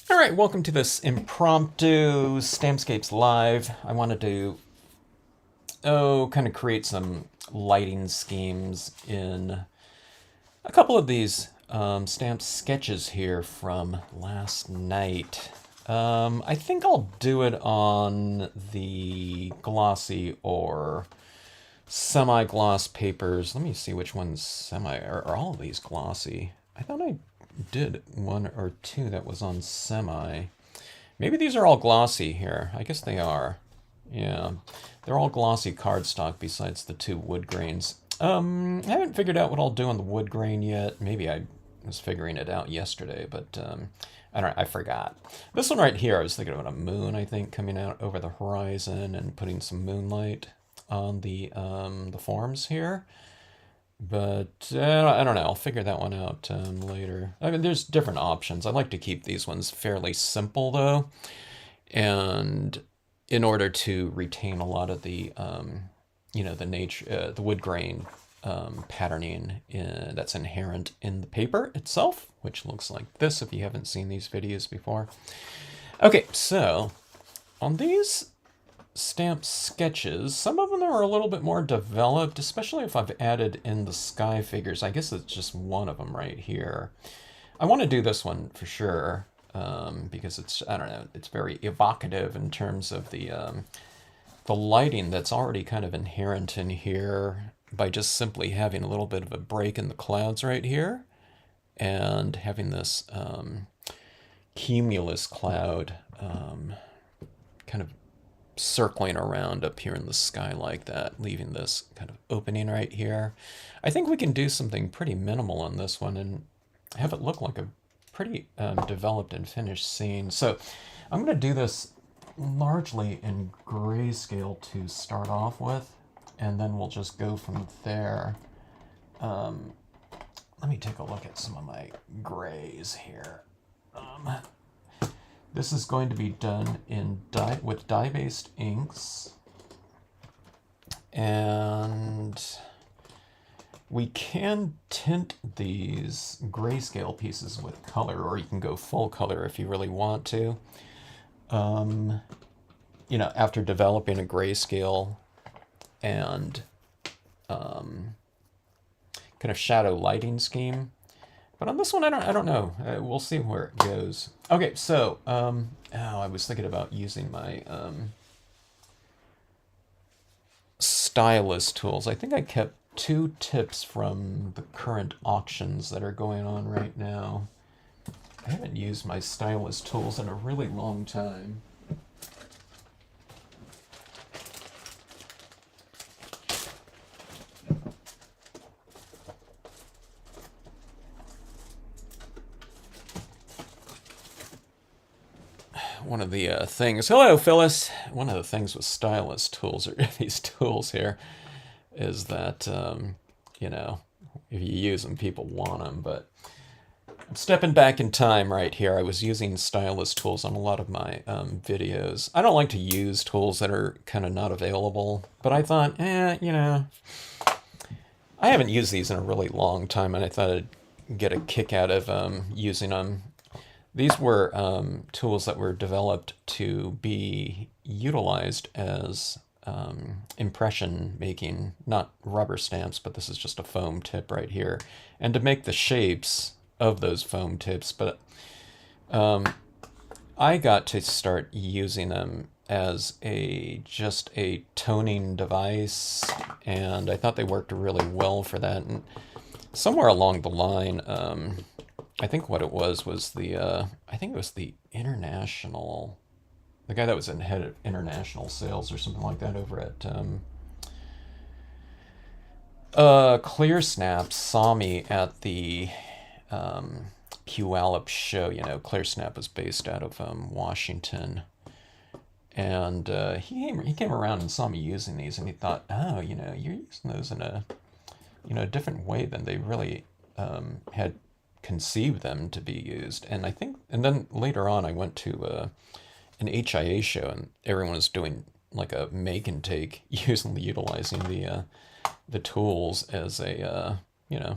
All right, welcome to this impromptu Stampscapes Live. I wanted to, kind of create some lighting schemes in a couple of these stamp sketches here from last night. I think I'll do it on the glossy or semi-gloss papers. Let me see which one's semi. Are all of these glossy? I thought I did one or two that was on semi. Maybe these are all glossy here. I guess they are. Yeah, they're all glossy cardstock besides the two wood grains. I haven't figured out what I'll do on the wood grain yet. Maybe I was figuring it out yesterday, but I forgot. This one right here, I was thinking about a moon, I think, coming out over the horizon and putting some moonlight on the forms here. But I don't know. I'll figure that one out later. I mean, there's different options. I like to keep these ones fairly simple, though. And in order to retain a lot of the, the nature, the wood grain patterning that's inherent in the paper itself, which looks like this if you haven't seen these videos before. Okay, so on these stamp sketches, some of them are a little bit more developed, especially if I've added in the sky figures. I guess it's just one of them right here. I want to do this one for sure because it's, I don't know, it's very evocative in terms of the lighting that's already kind of inherent in here by just simply having a little bit of a break in the clouds right here and having this cumulus cloud kind of circling around up here in the sky like that, leaving this kind of opening right here. I think we can do something pretty minimal on this one and have it look like a pretty developed and finished scene. So I'm going to do this largely in grayscale to start off with, and then we'll just go from there. Let me take a look at some of my grays here. This is going to be done in with dye-based inks, and we can tint these grayscale pieces with color, or you can go full color if you really want to. After developing a grayscale and kind of shadow lighting scheme. But on this one, I don't know. We'll see where it goes. Okay, so I was thinking about using my stylus tools. I think I kept two tips from the current auctions that are going on right now. I haven't used my stylus tools in a really long time. One of the things, hello Phyllis, one of the things with stylus tools, or these tools here, is that, if you use them, people want them, but I'm stepping back in time right here. I was using stylus tools on a lot of my videos. I don't like to use tools that are kind of not available, but I thought, I haven't used these in a really long time, and I thought I'd get a kick out of using them. These were tools that were developed to be utilized as impression making, not rubber stamps, but this is just a foam tip right here, and to make the shapes of those foam tips. But I got to start using them as just a toning device, and I thought they worked really well for that. And somewhere along the line, I think what it was the international, the guy that was in head of international sales or something like that over at Clear Snap saw me at the Puyallup show. Clear Snap was based out of Washington, and he came around and saw me using these, and he thought, oh, you're using those in a different way than they really had conceived them to be used. And then later on I went to an HIA show, and everyone was doing like a make and take, utilizing the tools as a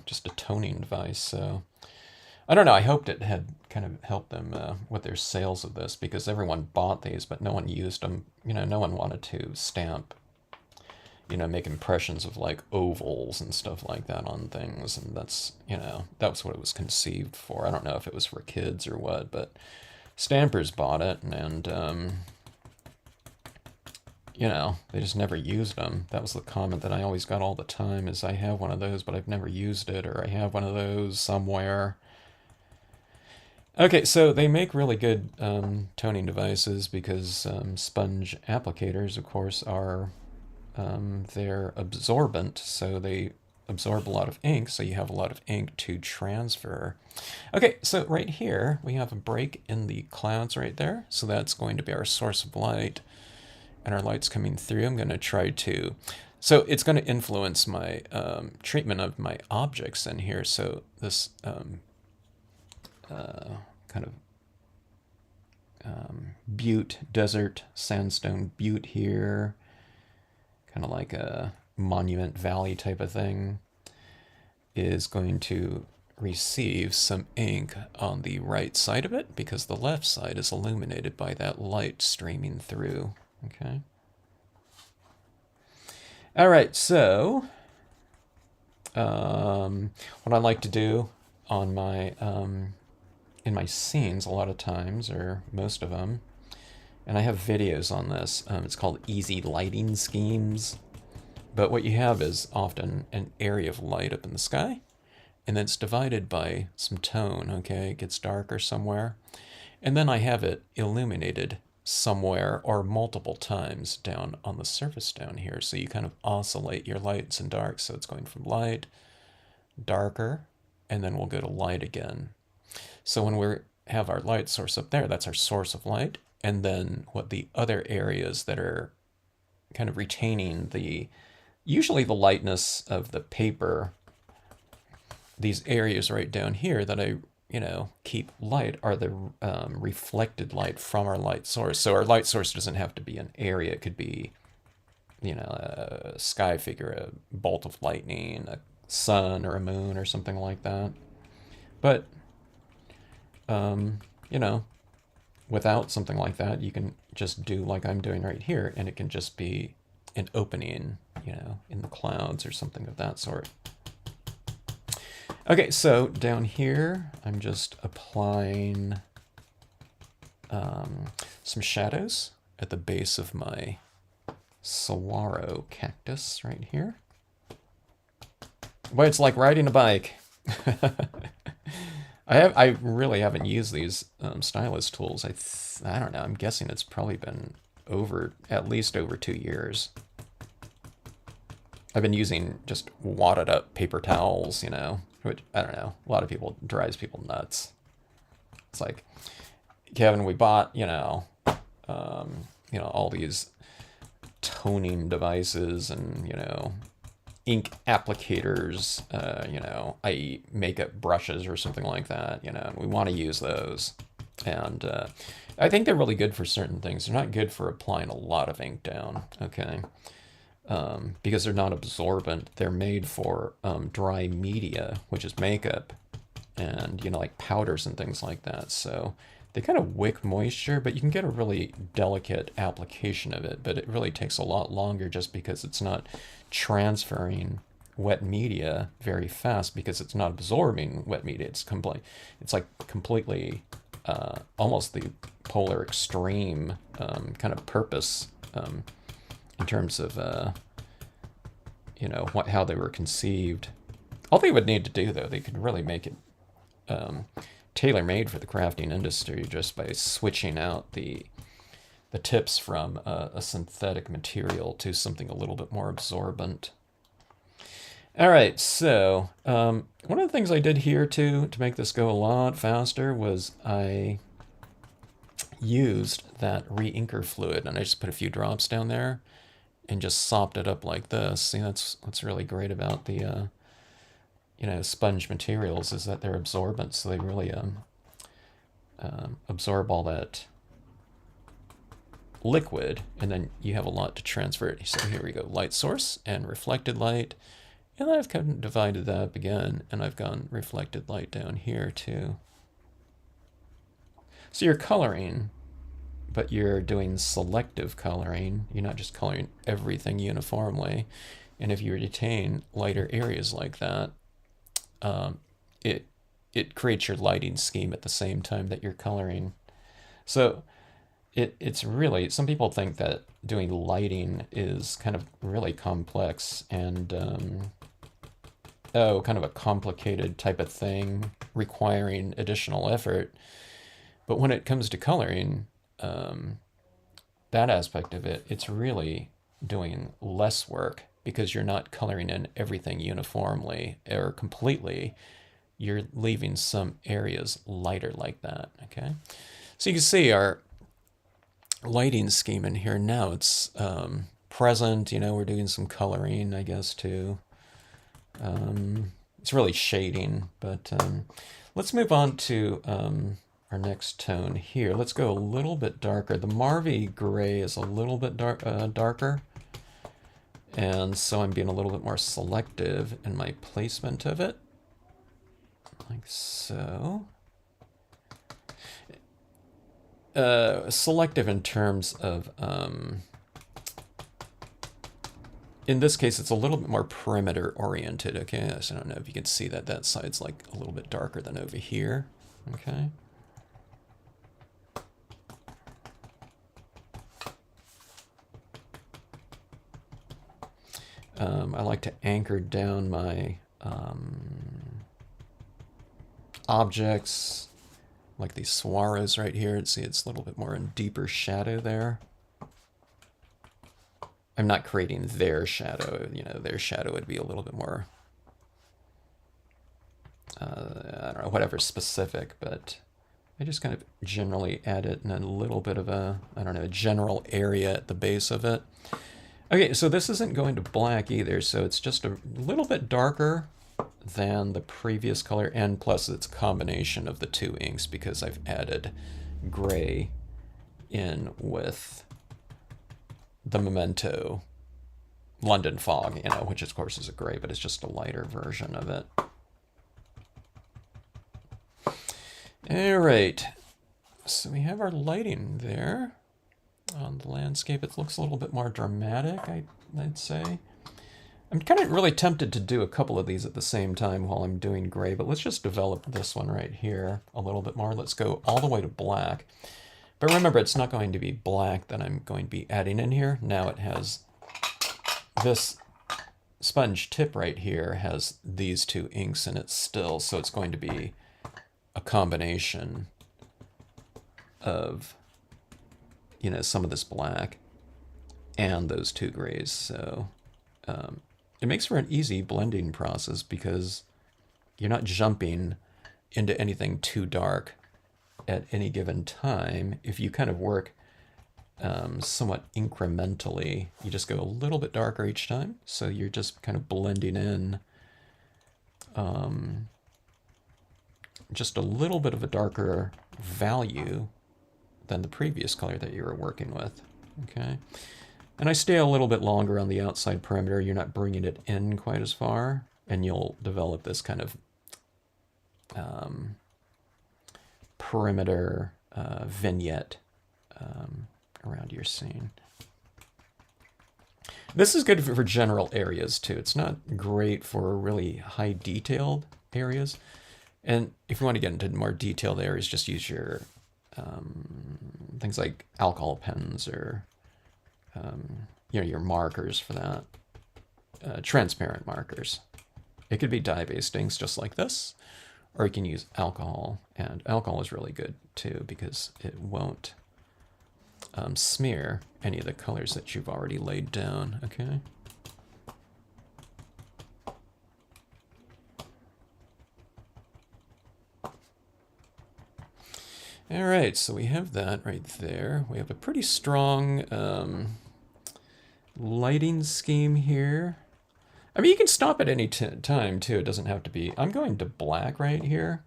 just a toning device. So I don't know. I hoped it had kind of helped them with their sales of this because everyone bought these, but no one used them. You know, no one wanted to stamp, you know, make impressions of like ovals and stuff like that on things. And that's, you know, that was what it was conceived for. I don't know if it was for kids or what, but stampers bought it and you know, they just never used them. That was the comment that I always got all the time is I have one of those, but I've never used it, or I have one of those somewhere. Okay, so they make really good toning devices because sponge applicators, of course, are they're absorbent, so they absorb a lot of ink, so you have a lot of ink to transfer. Okay, so right here we have a break in the clouds right there, so that's going to be our source of light, and our light's coming through. I'm going to try to, so it's going to influence my treatment of my objects in here. So this kind of butte, desert sandstone butte here, kind of like a Monument Valley type of thing, is going to receive some ink on the right side of it because the left side is illuminated by that light streaming through. Okay. All right, so what I like to do on my in my scenes a lot of times, or most of them, and I have videos on this. It's called Easy Lighting Schemes. But what you have is often an area of light up in the sky, and then it's divided by some tone, okay? It gets darker somewhere. And then I have it illuminated somewhere or multiple times down on the surface down here. So you kind of oscillate your lights and darks. So it's going from light, darker, and then we'll go to light again. So when we have our light source up there, that's our source of light. And then what the other areas that are kind of retaining the, usually the lightness of the paper, these areas right down here that I, you know, keep light are the reflected light from our light source. So our light source doesn't have to be an area. It could be, you know, a sky figure, a bolt of lightning, a sun or a moon or something like that. But, you know, without something like that, you can just do like I'm doing right here, and it can just be an opening, you know, in the clouds or something of that sort. Okay, so down here, I'm just applying some shadows at the base of my saguaro cactus right here. Boy, it's like riding a bike. I really haven't used these stylus tools. I don't know. I'm guessing it's probably been at least over 2 years. I've been using just wadded up paper towels, you know, which, I don't know, a lot of people, drives people nuts. It's like, Kevin, we bought, you know, all these toning devices and, you know, ink applicators, i.e. makeup brushes or something like that, you know, and we want to use those. And I think they're really good for certain things. They're not good for applying a lot of ink down, okay? Because they're not absorbent. They're made for dry media, which is makeup, and, you know, like powders and things like that. So they kind of wick moisture, but you can get a really delicate application of it, but it really takes a lot longer just because it's not transferring wet media very fast because it's not absorbing wet media. It's like completely almost the polar extreme kind of purpose in terms of how they were conceived. All they would need to do, though, they could really make it tailor-made for the crafting industry just by switching out the tips from a synthetic material to something a little bit more absorbent. All right, so one of the things I did here too to make this go a lot faster was I used that re-inker fluid, and I just put a few drops down there and just sopped it up like this. See, that's what's really great about the sponge materials, is that they're absorbent, so they really absorb all that liquid, and then you have a lot to transfer it. So here we go, light source and reflected light, And then I've kind of divided that up again, and I've gone reflected light down here too. So you're coloring, but you're doing selective coloring. You're not just coloring everything uniformly. And if you retain lighter areas like that, it it creates your lighting scheme at the same time that you're coloring. So it's really, some people think that doing lighting is kind of really complex and kind of a complicated type of thing requiring additional effort. But when it comes to coloring, that aspect of it, it's really doing less work because you're not coloring in everything uniformly or completely. You're leaving some areas lighter like that, okay? So you can see our lighting scheme in here now. It's present, we're doing some coloring, I guess, too. It's really shading, but let's move on to our next tone here. Let's go a little bit darker. The Marvy gray is a little bit darker, and so I'm being a little bit more selective in my placement of it, like so. Selective in terms of, in this case, it's a little bit more perimeter oriented, okay? So I don't know if you can see that that side's like a little bit darker than over here, okay? I like to anchor down my objects, like these swallows right here. See, it's a little bit more in deeper shadow there. I'm not creating their shadow, their shadow would be a little bit more, I don't know, whatever specific, but I just kind of generally add it in a little bit of a, I don't know, general area at the base of it. Okay, so this isn't going to black either, so it's just a little bit darker than the previous color, and plus it's a combination of the two inks because I've added gray in with the Memento London Fog, which of course is a gray, but it's just a lighter version of it. All right, so we have our lighting there on the landscape. It looks a little bit more dramatic, I'd say. I'm kind of really tempted to do a couple of these at the same time while I'm doing gray, but let's just develop this one right here a little bit more. Let's go all the way to black. But remember, it's not going to be black that I'm going to be adding in here. Now it has this sponge tip right here has these two inks in it still, so it's going to be a combination of, some of this black and those two grays. So it makes for an easy blending process because you're not jumping into anything too dark at any given time. If you kind of work somewhat incrementally, you just go a little bit darker each time, so you're just kind of blending in just a little bit of a darker value than the previous color that you were working with, okay? And I stay a little bit longer on the outside perimeter. You're not bringing it in quite as far, and you'll develop this kind of perimeter vignette around your scene. This is good for general areas too. It's not great for really high detailed areas. And if you want to get into more detailed areas, just use your things like alcohol pens or your markers for that. Transparent markers. It could be dye-based inks just like this, or you can use alcohol. And alcohol is really good too because it won't smear any of the colors that you've already laid down, okay? All right, so we have that right there. We have a pretty strong lighting scheme here. I mean, you can stop at any time too. It doesn't have to be. I'm going to black right here.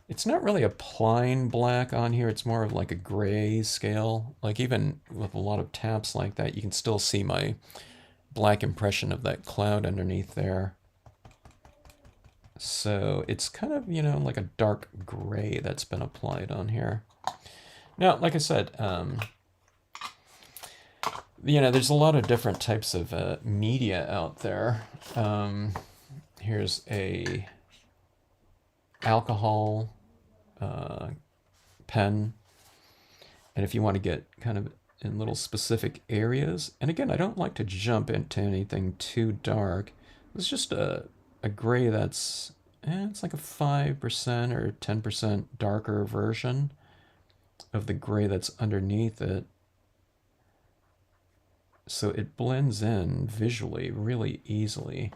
It's not really applying black on here. It's more of like a gray scale. Like even with a lot of taps like that, you can still see my black impression of that cloud underneath there. So it's kind of, like a dark gray that's been applied on here. Now, like I said, there's a lot of different types of media out there. Here's a alcohol pen, and if you want to get kind of in little specific areas, and again, I don't like to jump into anything too dark. It's just a gray that's it's like a 5% or 10% darker version of the gray that's underneath it. So it blends in visually really easily.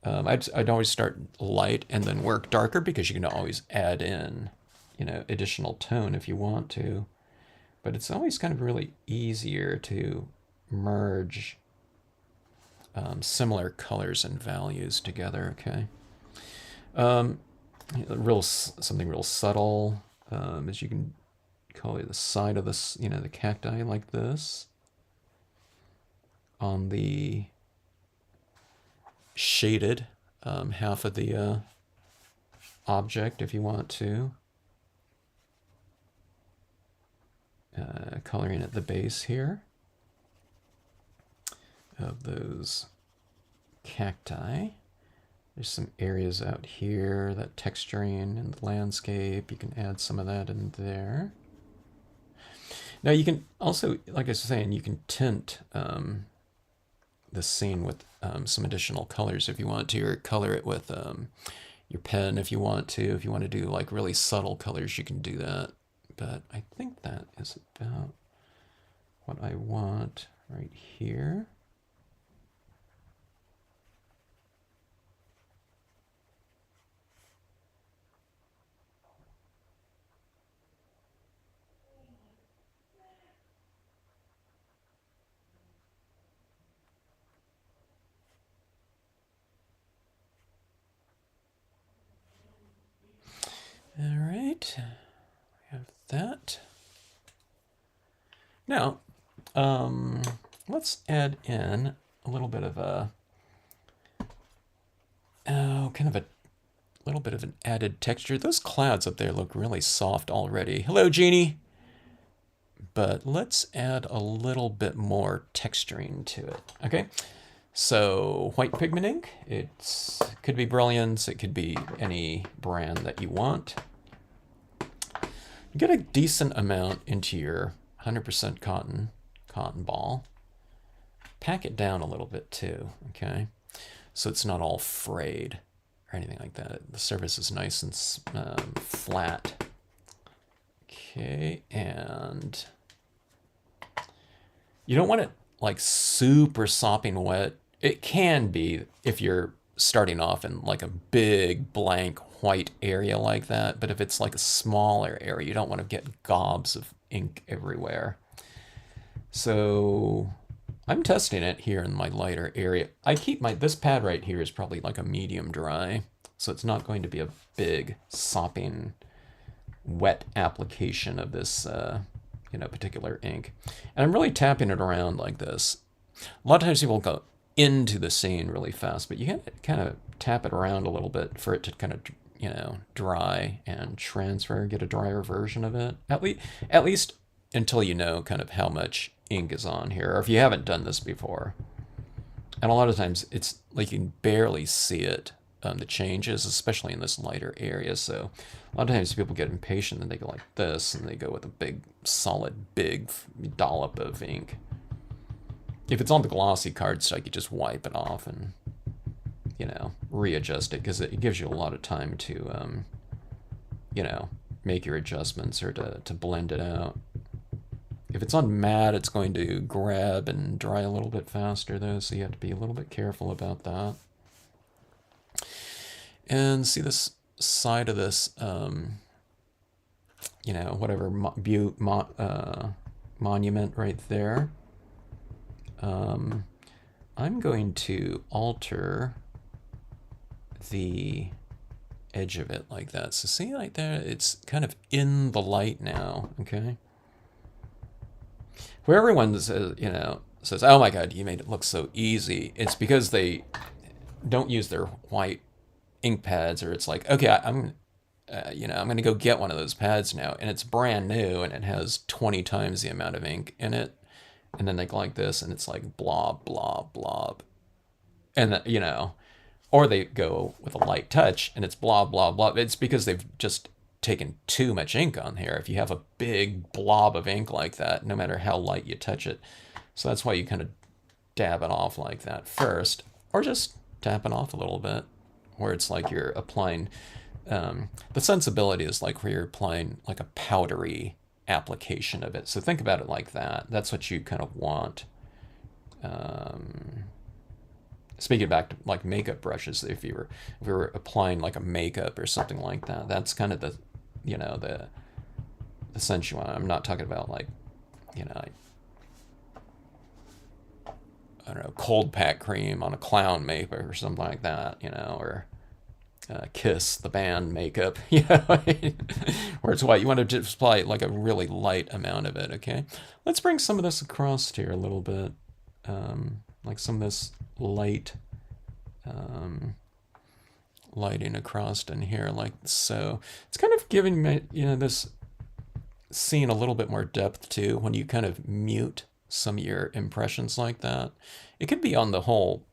I'd always start light and then work darker because you can always add in, additional tone if you want to. But it's always kind of really easier to merge similar colors and values together. Okay. Something real subtle, as you can call it, the side of this, the cacti like this. On the shaded half of the object, if you want to. Coloring at the base here of those cacti. There's some areas out here, that texturing in the landscape. You can add some of that in there. Now you can also, like I was saying, you can tint the scene with some additional colors if you want to, or color it with your pen if you want to. If you want to do like really subtle colors, you can do that. But I think that is about what I want right here. All right, we have that. Now, let's add in a little bit of a, kind of a little bit of an added texture. Those clouds up there look really soft already. Hello, Jeannie. But let's add a little bit more texturing to it. Okay, so white pigment ink. It could be Brilliance. It could be any brand that you want. Get a decent amount into your 100% cotton ball. Pack it down a little bit too, okay? So it's not all frayed or anything like that. The surface is nice and flat. Okay, and you don't want it like super sopping wet. It can be if you're starting off in like a big blank white area like that, but if it's like a smaller area, you don't want to get gobs of ink everywhere. So I'm testing it here in my lighter area. I keep this pad right here is probably like a medium dry, so it's not going to be a big sopping wet application of this particular ink. And I'm really tapping it around like this. A lot of times people go into the scene really fast, but you can kind of tap it around a little bit for it to kind of dry and transfer, get a drier version of it. At least until you know kind of how much ink is on here, or if you haven't done this before. And a lot of times it's like you can barely see it, the changes, especially in this lighter area. So a lot of times people get impatient and they go like this, and they go with a big, solid, big dollop of ink. If it's on the glossy cardstock, you just wipe it off and, readjust it, because it gives you a lot of time to, make your adjustments or to blend it out. If it's on matte, it's going to grab and dry a little bit faster, though, so you have to be a little bit careful about that. And see this side of this, whatever monument right there. I'm going to alter the edge of it like that. So see like there, it's kind of in the light now, okay? Where everyone says, oh my God, you made it look so easy, it's because they don't use their white ink pads, or it's like, okay, I'm going to go get one of those pads now, and it's brand new, and it has 20 times the amount of ink in it, and then they go like this, and it's like blob, blob, blob, and or they go with a light touch, and it's blob, blob, blob. It's because they've just taken too much ink on here. If you have a big blob of ink like that, no matter how light you touch it, so that's why you kind of dab it off like that first, or just tap it off a little bit, where it's like you're applying. The sensibility is like where you're applying like a powdery application of it. So think about it like that. That's what you kind of want. Speaking back to like makeup brushes, if you were applying like a makeup or something like that, that's kind of the sense you want. I'm not talking about like, I don't know, cold pack cream on a clown makeup or something like that, or Kiss the band makeup, where it's white. You want to just apply like a really light amount of it. Okay, let's bring some of this across here a little bit, like some of this light lighting across in here, like so. It's kind of giving me, this scene a little bit more depth too when you kind of mute some of your impressions like that. It could be on the whole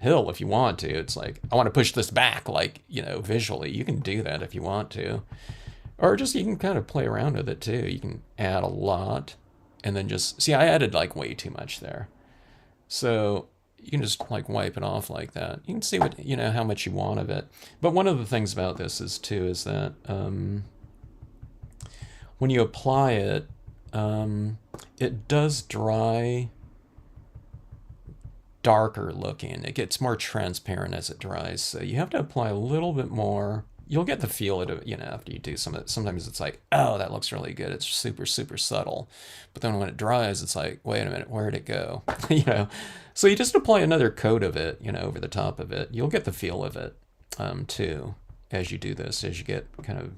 hill if you want to. It's like, I want to push this back, like, visually. You can do that if you want to. Or just, you can kind of play around with it too. You can add a lot and then just, see, I added like way too much there. So you can just like wipe it off like that. You can see what, how much you want of it. But one of the things about this is that when you apply it, it does dry darker looking. It gets more transparent as it dries. So you have to apply a little bit more. You'll get the feel of it, after you do some of it. Sometimes it's like, oh, that looks really good. It's super, super subtle. But then when it dries, it's like, wait a minute, where'd it go? So you just apply another coat of it, over the top of it. You'll get the feel of it, too, as you do this, as you get kind of,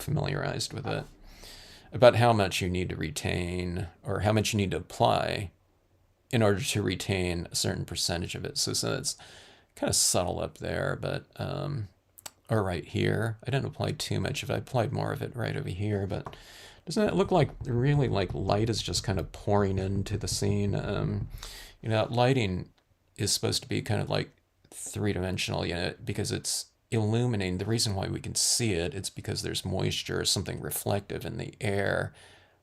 familiarized with it, about how much you need to retain or how much you need to apply in order to retain a certain percentage of it. So it's kind of subtle up there, but, or right here. I didn't apply too much. If I applied more of it right over here, but doesn't it look like really like light is just kind of pouring into the scene? Lighting is supposed to be kind of like three-dimensional, because it's illuminating. The reason why we can see it, it's because there's moisture or something reflective in the air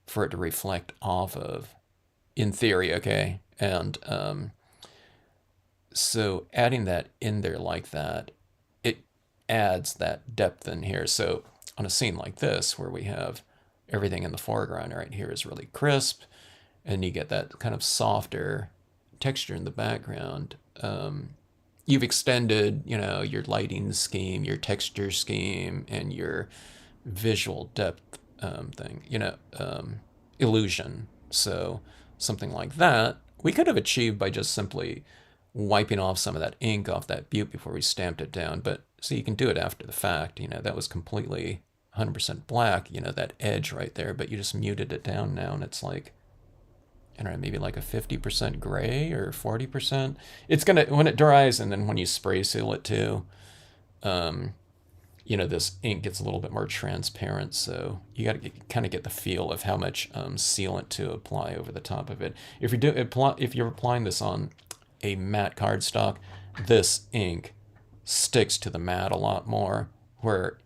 for it to reflect off of, in theory, okay? And so adding that in there like that, it adds that depth in here. So on a scene like this, where we have everything in the foreground right here is really crisp, and you get that kind of softer texture in the background, you've extended, your lighting scheme, your texture scheme, and your visual depth thing, illusion. So something like that we could have achieved by just simply wiping off some of that ink off that butte before we stamped it down. But so you can do it after the fact. That was completely 100% black, that edge right there, but you just muted it down now, and it's like, I don't know, maybe like a 50% gray or 40%. It's gonna, when it dries, and then when you spray seal it too, this ink gets a little bit more transparent, so you got to kind of get the feel of how much sealant to apply over the top of it. If you're applying this on a matte cardstock, this ink sticks to the matte a lot more, where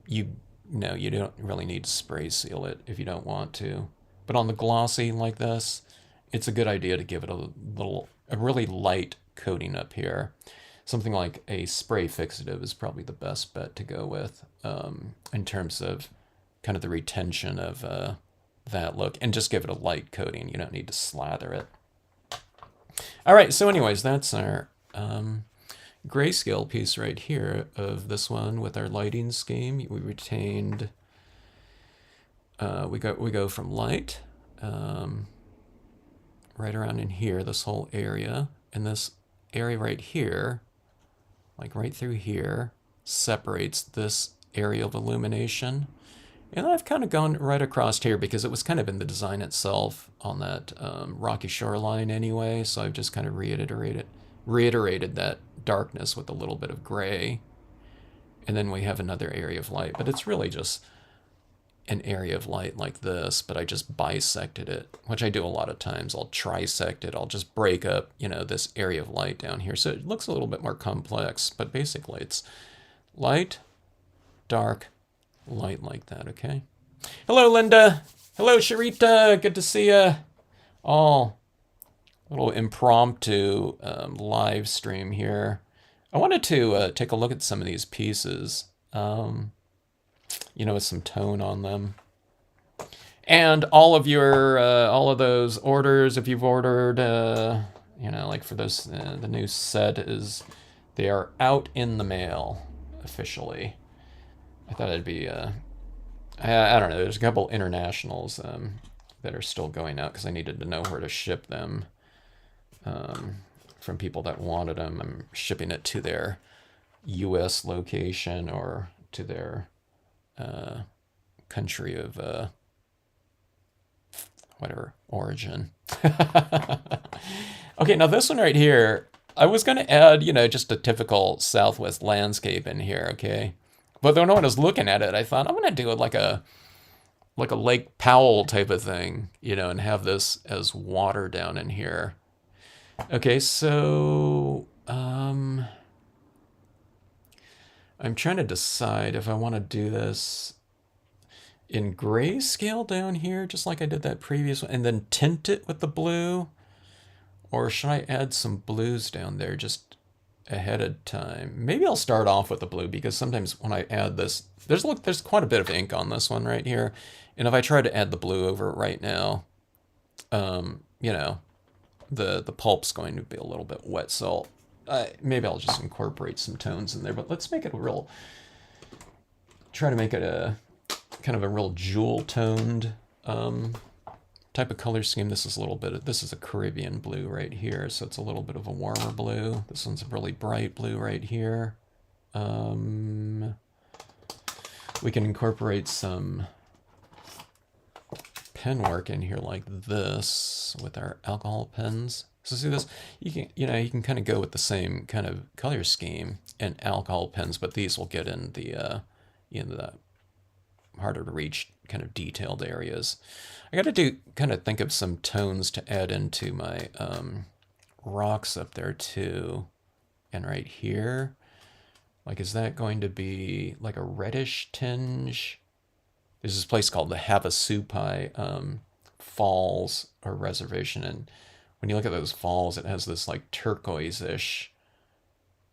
you don't really need to spray seal it if you don't want to. But on the glossy like this, it's a good idea to give it a really light coating up here. Something like a spray fixative is probably the best bet to go with in terms of kind of the retention of that look, and just give it a light coating. You don't need to slather it. All right, so anyways, that's our grayscale piece right here of this one with our lighting scheme. We retained, we go from light right around in here, this whole area, and this area right here, like right through here, separates this area of illumination. And I've kind of gone right across here because it was kind of in the design itself on that rocky shoreline anyway, so I've just kind of reiterated reiterated that darkness with a little bit of gray. And then we have another area of light, but it's really just an area of light like this, but I just bisected it, which I do a lot of times. I'll trisect it. I'll just break up, this area of light down here. So it looks a little bit more complex, but basically it's light, dark, light like that, okay? Hello, Linda. Hello, Sharita. Good to see you all. Little impromptu live stream here. I wanted to take a look at some of these pieces, with some tone on them. And all of those orders, if you've ordered, like for those, the new set they are out in the mail officially. I thought it'd be, I don't know, there's a couple internationals that are still going out because I needed to know where to ship them from people that wanted them. I'm shipping it to their U.S. location or to their country of whatever origin. Okay, now this one right here, I was going to add, just a typical Southwest landscape in here, okay? But then when I was looking at it, I thought I'm going to do it like a Lake Powell type of thing, and have this as water down in here. Okay, so I'm trying to decide if I want to do this in grayscale down here, just like I did that previous one, and then tint it with the blue, or should I add some blues down there just ahead of time? Maybe I'll start off with the blue, because sometimes when I add this, there's quite a bit of ink on this one right here, and if I try to add the blue over it right now, the pulp's going to be a little bit wet, so maybe I'll just incorporate some tones in there, but let's make it try to make it a kind of a real jewel-toned type of color scheme. This is a Caribbean blue right here, so it's a little bit of a warmer blue. This one's a really bright blue right here. We can incorporate some pen work in here like this with our alcohol pens. So see this, you can kind of go with the same kind of color scheme and alcohol pens, but these will get in the harder to reach kind of detailed areas. I got to think of some tones to add into my rocks up there too, and right here. Like, is that going to be like a reddish tinge? There's this place called the Havasupai Falls or Reservation, and when you look at those falls, it has this like turquoise-ish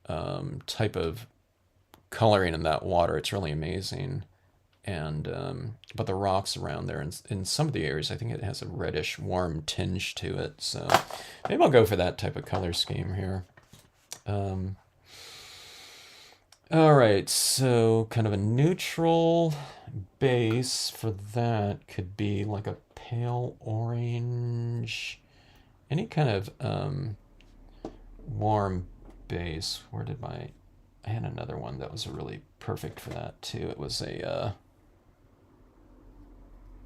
type of coloring in that water. It's really amazing. And but the rocks around there, in some of the areas, I think it has a reddish, warm tinge to it. So maybe I'll go for that type of color scheme here. All right, so kind of a neutral base for that could be like a pale orange, any kind of warm base. I had another one that was really perfect for that too. It was a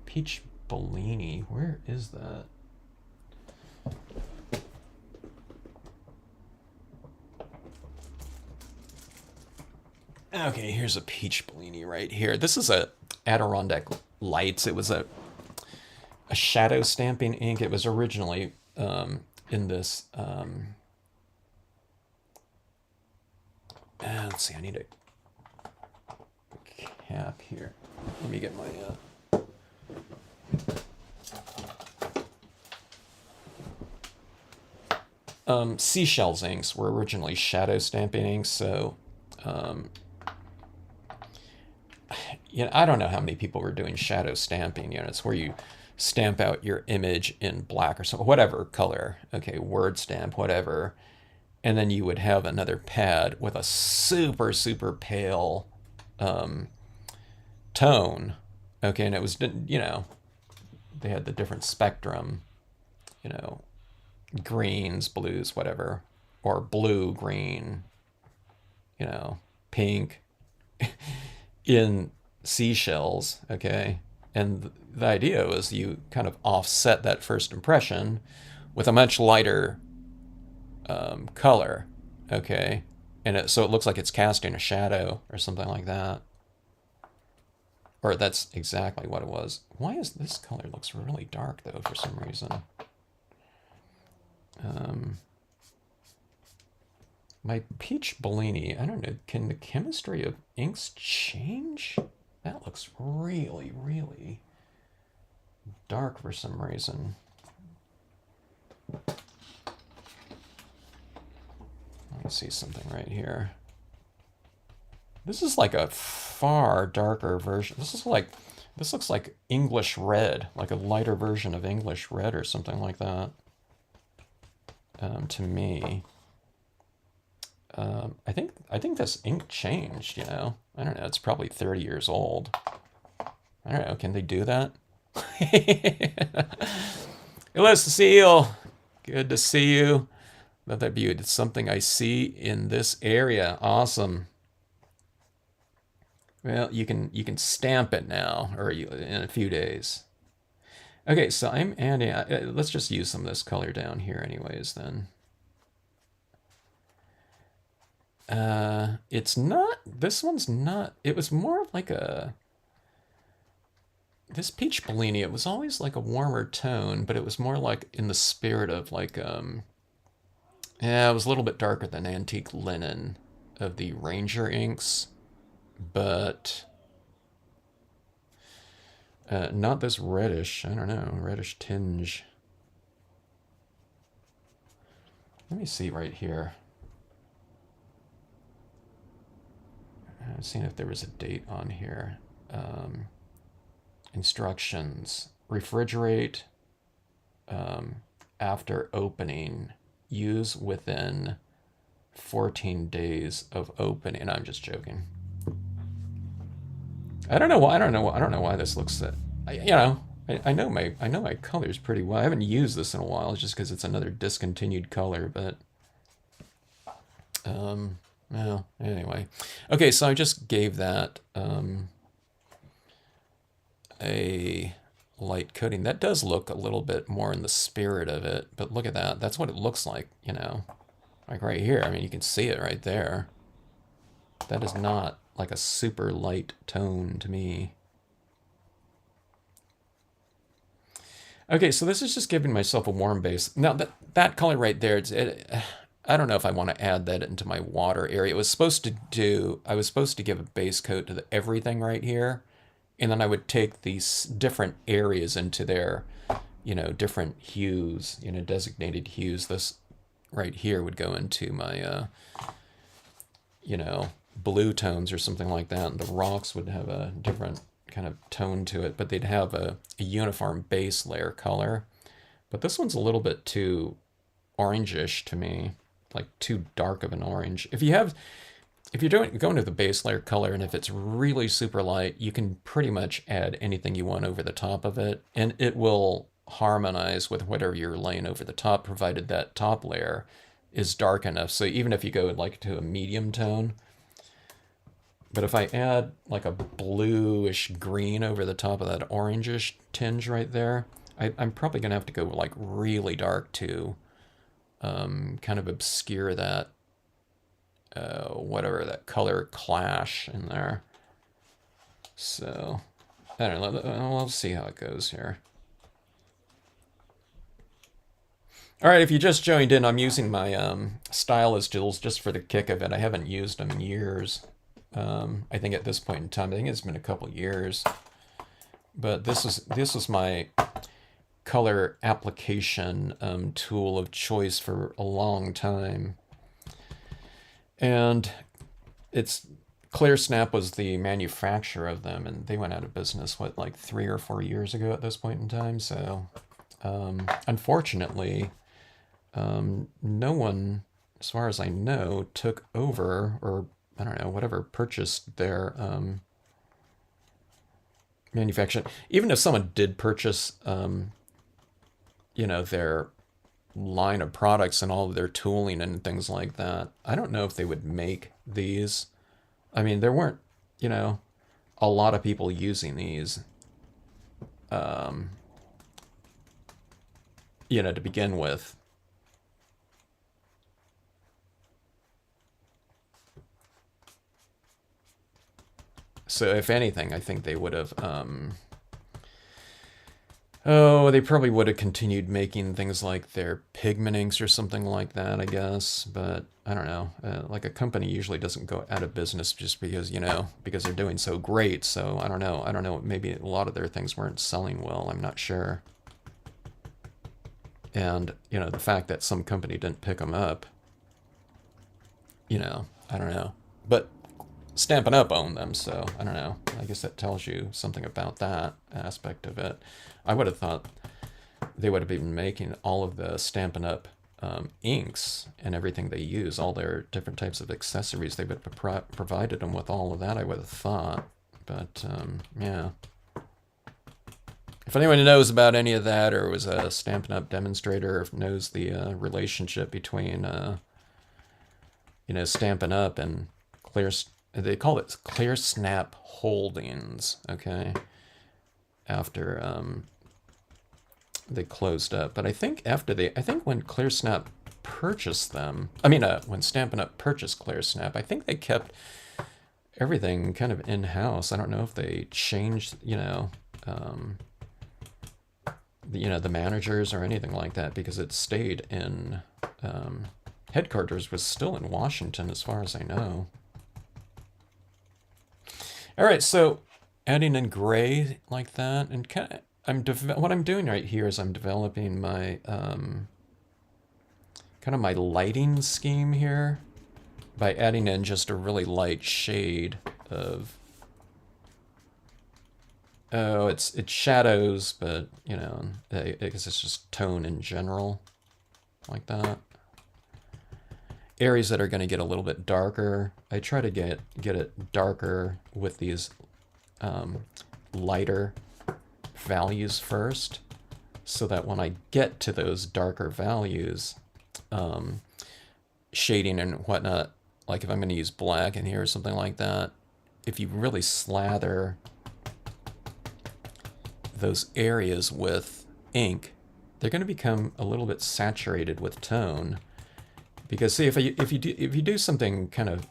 peach Bellini. Where is that? Okay, here's a peach Bellini right here. This is a Adirondack Lights. It was a shadow stamping ink. It was originally in this. Let's see. I need a cap here. Let me get my. Seashells inks were originally shadow stamping inks, so. I don't know how many people were doing shadow stamping. It's where you stamp out your image in black or something, whatever color. Okay, word stamp, whatever. And then you would have another pad with a super, super pale tone. Okay, and it was, they had the different spectrum, greens, blues, whatever, or blue, green, pink in seashells, okay? And the idea was you kind of offset that first impression with a much lighter color, okay? And so it looks like it's casting a shadow or something like that. Or that's exactly what it was. Why is this color looks really dark though for some reason? My peach Bellini, I don't know, can the chemistry of inks change? That looks really, really dark for some reason. Let me see something right here. This is like a far darker version. This looks like English red, like a lighter version of English red or something like that. To me, I think this ink changed. You know, I don't know. It's probably 30 years old. I don't know. Can they do that? Hello, Cecile. Good to see you. Let that be something I see in this area. Awesome. Well, you can stamp it now, or in a few days. Okay, so I'm adding. Let's just use some of this color down here, anyways. Then it's not. This one's not. It was more like a. This peach Bellini. It was always like a warmer tone, but it was more like in the spirit of like Yeah, it was a little bit darker than antique linen of the Ranger inks, but not this reddish. I don't know, reddish tinge. Let me see right here. I'm seeing if there was a date on here. Instructions: refrigerate after opening. Use within 14 days of opening. And I'm just joking. I don't know why. I don't know why this looks that. I know my colors pretty well. I haven't used this in a while, just because it's another discontinued color. But well, anyway. Okay, so I just gave that a light coating. That does look a little bit more in the spirit of it, but look at that. That's what it looks like, like right here. I mean, you can see it right there. That is not like a super light tone to me. Okay, so this is just giving myself a warm base. Now that color right there, I don't know if I want to add that into my water area. I was supposed to give a base coat to everything right here, and then I would take these different areas into their, different hues, designated hues. This right here would go into my, blue tones or something like that, and the rocks would have a different kind of tone to it, but they'd have a uniform base layer color. But this one's a little bit too orangish to me, like too dark of an orange. If you're going to the base layer color, and if it's really super light, you can pretty much add anything you want over the top of it, and it will harmonize with whatever you're laying over the top, provided that top layer is dark enough. So even if you go like to a medium tone, but if I add like a bluish green over the top of that orangish tinge right there, I'm probably gonna have to go like really dark to kind of obscure that whatever that color clash in there. So I don't know. We'll see how it goes here. All right, if you just joined in, I'm using my stylus tools just for the kick of it. I haven't used them in years. I think at this point in time, I think it's been a couple years. But this was my color application tool of choice for a long time. And it's ClearSnap was the manufacturer of them, and they went out of business, like 3 or 4 years ago at this point in time. So unfortunately, no one, as far as I know, took over, or I don't know, whatever, purchased their manufacturing. Even if someone did purchase, their line of products and all of their tooling and things like that, I don't know if they would make these. I mean, there weren't, a lot of people using these, to begin with. So if anything, I think they would have, oh, they probably would have continued making things like their pigment inks or something like that, I guess. But I don't know. Like a company usually doesn't go out of business just because, because they're doing so great. So I don't know. I don't know. Maybe a lot of their things weren't selling well. I'm not sure. And, the fact that some company didn't pick them up, I don't know. But Stampin' Up! Owned them, so I don't know. I guess that tells you something about that aspect of it. I would have thought they would have been making all of the Stampin' Up! Inks and everything they use, all their different types of accessories. They would have provided them with all of that, I would have thought. But, yeah. If anyone knows about any of that or was a Stampin' Up! Demonstrator or knows the relationship between, Stampin' Up! And they call it Clear Snap Holdings, okay, after they closed up. But I think when Clear Snap purchased them, when Stampin' Up! Purchased Clear Snap, I think they kept everything kind of in-house. I don't know if they changed, the managers or anything like that, because it stayed in, headquarters was still in Washington as far as I know. All right, so adding in gray like that, and what I'm doing right here is I'm developing my kind of my lighting scheme here by adding in just a really light shade of, oh, it's shadows, but I guess it's just tone in general, like that. Areas that are going to get a little bit darker, I try to get it darker with these lighter values first, so that when I get to those darker values, shading and whatnot, like if I'm going to use black in here or something like that, if you really slather those areas with ink, they're going to become a little bit saturated with tone. Because see, if you do something kind of,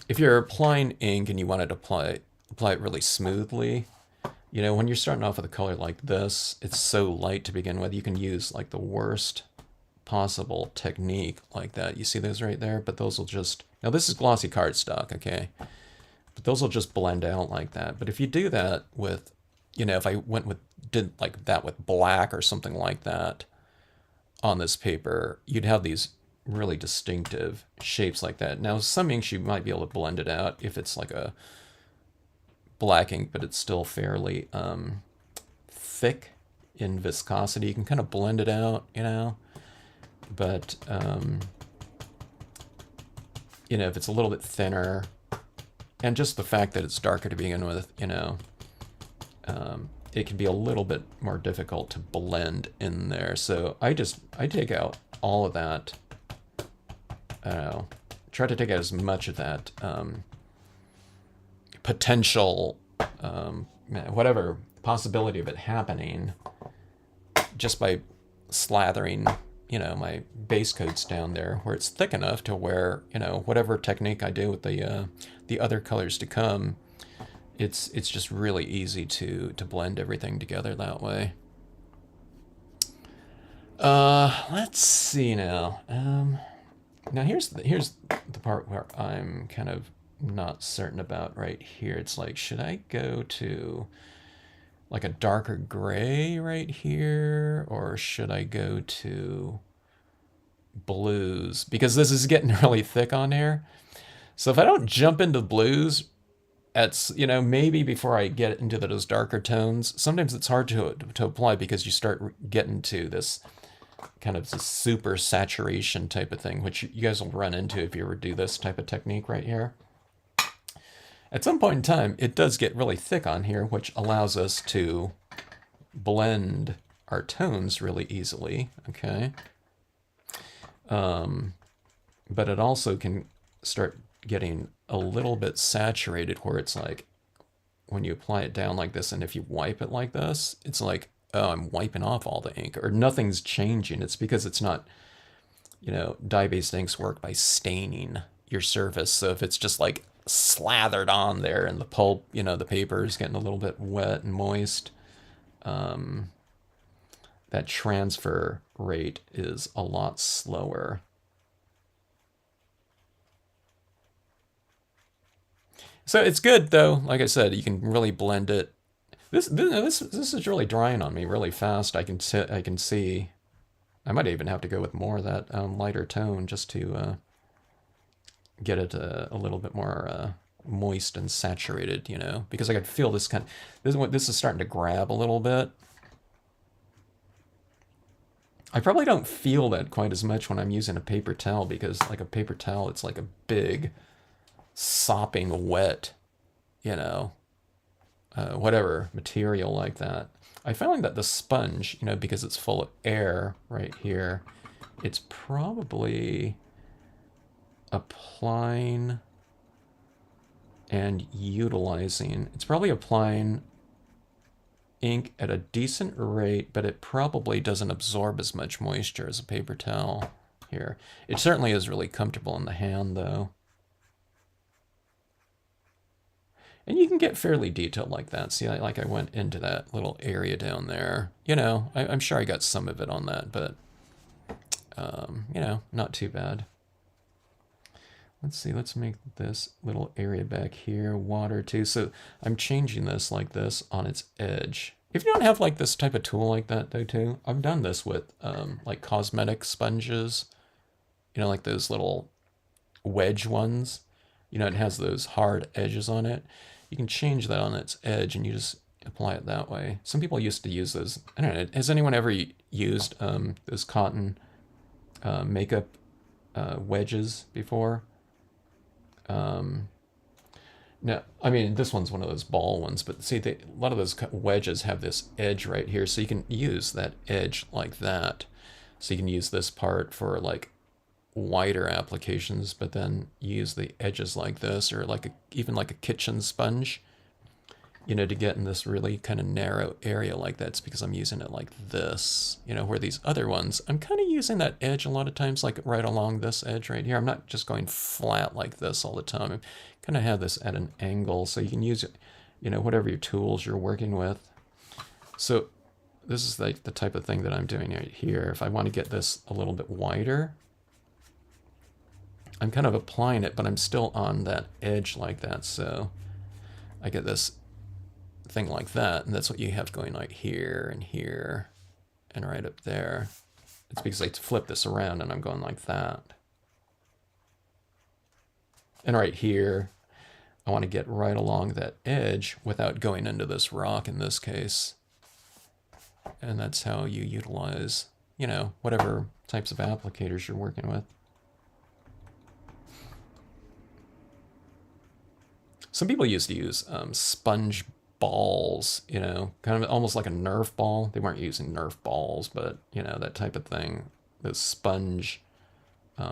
if you're applying ink and you want to apply it really smoothly, when you're starting off with a color like this, it's so light to begin with. You can use like the worst possible technique like that. You see those right there? But those will just, now this is glossy cardstock, okay? But those will just blend out like that. But if you do that with, if I did like that with black or something like that on this paper, you'd have these really distinctive shapes like that. Now, some inks you might be able to blend it out if it's like a black ink, but it's still fairly thick in viscosity. You can kind of blend it out, But, if it's a little bit thinner, and just the fact that it's darker to begin with, it can be a little bit more difficult to blend in there. So I take out all of that. I don't know. Try to take out as much of that potential, whatever possibility of it happening, just by slathering, my base coats down there where it's thick enough to where, whatever technique I do with the other colors to come, it's just really easy to blend everything together that way. Let's see now. Now here's the part where I'm kind of not certain about right here. It's like, should I go to like a darker gray right here, or should I go to blues? Because this is getting really thick on here. So if I don't jump into blues, maybe before I get into those darker tones, sometimes it's hard to apply because you start getting to this kind of this super saturation type of thing, which you guys will run into if you ever do this type of technique right here. At some point in time, it does get really thick on here, which allows us to blend our tones really easily, okay? But it also can start getting a little bit saturated where it's like, when you apply it down like this, and if you wipe it like this, it's like, oh, I'm wiping off all the ink, or nothing's changing. It's because it's not, dye-based inks work by staining, your surface. So if it's just like slathered on there and the pulp, the paper is getting a little bit wet and moist, that transfer rate is a lot slower. So it's good though. Like I said, you can really blend it. This is really drying on me really fast. I can see. I might even have to go with more of that lighter tone just to get it a little bit more moist and saturated, because I could feel this this is starting to grab a little bit. I probably don't feel that quite as much when I'm using a paper towel, because like a paper towel, it's like a big sopping wet, whatever material like that. I found that the sponge, because it's full of air right here, it's probably applying and utilizing. It's probably applying ink at a decent rate, but it probably doesn't absorb as much moisture as a paper towel here. It certainly is really comfortable in the hand, though. And you can get fairly detailed like that. See, like I went into that little area down there. I'm sure I got some of it on that, but, not too bad. Let's see, let's make this little area back here water too. So I'm changing this like this on its edge. If you don't have like this type of tool like that though too, I've done this with like cosmetic sponges, like those little wedge ones. It has those hard edges on it. You can change that on its edge and you just apply it that way. Some people used to use those. I don't know, has anyone ever used those cotton makeup wedges before? No, I mean, this one's one of those ball ones, but see, a lot of those wedges have this edge right here, so you can use that edge like that. So you can use this part for like wider applications, but then use the edges like this, or like even like a kitchen sponge, to get in this really kind of narrow area like that. It's because I'm using it like this, where these other ones, I'm kind of using that edge a lot of times, like right along this edge right here. I'm not just going flat like this all the time. I'm kind of have this at an angle, so you can use it, whatever your tools you're working with. So this is like the type of thing that I'm doing right here. If I want to get this a little bit wider, I'm kind of applying it, but I'm still on that edge like that. So I get this thing like that, and that's what you have going like here and here and right up there. It's because I flip this around and I'm going like that. And right here, I want to get right along that edge without going into this rock in this case. And that's how you utilize, whatever types of applicators you're working with. Some people used to use sponge balls, kind of almost like a Nerf ball. They weren't using Nerf balls, but, that type of thing. Those sponge, I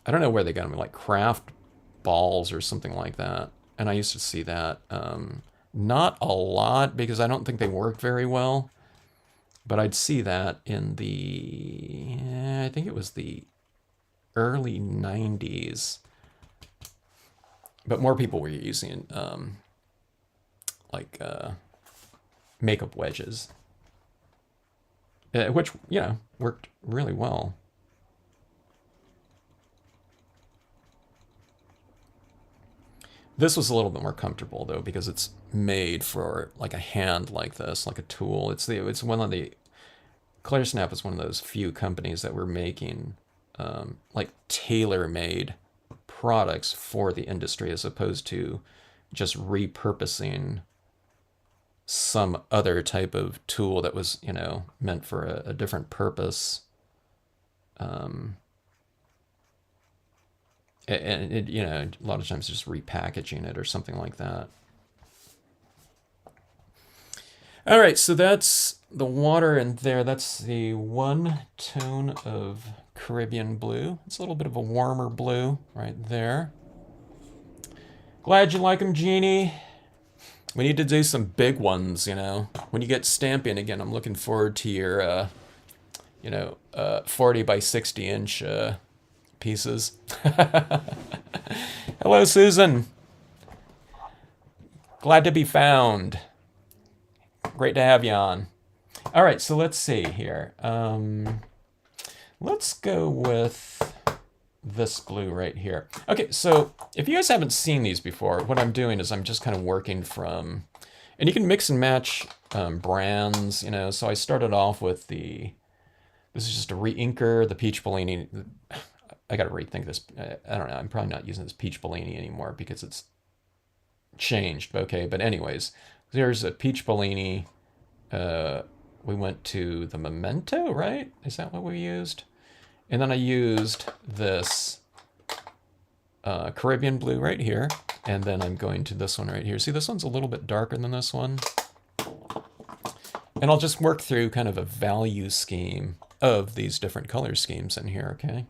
don't know where they got them, like craft balls or something like that. And I used to see that. Not a lot, because I don't think they work very well. But I'd see that in the, I think it was the early 90s. But more people were using makeup wedges, which, worked really well. This was a little bit more comfortable though, because it's made for like a hand like this, like a tool. It's one of the, ClearSnap is one of those few companies that were making like tailor-made products for the industry, as opposed to just repurposing some other type of tool that was, meant for a different purpose. And it, a lot of times just repackaging it or something like that. All right, so that's the water in there. That's the one tone of Caribbean blue. It's a little bit of a warmer blue right there. Glad you like them, Jeannie. We need to do some big ones, When you get stamping again, I'm looking forward to your, 40 by 60 inch pieces. Hello, Susan. Glad to be found. Great to have you on. All right, so let's see here. Let's go with this blue right here. Okay, so if you guys haven't seen these before, what I'm doing is I'm just kind of working from, and you can mix and match brands, you know. So I started off with this is just a re-inker, the Peach Bellini. I got to rethink this. I don't know. I'm probably not using this Peach Bellini anymore because it's changed. Okay, but anyways, there's a Peach Bellini. We went to the Memento, right? Is that what we used? And then I used this Caribbean blue right here. And then I'm going to this one right here. See, this one's a little bit darker than this one. And I'll just work through kind of a value scheme of these different color schemes in here, okay?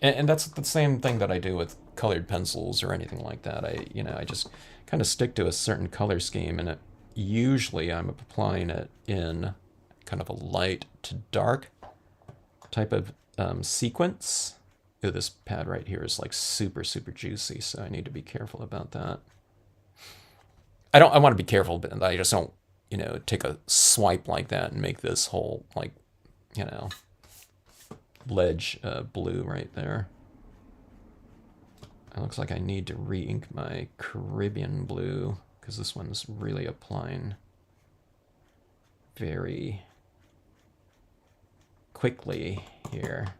And that's the same thing that I do with colored pencils or anything like that. I just kind of stick to a certain color scheme, and usually I'm applying it in kind of a light to dark type of sequence. Ooh, this pad right here is like super, super juicy, so I need to be careful about that. I want to be careful, but I just don't, take a swipe like that and make this whole, like, ledge blue right there. It looks like I need to re-ink my Caribbean blue because this one's really applying very quickly here.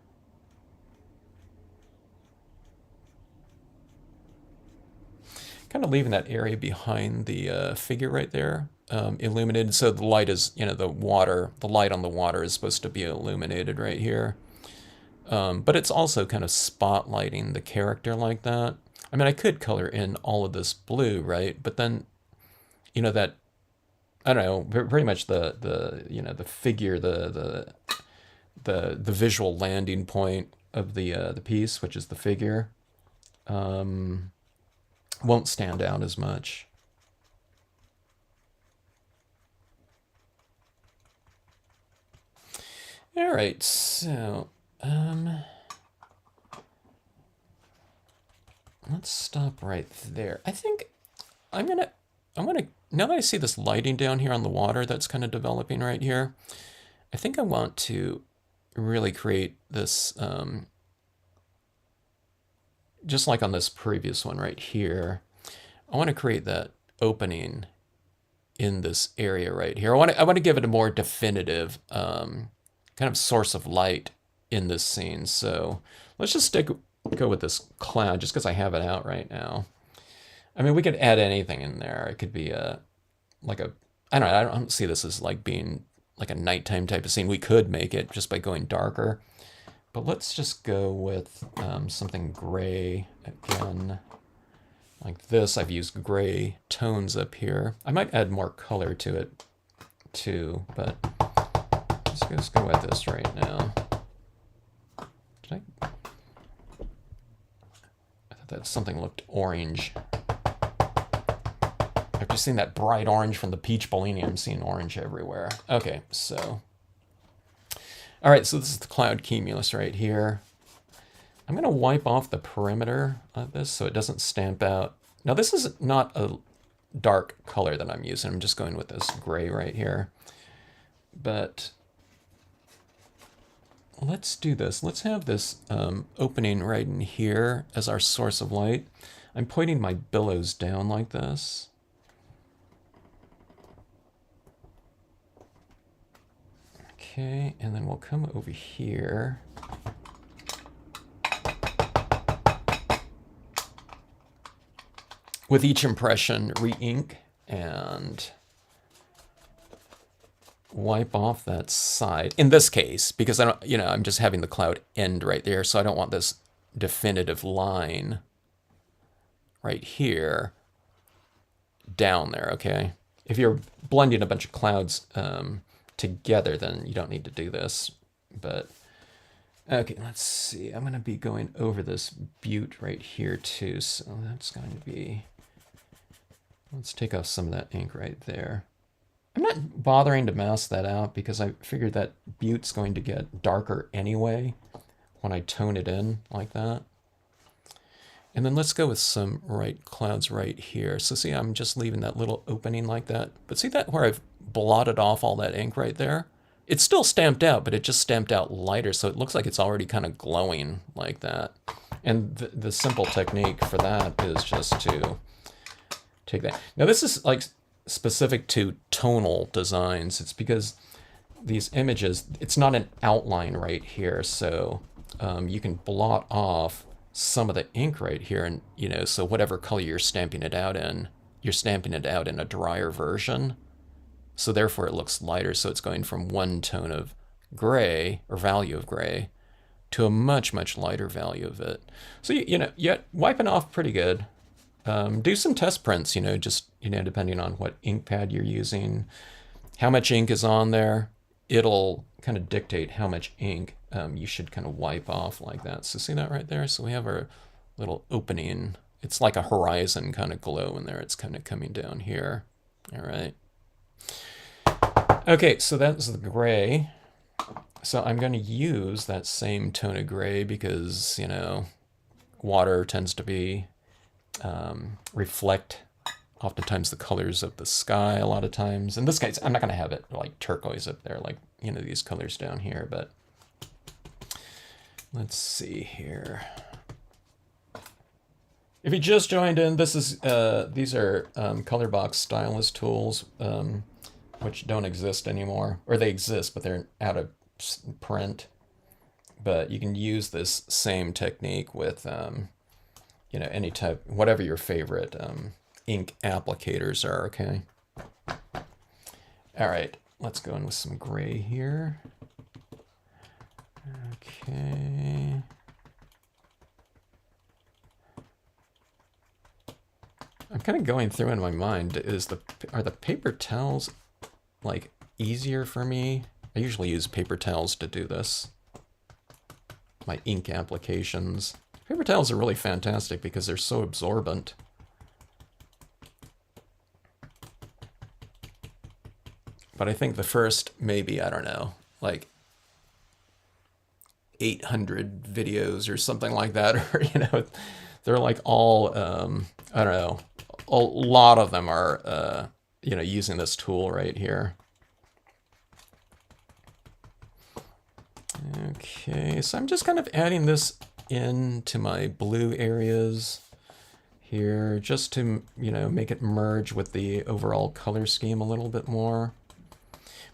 Kind of leaving that area behind the figure right there illuminated, so the light is, the light on the water is supposed to be illuminated right here. But it's also kind of spotlighting the character like that. I mean, I could color in all of this blue, right? But then, that, I don't know, very much the figure, the visual landing point of the piece, which is the figure, won't stand out as much. All right, so let's stop right there. I think I'm gonna, now that I see this lighting down here on the water that's kind of developing right here, I think I want to really create this, just like on this previous one right here, I want to create that opening in this area right here. I want to give it a more definitive kind of source of light in this scene. So let's just go with this cloud just because I have it out right now. I mean, we could add anything in there. It could be I don't see this as like being like a nighttime type of scene. We could make it just by going darker. But let's just go with something gray again, like this. I've used gray tones up here. I might add more color to it too, but let's go with this right now. I thought that something looked orange. After seeing that bright orange from the Peach Bellini, I'm seeing orange everywhere. Okay, so. All right, so this is the cloud cumulus right here. I'm going to wipe off the perimeter of this so it doesn't stamp out. Now, this is not a dark color that I'm using. I'm just going with this gray right here. But let's do this. Let's have this opening right in here as our source of light. I'm pointing my billows down like this. Okay, and then we'll come over here. With each impression, re-ink and wipe off that side. In this case, because I don't, I'm just having the cloud end right there, so I don't want this definitive line right here down there, okay? If you're blending a bunch of clouds together, then you don't need to do this. But okay, let's see. I'm going to be going over this butte right here too, so that's going to be, let's take off some of that ink right there. I'm not bothering to mask that out because I figured that butte's going to get darker anyway when I tone it in like that. And then let's go with some clouds right here. So see, I'm just leaving that little opening like that. But see that where I've blotted off all that ink right there? It's still stamped out, but it just stamped out lighter, so it looks like it's already kind of glowing like that. And the simple technique for that is just to take that. Now this is like specific to tonal designs. It's because these images, it's not an outline right here, so you can blot off some of the ink right here, and so whatever color you're stamping it out in, you're stamping it out in a drier version, so therefore it looks lighter. So it's going from one tone of gray or value of gray to a much lighter value of it. So you're wiping off pretty good. Do some test prints, just depending on what ink pad you're using, how much ink is on there. It'll kind of dictate how much ink you should kind of wipe off like that. So see that right there? So we have our little opening. It's like a horizon kind of glow in there. It's kind of coming down here. All right. Okay, so that's the gray. So I'm going to use that same tone of gray because, water tends to be reflect oftentimes the colors of the sky a lot of times. In this case, I'm not going to have it like turquoise up there, like, these colors down here, but let's see here. If you just joined in, this is these are color box stylus tools, which don't exist anymore, or they exist, but they're out of print. But you can use this same technique with, any type, whatever your favorite ink applicators are, okay? All right, let's go in with some gray here. Okay. I'm kind of going through in my mind, are the paper towels like easier for me? I usually use paper towels to do this. My ink applications. Paper towels are really fantastic because they're so absorbent. But I think the first, maybe, I don't know, like 800 videos or something like that, or, they're like all, I don't know, a lot of them are, using this tool right here. Okay, so I'm just kind of adding this into my blue areas here, just to, make it merge with the overall color scheme a little bit more.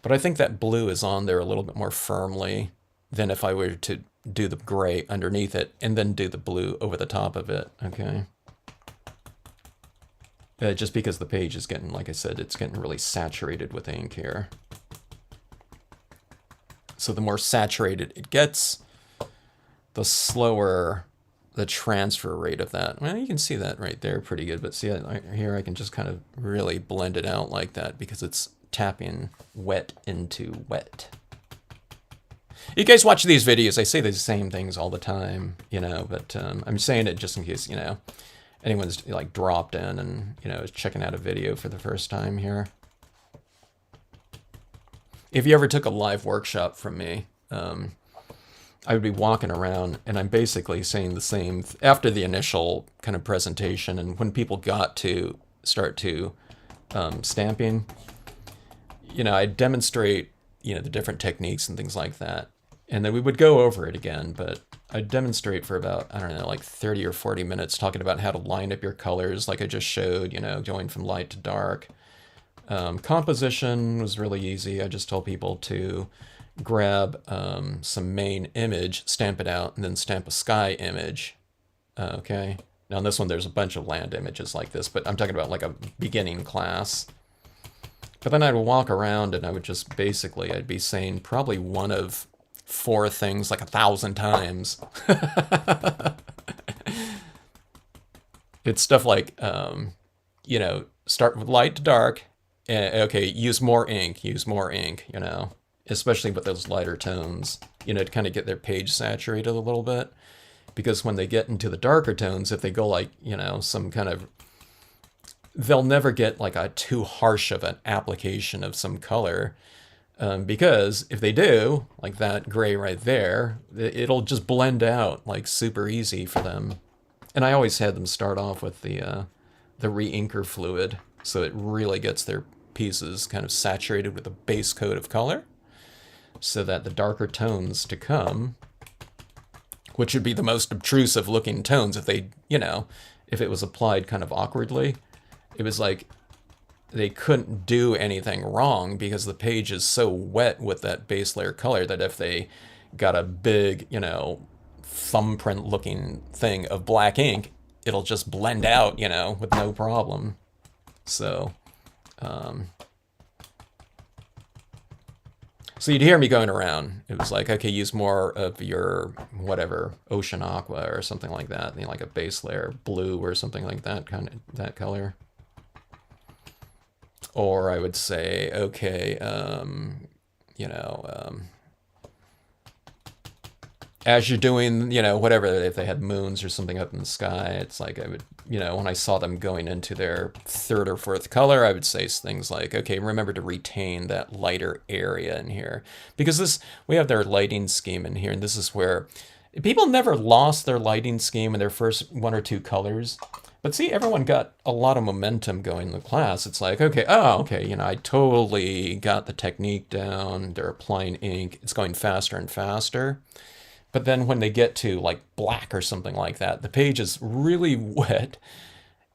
But I think that blue is on there a little bit more firmly than if I were to do the gray underneath it and then do the blue over the top of it, okay? Just because the page is getting, like I said, it's getting really saturated with ink here. So the more saturated it gets, the slower the transfer rate of that. Well, you can see that right there pretty good, but see here I can just kind of really blend it out like that because it's tapping wet into wet. You guys watch these videos, I say the same things all the time, but I'm saying it just in case, anyone's like dropped in and, is checking out a video for the first time here. If you ever took a live workshop from me, I would be walking around and I'm basically saying the same after the initial kind of presentation, and when people got to start to stamping, I demonstrate, the different techniques and things like that. And then we would go over it again, but I'd demonstrate for about, I don't know, like 30 or 40 minutes talking about how to line up your colors like I just showed, going from light to dark. Composition was really easy. I just told people to grab some main image, stamp it out, and then stamp a sky image. Okay. Now in this one, there's a bunch of land images like this, but I'm talking about like a beginning class. But then I'd walk around and I would just basically, I'd be saying probably one of 4 things like 1,000 times. It's stuff like, start with light to dark. Okay, use more ink, especially with those lighter tones, to kind of get their page saturated a little bit. Because when they get into the darker tones, if they go like, some kind of, they'll never get like a too harsh of an application of some color. Because if they do, like that gray right there, it'll just blend out like super easy for them. And I always had them start off with the re-inker fluid, so it really gets their pieces kind of saturated with a base coat of color, so that the darker tones to come, which would be the most obtrusive looking tones if they, if it was applied kind of awkwardly, it was like they couldn't do anything wrong because the page is so wet with that base layer color that if they got a big, thumbprint looking thing of black ink, it'll just blend out, with no problem. So, so you'd hear me going around. It was like, okay, use more of your whatever ocean aqua or something like that, like a base layer blue or something like that, kind of that color. Or I would say, okay, as you're doing, whatever, if they had moons or something up in the sky, it's like I would, when I saw them going into their third or fourth color, I would say things like, okay, remember to retain that lighter area in here. Because we have their lighting scheme in here, and this is where people never lost their lighting scheme in their first one or two colors. But see, everyone got a lot of momentum going in the class. It's like, okay, I totally got the technique down. They're applying ink. It's going faster and faster. But then when they get to like black or something like that, the page is really wet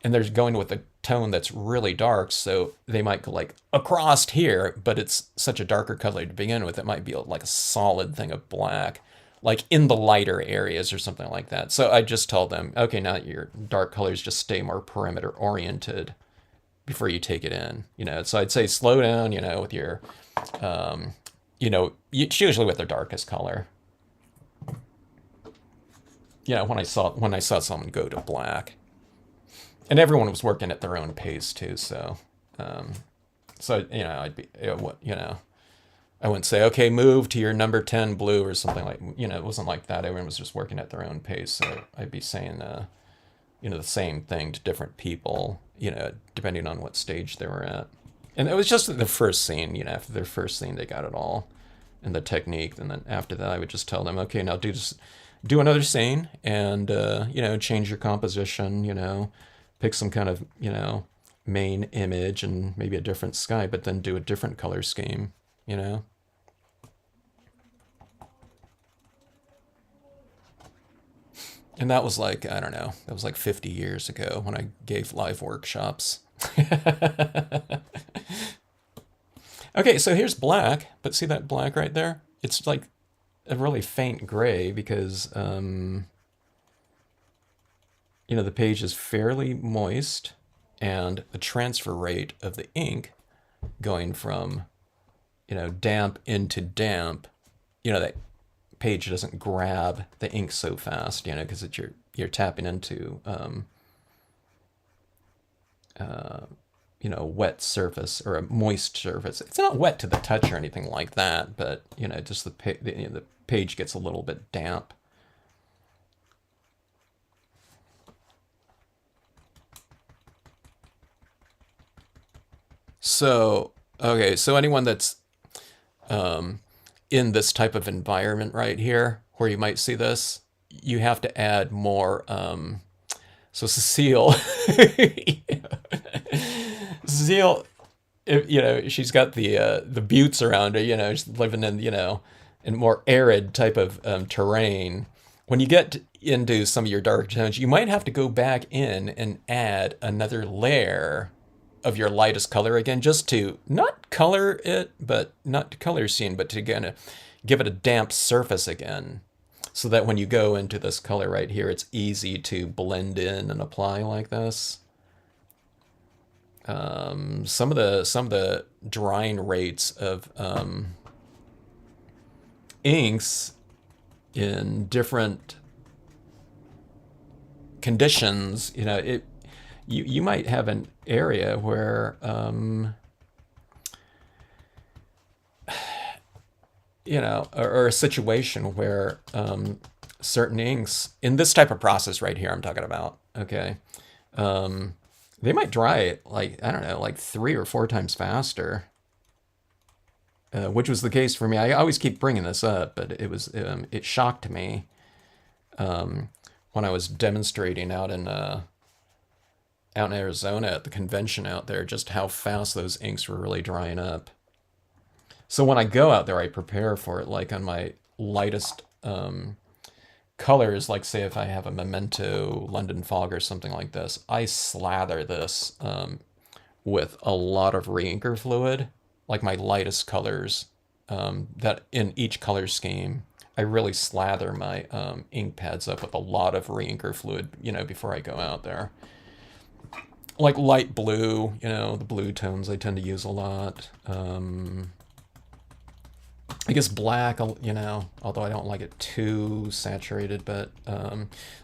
and they're going with a tone that's really dark. So they might go like across here, but it's such a darker color to begin with. It might be like a solid thing of black, like in the lighter areas or something like that. So I just told them, okay, now your dark colors just stay more perimeter oriented before you take it in, So I'd say slow down, with your, it's usually with their darkest color. When I saw someone go to black, and everyone was working at their own pace too. So, I'd be, I wouldn't say, okay, move to your number 10 blue or something like, it wasn't like that. Everyone was just working at their own pace. So I'd be saying, the same thing to different people, depending on what stage they were at. And it was just the first scene, after their first scene, they got it all in the technique. And then after that, I would just tell them, okay, now do another scene and, change your composition, pick some kind of, main image and maybe a different sky, but then do a different color scheme, And that was like, I don't know, that was like 50 years ago when I gave live workshops. Okay, so here's black, but see that black right there? It's like a really faint gray because, the page is fairly moist and the transfer rate of the ink going from, damp into damp, that page doesn't grab the ink so fast, because you're tapping into, wet surface or a moist surface. It's not wet to the touch or anything like that, but just the page gets a little bit damp. So, okay, so anyone that's in this type of environment right here, where you might see this, you have to add more. So Cecile, Cecile, she's got the buttes around her. She's living in in more arid type of terrain. When you get into some of your dark tones, you might have to go back in and add another layer of your lightest color again, just to not color it, but not to color scene, but to kind of give it a damp surface again, so that when you go into this color right here, it's easy to blend in and apply like this. Some of the drying rates of inks in different conditions, you might have an area where or a situation where certain inks in this type of process right here I'm talking about, okay, they might dry it like, I don't know, like 3 or 4 times faster. which was the case for me. I always keep bringing this up, but it shocked me when I was demonstrating out in Arizona at the convention out there, just how fast those inks were really drying up. So when I go out there, I prepare for it, like on my lightest colors, like say if I have a Memento London Fog or something like this, I slather this with a lot of reinker fluid, like my lightest colors, that in each color scheme, I really slather my ink pads up with a lot of reinker fluid, before I go out there. Like light blue, the blue tones I tend to use a lot. I guess black, although I don't like it too saturated, but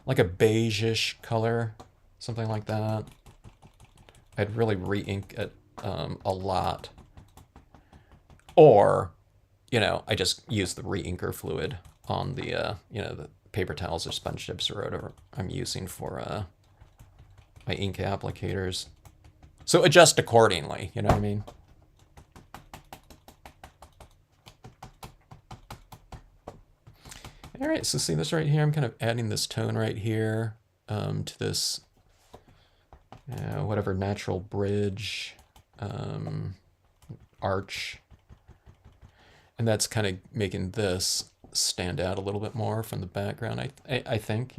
like a beige-ish color, something like that. I'd really re-ink it a lot. Or, I just use the re-inker fluid on the paper towels or sponge tips or whatever I'm using for my ink applicators. So adjust accordingly, you know what I mean? All right, so see this right here? I'm kind of adding this tone right here to this, whatever, natural bridge, arch. And that's kind of making this stand out a little bit more from the background, I think,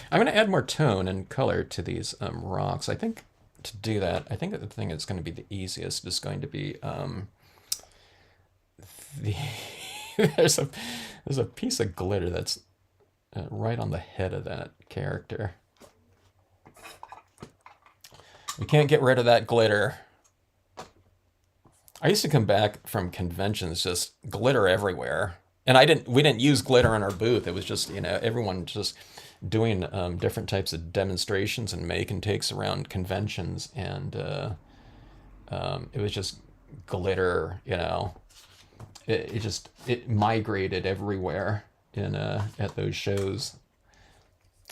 I'm going to add more tone and color to these rocks. I think to do that, I think that the thing that's going to be the easiest is going to be the there's a piece of glitter that's right on the head of that character. We can't get rid of that glitter. I used to come back from conventions just glitter everywhere. And we didn't use glitter in our booth. It was just, everyone just doing different types of demonstrations and make and takes around conventions, and it was just glitter. It migrated everywhere at those shows.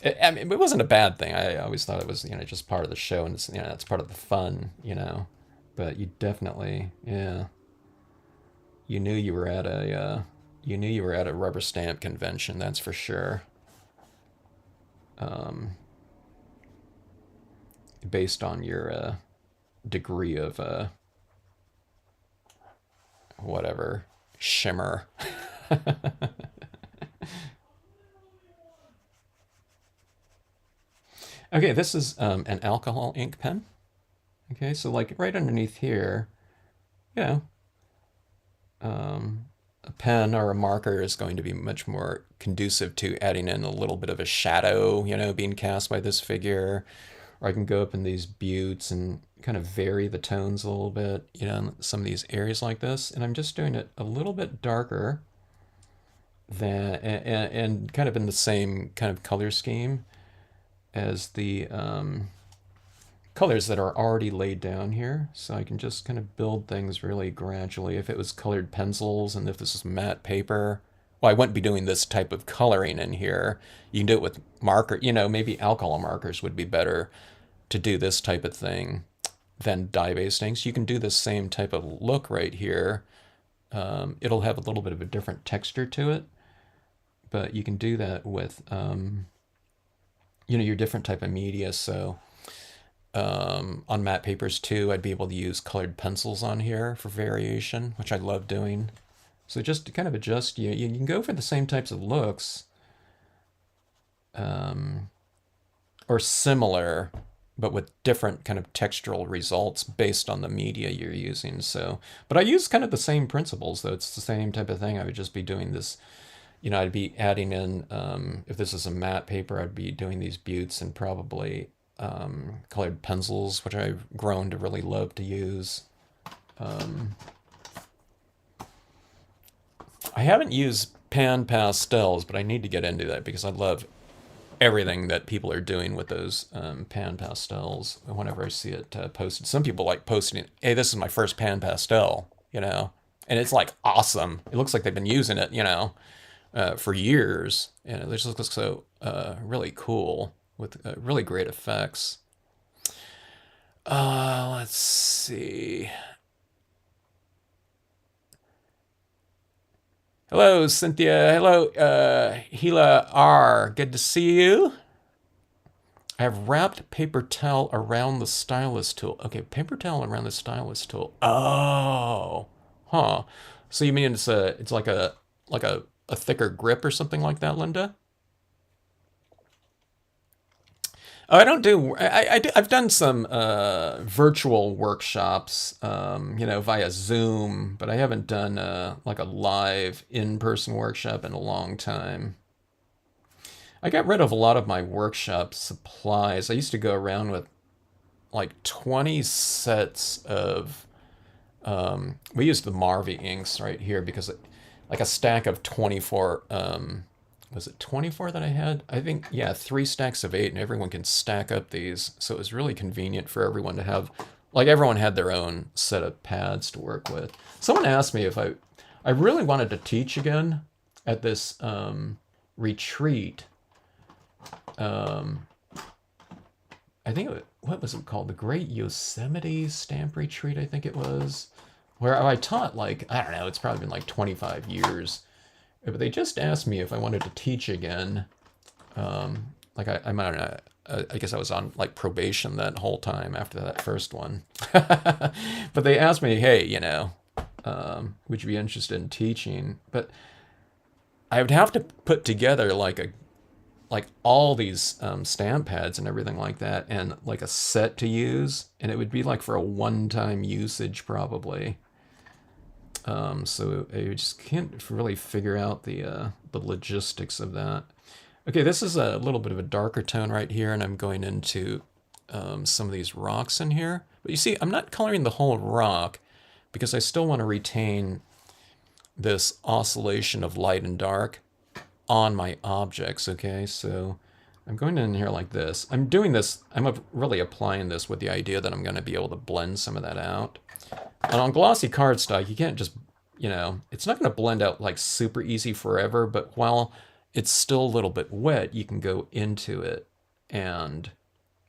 It wasn't a bad thing. I always thought it was just part of the show, and it's part of the fun. But you definitely, yeah, you knew you were at a rubber stamp convention. That's for sure. Based on your degree of whatever shimmer. Okay, this is an alcohol ink pen. Okay, so like right underneath here, yeah, a pen or a marker is going to be much more conducive to adding in a little bit of a shadow, being cast by this figure. Or I can go up in these buttes and kind of vary the tones a little bit, in some of these areas like this. And I'm just doing it a little bit darker than, and kind of in the same kind of color scheme as the colors that are already laid down here. So I can just kind of build things really gradually. If it was colored pencils and if this is matte paper, well, I wouldn't be doing this type of coloring in here. You can do it with marker, maybe alcohol markers would be better to do this type of thing than dye-based inks. You can do the same type of look right here. It'll have a little bit of a different texture to it, but you can do that with, your different type of media. So on matte papers too, I'd be able to use colored pencils on here for variation, which I love doing. So just to kind of adjust, you can go for the same types of looks, or similar, but with different kind of textural results based on the media you're using. So, but I use kind of the same principles, though. It's the same type of thing. I would just be doing this, I'd be adding in, if this is a matte paper, I'd be doing these buttes and probably colored pencils, which I've grown to really love to use. I haven't used pan pastels, but I need to get into that because I love everything that people are doing with those pan pastels. Whenever I see it posted, some people like posting it, hey, this is my first pan pastel, and it's like awesome. It looks like they've been using it, for years, and it just looks so really cool with really great effects. Let's see. Hello, Cynthia. Hello, Hila R. Good to see you. I have wrapped paper towel around the stylus tool. Okay, paper towel around the stylus tool. Oh, huh. So you mean it's like a thicker grip or something like that, Linda? Oh, I don't do. I've done some virtual workshops, via Zoom, but I haven't done like a live in-person workshop in a long time. I got rid of a lot of my workshop supplies. I used to go around with like 20 sets of. We used the Marvy inks right here because, like a stack of 24. Was it 24 that I had? I think, yeah, 3 stacks of 8, and everyone can stack up these. So it was really convenient for everyone to have, like, everyone had their own set of pads to work with. Someone asked me if I really wanted to teach again at this retreat. I think what was it called? The Great Yosemite Stamp Retreat, I think it was, where I taught, like, I don't know, it's probably been like 25 years. But they just asked me if I wanted to teach again. Like I'm on, I guess I was on like probation that whole time after that first one. But they asked me, hey, would you be interested in teaching? But I would have to put together like all these stamp pads and everything like that, and like a set to use, and it would be like for a one-time usage probably. So I just can't really figure out the logistics of that. Okay, this is a little bit of a darker tone right here, and I'm going into some of these rocks in here. But you see, I'm not coloring the whole rock because I still want to retain this oscillation of light and dark on my objects, okay? So I'm going in here like this. I'm doing this, I'm really applying this with the idea that I'm going to be able to blend some of that out. And on glossy cardstock, you can't just, it's not going to blend out like super easy forever, but while it's still a little bit wet, you can go into it and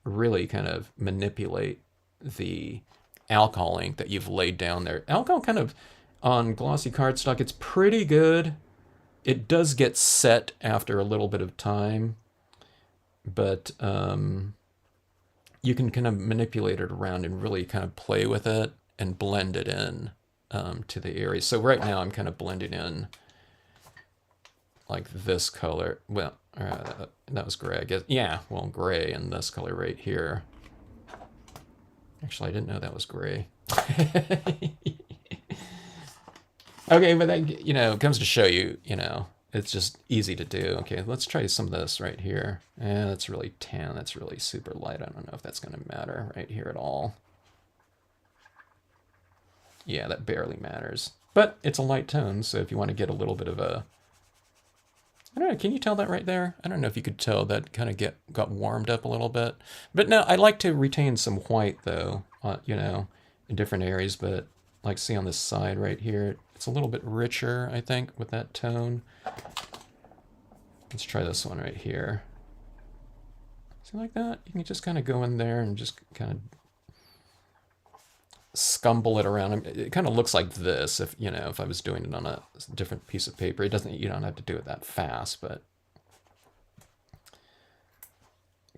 really kind of manipulate the alcohol ink that you've laid down there. Alcohol kind of, on glossy cardstock, it's pretty good. It does get set after a little bit of time, but you can kind of manipulate it around and really kind of play with it and blend it in to the area. So right now I'm kind of blending in like this color. Well, that was gray, I guess. Yeah, well, gray and this color right here. Actually, I didn't know that was gray. Okay, but that, it comes to show you, it's just easy to do. Okay, let's try some of this right here. That's really tan. That's really super light. I don't know if that's going to matter right here at all. Yeah, that barely matters. But it's a light tone, so if you want to get a little bit of a... I don't know, can you tell that right there? I don't know if you could tell that kind of got warmed up a little bit. But no, I like to retain some white, though, in different areas. But like, see on this side right here, it's a little bit richer, I think, with that tone. Let's try this one right here. See, like that? You can just kind of go in there and just kind of scumble it around. It kind of looks like this if I was doing it on a different piece of paper. You don't have to do it that fast, but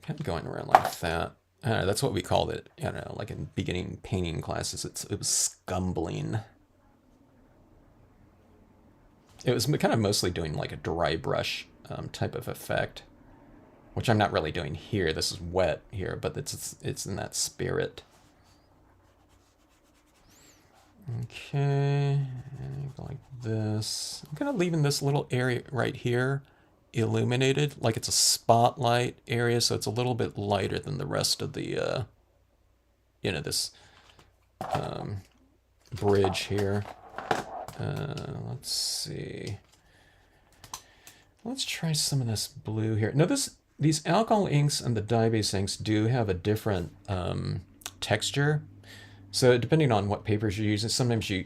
kind of going around like that. That's what we called it, like in beginning painting classes. It was scumbling. It was kind of mostly doing like a dry brush type of effect, which I'm not really doing here. This is wet here, but it's in that spirit. Okay, like this. I'm kind of leaving this little area right here illuminated, like it's a spotlight area, so it's a little bit lighter than the rest of the, this bridge here. Let's see. Let's try some of this blue here. Now these alcohol inks and the dye-based inks do have a different texture. So depending on what papers you're using, sometimes you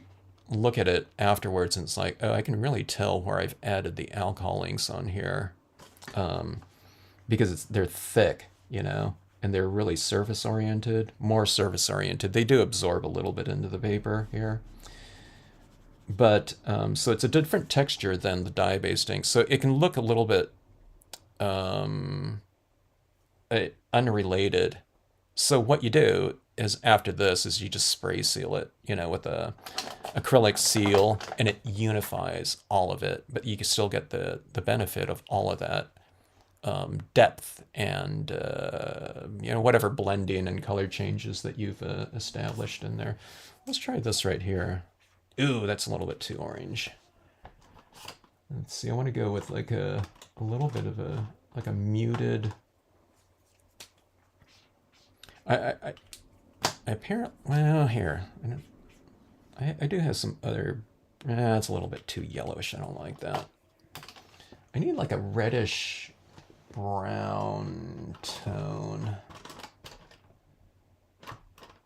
look at it afterwards and it's like, oh, I can really tell where I've added the alcohol inks on here, because they're thick, and they're really surface oriented, more surface oriented. They do absorb a little bit into the paper here. But so it's a different texture than the dye-based ink. So it can look a little bit unrelated. So what you do is after this is you just spray seal it, with a acrylic seal, and it unifies all of it. But you can still get the benefit of all of that depth and whatever blending and color changes that you've established in there. Let's try this right here. Ooh, that's a little bit too orange. Let's see. I want to go with like a little bit of a muted. I apparently, well, here I do have some other. It's a little bit too yellowish. I don't like that. I need like a reddish brown tone.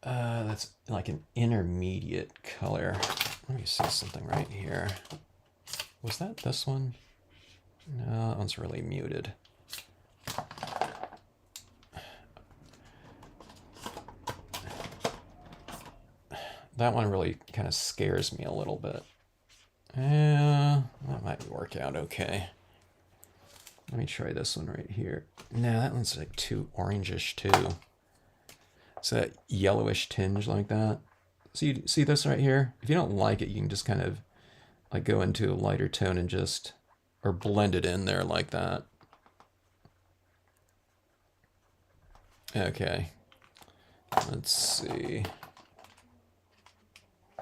That's like an intermediate color. Let me see something right here. Was that this one? No, that one's really muted. That one really kind of scares me a little bit. Yeah, that might work out okay. Let me try this one right here. No, that one's like too orangish too. It's that yellowish tinge like that. See this right here? If you don't like it, you can just kind of like go into a lighter tone and just, or blend it in there like that. Okay. Let's see.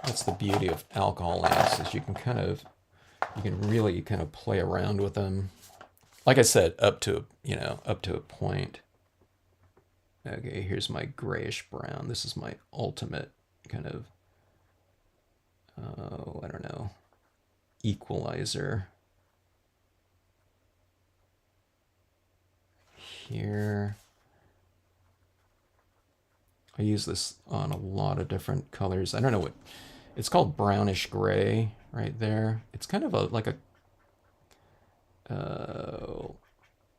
That's the beauty of alcohol inks, is you can really kind of play around with them. Like I said, up to a point. Okay, here's my grayish brown. This is my ultimate kind of, I don't know, equalizer. Here. I use this on a lot of different colors. I don't know what, it's called brownish gray right there. It's kind of like a,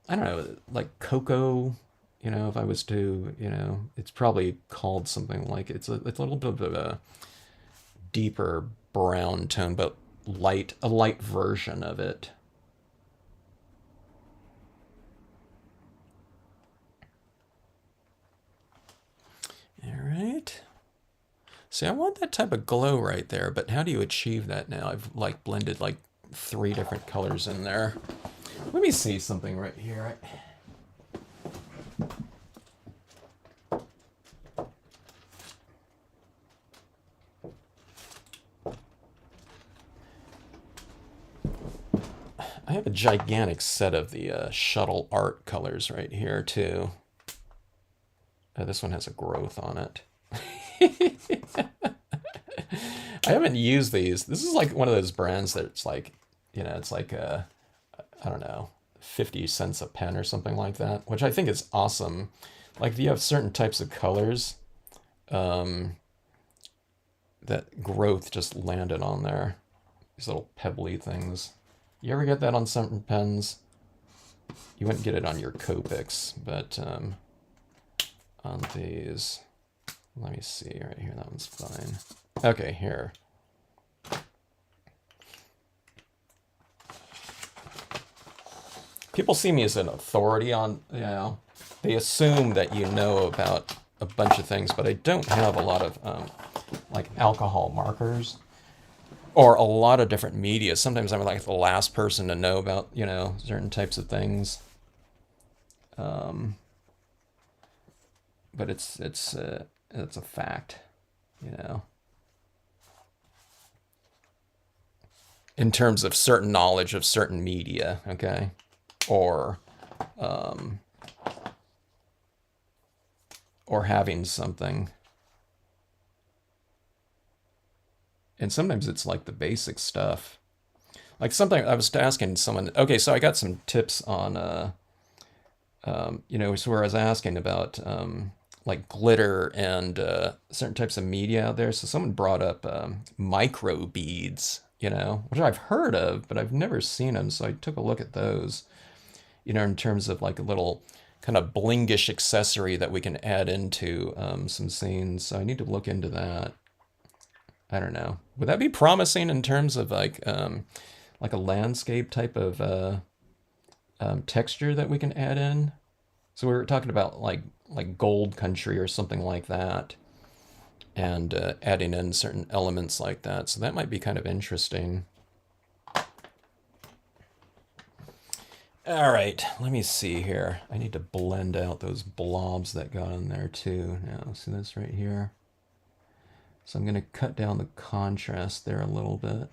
I don't know, like cocoa. If I was to, it's probably called something like, it's a little bit of a deeper brown tone, but a light version of it. All right. See, I want that type of glow right there, but how do you achieve that now? I've like blended like 3 different colors in there. Let me see something right here. I have a gigantic set of the shuttle art colors right here too. This one has a growth on it. I haven't used these. This is like one of those brands that's like, it's like I don't know, 50 cents a pen or something like that, which I think is awesome. Like if you have certain types of colors, that growth just landed on there. These little pebbly things. You ever get that on certain pens? You wouldn't get it on your Copics, but on these, let me see right here. That one's fine. Okay, here. People see me as an authority on, they assume that you know about a bunch of things, but I don't have a lot of like alcohol markers or a lot of different media. Sometimes I'm like the last person to know about, certain types of things. But it's a fact, in terms of certain knowledge of certain media, okay, or having something. And sometimes it's like the basic stuff. Like something I was asking someone, okay, so I got some tips on, so where I was asking about like glitter and certain types of media out there. So someone brought up micro beads, which I've heard of, but I've never seen them. So I took a look at those, in terms of like a little kind of blingish accessory that we can add into some scenes. So I need to look into that. I don't know. Would that be promising in terms of like a landscape type of texture that we can add in? So we were talking about like gold country or something like that, and adding in certain elements like that. So that might be kind of interesting. All right, let me see here. I need to blend out those blobs that got in there too. Now, see this right here? So I'm going to cut down the contrast there a little bit.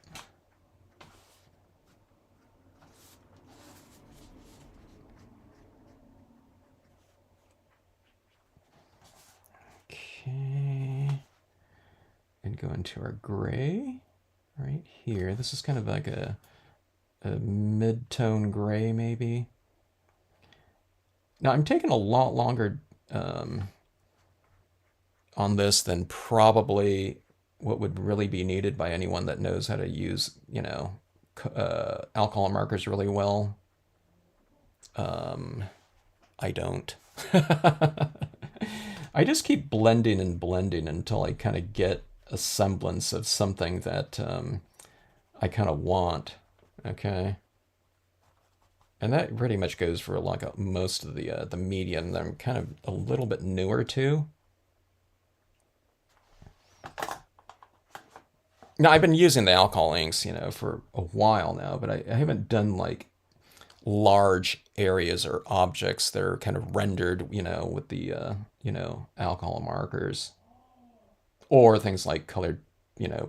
Okay. And go into our gray right here. This is kind of like a mid-tone gray, maybe. Now, I'm taking a lot longer on this than probably what would really be needed by anyone that knows how to use, alcohol markers really well. I don't. I just keep blending and blending until I kind of get a semblance of something that I kind of want. Okay. And that pretty much goes for like most of the medium that I'm kind of a little bit newer to. Now, I've been using the alcohol inks, for a while now, but I haven't done like large areas or objects that are kind of rendered, with the, alcohol markers. Or things like colored,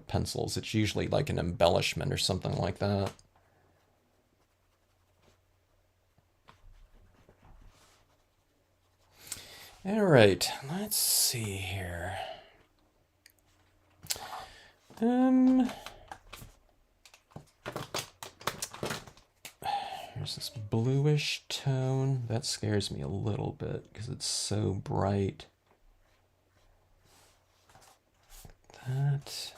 pencils. It's usually like an embellishment or something like that. All right, let's see here. Here's this bluish tone. That scares me a little bit because it's so bright. That.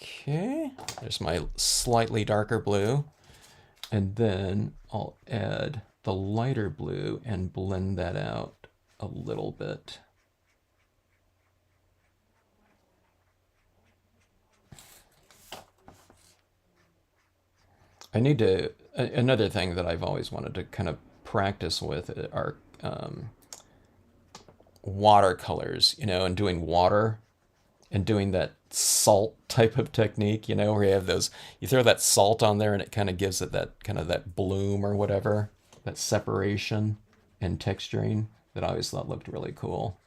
Okay, there's my slightly darker blue. And then I'll add the lighter blue and blend that out a little bit. I need to, another thing that I've always wanted to kind of practice with are watercolors, and doing water and doing that salt type of technique, where you have those, you throw that salt on there and it kind of gives it that kind of that bloom or whatever, that separation and texturing that I always thought looked really cool.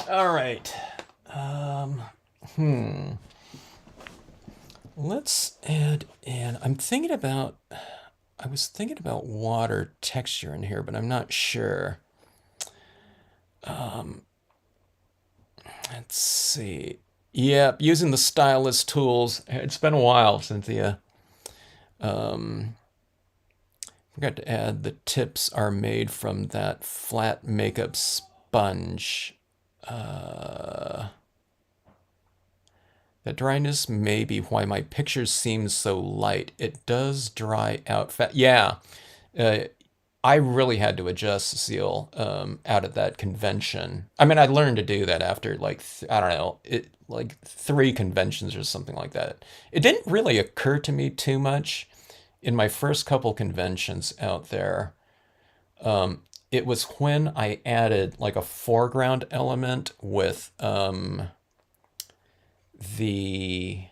All right. Let's add in, I was thinking about water texture in here, but I'm not sure. Let's see. Yep, using the stylus tools. It's been a while, Cynthia. Forgot to add the tips are made from that flat makeup sponge. That dryness may be why my pictures seem so light. It does dry out fast. Yeah, I really had to adjust, Cecile, out of that convention. I mean, I learned to do that after like I don't know, like 3 conventions or something like that. It didn't really occur to me too much in my first couple conventions out there. It was when I added like a foreground element with the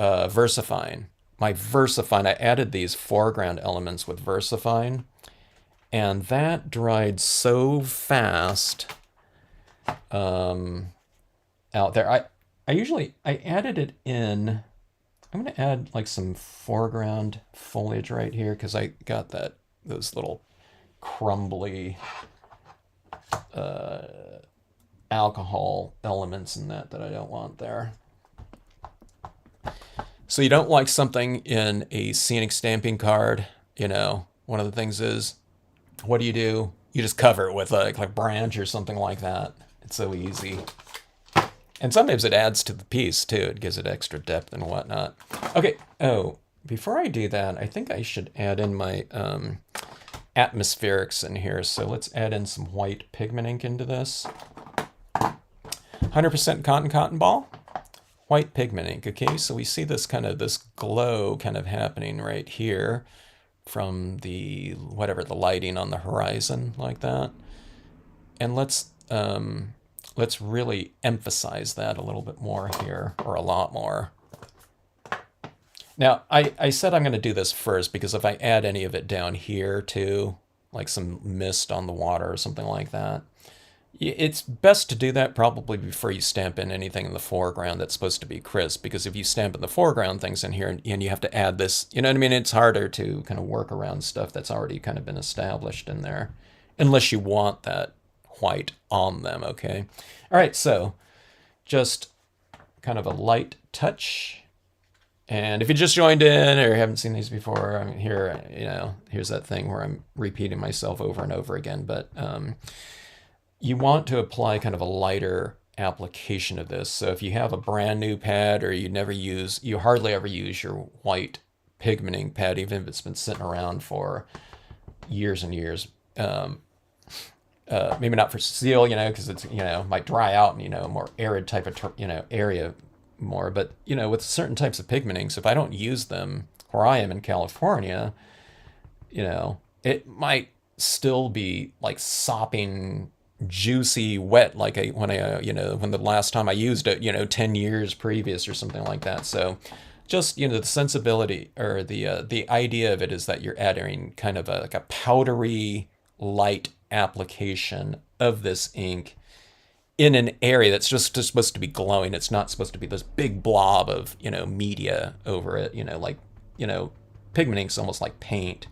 VersaFine. My VersaFine, I added these foreground elements with VersaFine, and that dried so fast out there. I added it in. I'm gonna add like some foreground foliage right here because I got those little crumbly alcohol elements in that I don't want there. So you don't like something in a scenic stamping card, one of the things is, what do? You just cover it with like a branch or something like that. It's so easy. And sometimes it adds to the piece too. It gives it extra depth and whatnot. Okay. Oh, before I do that, I think I should add in my atmospherics in here. So let's add in some white pigment ink into this. 100% cotton ball, white pigment ink. Okay, so we see this glow kind of happening right here from the lighting on the horizon like that. And let's really emphasize that a little bit more here, or a lot more. Now, I said I'm going to do this first because if I add any of it down here too, like some mist on the water or something like that, it's best to do that probably before you stamp in anything in the foreground that's supposed to be crisp, because if you stamp in the foreground things in here and you have to add this, you know what I mean? It's harder to kind of work around stuff that's already kind of been established in there, unless you want that white on them, okay? All right, so just kind of a light touch. And if you just joined in or haven't seen these before, I mean, here's that thing where I'm repeating myself over and over again, but you want to apply kind of a lighter application of this. So if you have a brand new pad, or you hardly ever use your white pigment ink pad, even if it's been sitting around for years and years, maybe not for seal, because it's, might dry out in, a more arid type of, area more. But, with certain types of pigment inks, if I don't use them where I am in California, it might still be like sopping juicy wet, like when the last time I used it, 10 years previous or something like that. So just, the sensibility, or the idea of it is that you're adding kind of like a powdery light application of this ink in an area that's just supposed to be glowing. It's not supposed to be this big blob of, media over it, pigment ink's almost like paint.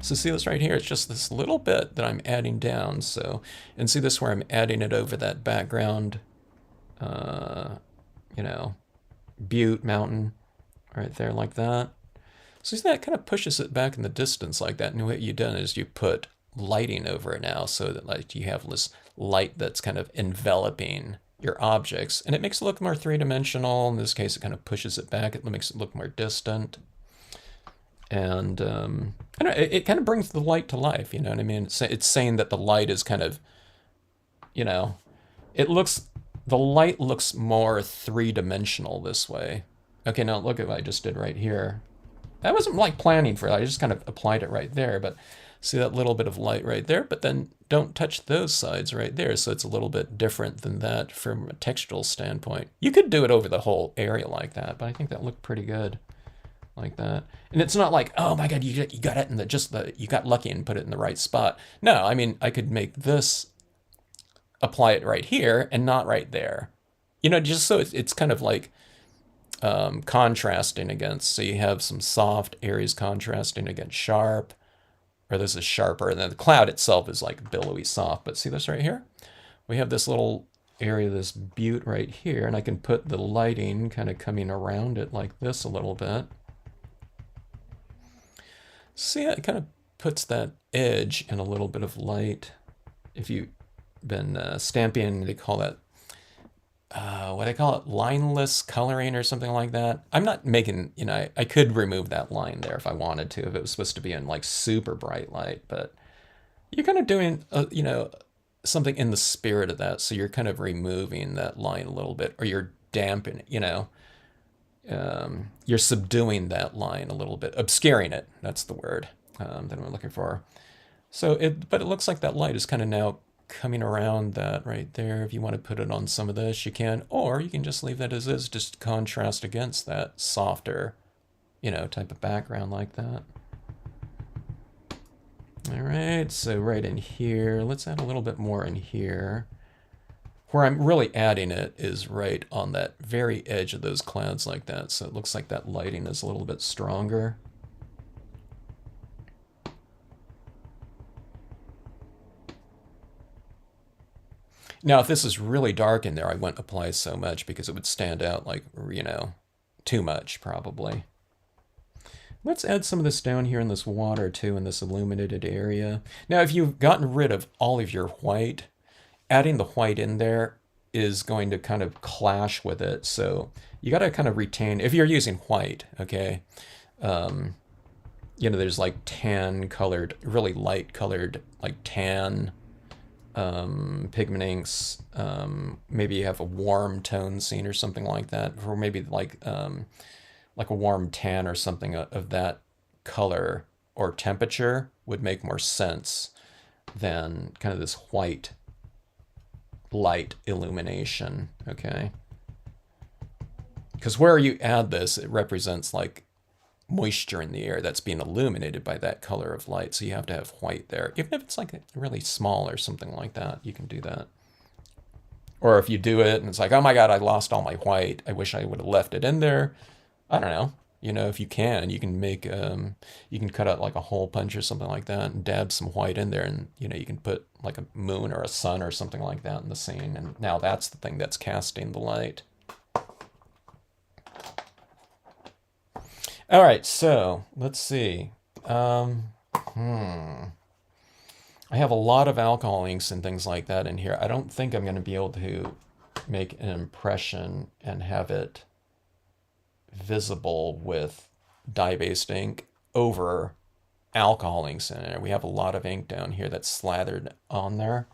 So see this right here? It's just this little bit that I'm adding down. So, and see this where I'm adding it over that background, butte mountain right there like that. So see, that kind of pushes it back in the distance like that. And what you've done is you put lighting over it now, so that like you have this light that's kind of enveloping your objects, and it makes it look more three-dimensional. In this case, it kind of pushes it back. It makes it look more distant. And I don't know, it kind of brings the light to life, you know what I mean? It's saying that the light is kind of, the light looks more three-dimensional this way. Okay, now look at what I just did right here. I wasn't like planning for it. I just kind of applied it right there, but see that little bit of light right there? But then don't touch those sides right there, so it's a little bit different than that from a textural standpoint. You could do it over the whole area like that, but I think that looked pretty good. Like that. And it's not like, oh my god, you got it in you got lucky and put it in the right spot. No, I mean, I could make this, apply it right here and not right there. Just so it's kind of like contrasting against. So you have some soft areas contrasting against sharp, or this is sharper, and then the cloud itself is like billowy soft. But see this right here? We have this little area, this butte right here, and I can put the lighting kind of coming around it like this a little bit. See, it kind of puts that edge in a little bit of light. If you've been stamping, they call that, what they call it, lineless coloring or something like that. I'm not making, I could remove that line there if I wanted to, if it was supposed to be in like super bright light, but you're kind of doing, something in the spirit of that. So you're kind of removing that line a little bit, or you're dampening, you're subduing that line a little bit, obscuring it. That's the word that I'm looking for. But it looks like that light is kind of now coming around that right there. If you want to put it on some of this, you can, or you can just leave that as is, just contrast against that softer, type of background like that. All right, so right in here, let's add a little bit more in here. Where I'm really adding it is right on that very edge of those clouds like that. So it looks like that lighting is a little bit stronger. Now, if this is really dark in there, I wouldn't apply so much because it would stand out like, too much, probably. Let's add some of this down here in this water too, in this illuminated area. Now, if you've gotten rid of all of your white, adding the white in there is going to kind of clash with it. So you got to kind of retain, if you're using white, okay, you know, there's like tan colored, really light colored, like tan pigment inks. Maybe you have a warm tone scene or something like that, or maybe like a warm tan or something of that color or temperature would make more sense than kind of this white light illumination, okay? Because where you add this, it represents like moisture in the air that's being illuminated by that color of light. So you have to have white there. Even if it's like really small or something like that, you can do that. Or if you do it and it's like, oh my God, I lost all my white. I wish I would have left it in there. I don't know. You know, if you can make, you can cut out like a hole punch or something like that and dab some white in there, and, you know, you can put like a moon or a sun or something like that in the scene. And now that's the thing that's casting the light. All right, so let's see. I have a lot of alcohol inks and things like that in here. I don't think I'm going to be able to make an impression and have it visible with dye-based ink over alcohol inks in it. We have a lot of ink down here that's slathered on there.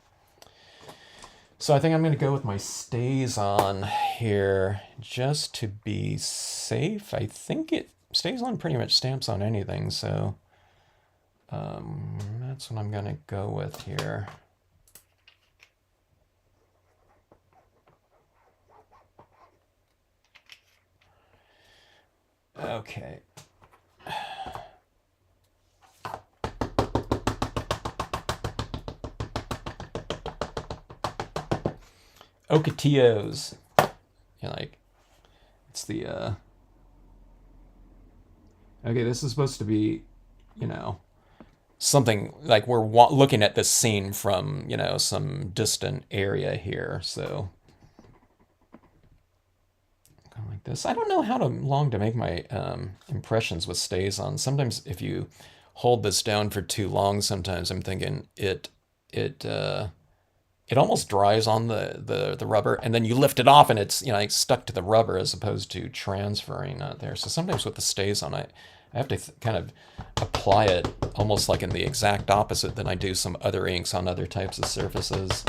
So I think I'm going to go with my stays on here just to be safe. I think it stays on pretty much stamps on anything, so that's what I'm going to go with here. Okay. Ocotillos. Yeah, like, it's the, okay, this is supposed to be, you know, something like we're looking at this scene from, you know, some distant area here, so kind of like this. I don't know how long to make my impressions with stays on. Sometimes if you hold this down for too long, sometimes I'm thinking it almost dries on the rubber, and then you lift it off and it's, you know, like stuck to the rubber as opposed to transferring out there. So sometimes with the stays on, I have to kind of apply it almost like in the exact opposite than I do some other inks on other types of surfaces.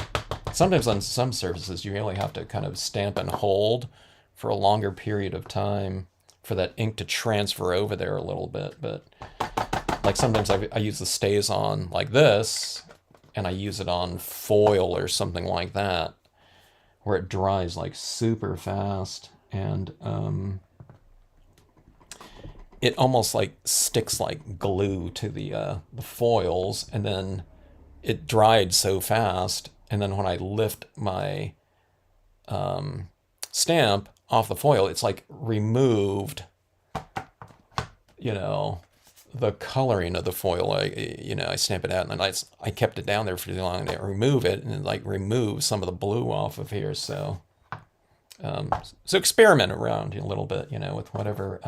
Sometimes on some surfaces you really have to kind of stamp and hold for a longer period of time for that ink to transfer over there a little bit. But like sometimes I use the stays on like this, and I use it on foil or something like that, where it dries like super fast, and it almost like sticks like glue to the foils, and then it dried so fast, and then when I lift my stamp off the foil, it's like removed, you know, the coloring of the foil. I stamp it out, and then I kept it down there for too long, and I remove it, and like remove some of the blue off of here. So so experiment around a little bit, you know, with whatever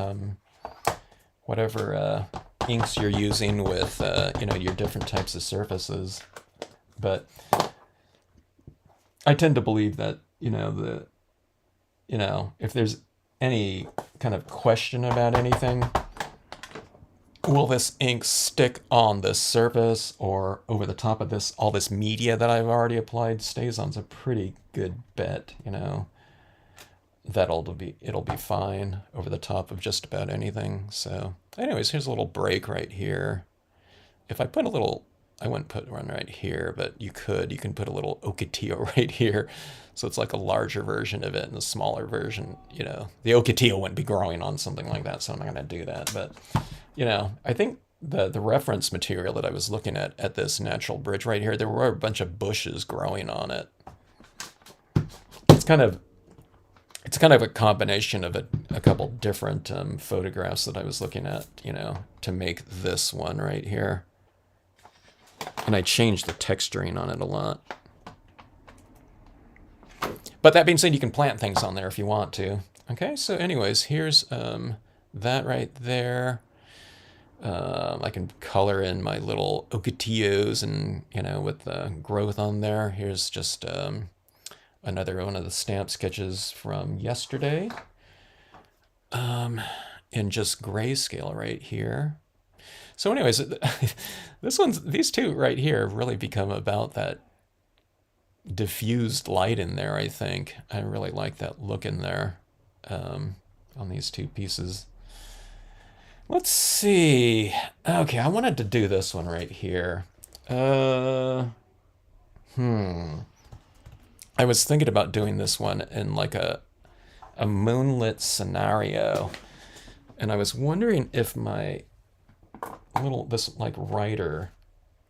inks you're using with you know, your different types of surfaces. But I tend to believe that, you know, if there's any kind of question about anything, will this ink stick on this surface or over the top of this, all this media that I've already applied? Stays on's a pretty good bet, you know, that it'll be fine over the top of just about anything. So anyways, here's a little break right here. If I put a little, I wouldn't put one right here, but you can put a little ocotillo right here. So it's like a larger version of it and a smaller version, you know. The ocotillo wouldn't be growing on something like that, so I'm not going to do that. But, you know, I think the reference material that I was looking at this natural bridge right here, there were a bunch of bushes growing on it. It's kind of a combination of a couple different photographs that I was looking at, you know, to make this one right here. And I changed the texturing on it a lot. But that being said, you can plant things on there if you want to. Okay, so anyways, here's that right there. I can color in my little ocotillos and, with the growth on there. Here's just another one of the stamp sketches from yesterday in just grayscale right here. So anyways, these two right here have really become about that diffused light in there, I think. I really like that look in there on these two pieces. Let's see. Okay, I wanted to do this one right here. I was thinking about doing this one in like a moonlit scenario, and I was wondering if my this like writer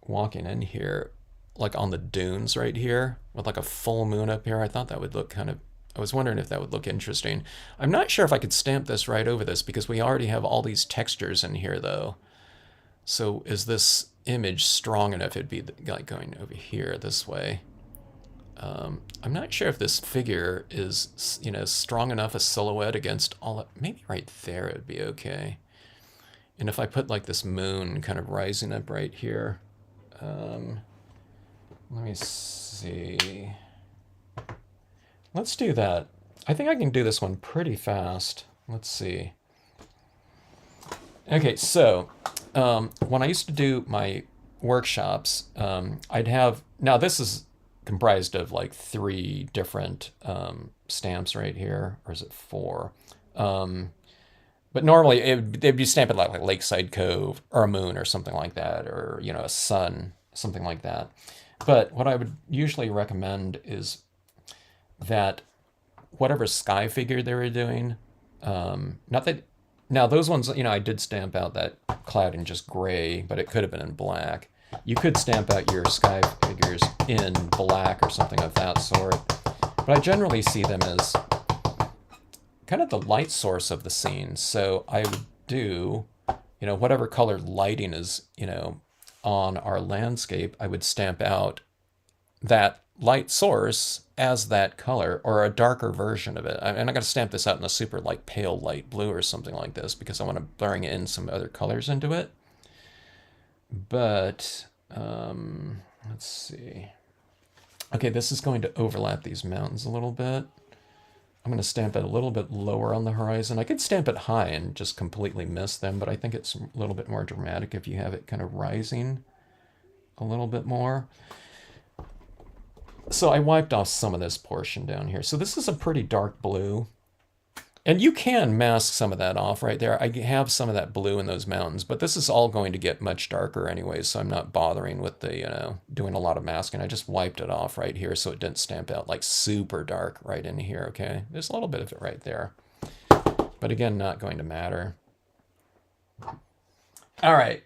walking in here, like on the dunes right here with like a full moon up here, I thought that would look I was wondering if that would look interesting. I'm not sure if I could stamp this right over this because we already have all these textures in here though. So is this image strong enough? It'd be like going over here this way. I'm not sure if this figure is, strong enough a silhouette against all that. Maybe right there it would be okay. And if I put like this moon kind of rising up right here, let me see. Let's do that. I think I can do this one pretty fast. Let's see. Okay, so when I used to do my workshops, I'd have, now this is comprised of like 3 different stamps right here, or is it 4? But normally they'd be stamped like Lakeside Cove or a moon or something like that, or a sun, something like that. But what I would usually recommend is that whatever sky figure they were doing, not that now those ones, I did stamp out that cloud in just gray, but it could have been in black. You could stamp out your sky figures in black or something of that sort, but I generally see them as kind of the light source of the scene. So I would do, whatever color lighting is, on our landscape, I would stamp out that light source as that color or a darker version of it. I'm not going to stamp this out in a super like pale light blue or something like this because I want to bring in some other colors into it. But let's see. Okay, this is going to overlap these mountains a little bit. I'm going to stamp it a little bit lower on the horizon. I could stamp it high and just completely miss them, but I think it's a little bit more dramatic if you have it kind of rising a little bit more. So I wiped off some of this portion down here. So this is a pretty dark blue. And you can mask some of that off right there. I have some of that blue in those mountains, but this is all going to get much darker anyways, so I'm not bothering with the, doing a lot of masking. I just wiped it off right here so it didn't stamp out like super dark right in here, okay? There's a little bit of it right there. But again, not going to matter. All right,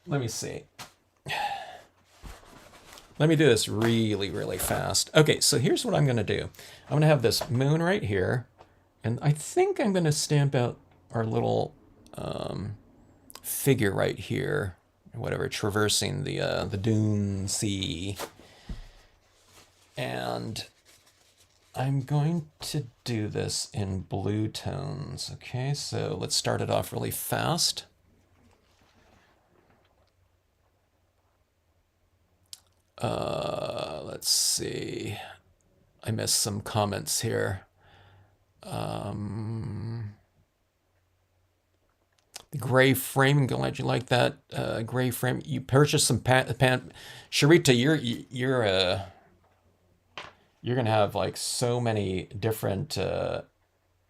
let me see. Let me do this really, really fast. Okay, so here's what I'm going to do. I'm going to have this moon right here. And I think I'm going to stamp out our little figure right here, whatever, traversing the dune sea. And I'm going to do this in blue tones. Okay, so let's start it off really fast. Let's see. I missed some comments here. The gray frame, glad you like that gray frame. You purchased some Sharita, you're gonna have like so many different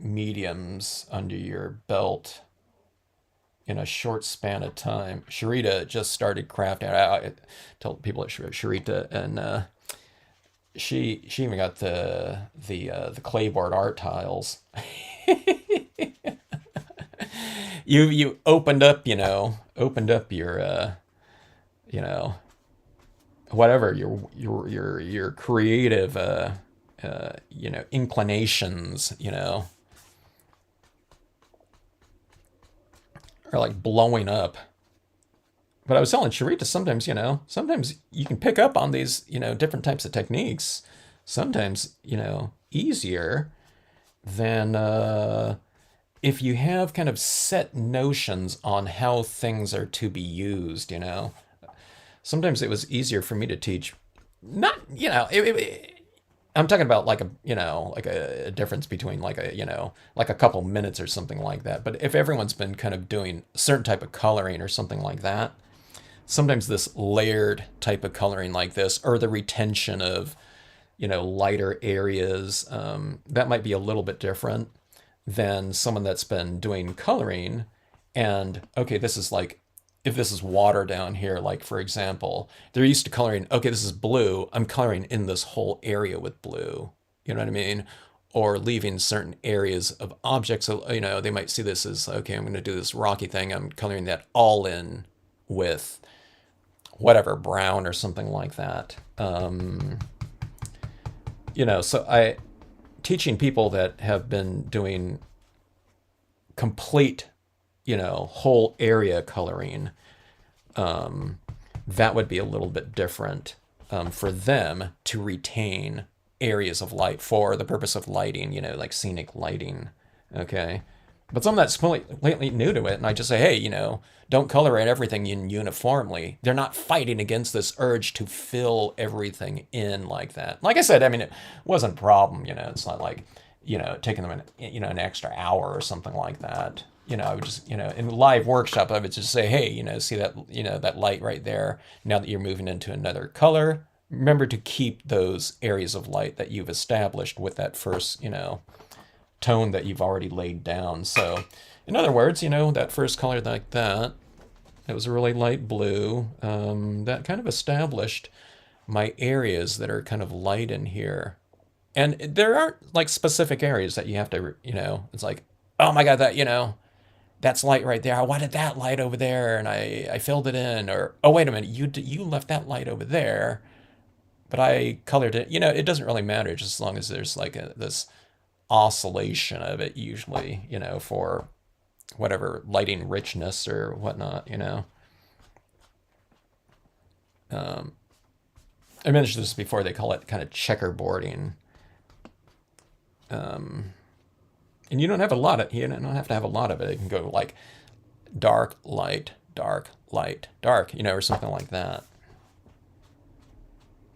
mediums under your belt in a short span of time. Sharita just started crafting. I told people at Sharita, and she even got the clayboard art tiles. You opened up your whatever your creative inclinations, are like blowing up. But I was telling Sharita, sometimes you can pick up on these, different types of techniques. Sometimes, easier then if you have kind of set notions on how things are to be used, sometimes it was easier for me to teach. Not, I'm talking about like a difference between like a couple minutes or something like that. But if everyone's been kind of doing a certain type of coloring or something like that, sometimes this layered type of coloring like this, or the retention of, lighter areas, that might be a little bit different than someone that's been doing coloring. And okay, this is like, if this is water down here, like for example, they're used to coloring, okay, this is blue, I'm coloring in this whole area with blue. You know what I mean? Or leaving certain areas of objects. So, they might see this as, okay, I'm going to do this rocky thing. I'm coloring that all in with whatever, brown or something like that. So teaching people that have been doing complete, whole area coloring, that would be a little bit different for them to retain areas of light for the purpose of lighting, like scenic lighting. Okay. But someone that's completely new to it, and I just say, hey, don't color in everything in uniformly. They're not fighting against this urge to fill everything in like that. Like I said, I mean, it wasn't a problem. It's not like, taking them an extra hour or something like that. I would just, in live workshop, I would just say, hey, see that, that light right there. Now that you're moving into another color, remember to keep those areas of light that you've established with that first, tone that you've already laid down. So in other words, that first color like that, it was a really light blue, that kind of established my areas that are kind of light in here. And there aren't like specific areas that you have to, it's like, oh my God, that, that's light right there. I wanted that light over there and I filled it in. Or, oh, wait a minute, you left that light over there, but I colored it. It doesn't really matter just as long as there's like this oscillation of it usually, for whatever lighting richness or whatnot, I mentioned this before, they call it kind of checkerboarding. And you don't have you don't have to have a lot of it. It can go like dark, light, dark, light, dark, or something like that.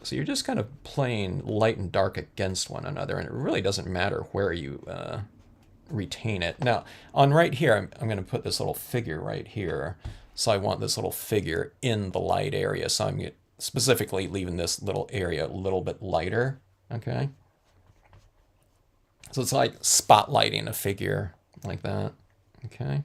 So you're just kind of playing light and dark against one another, and it really doesn't matter where you retain it. Now, on right here, I'm going to put this little figure right here. So I want this little figure in the light area. So I'm specifically leaving this little area a little bit lighter, okay? So it's like spotlighting a figure like that, okay?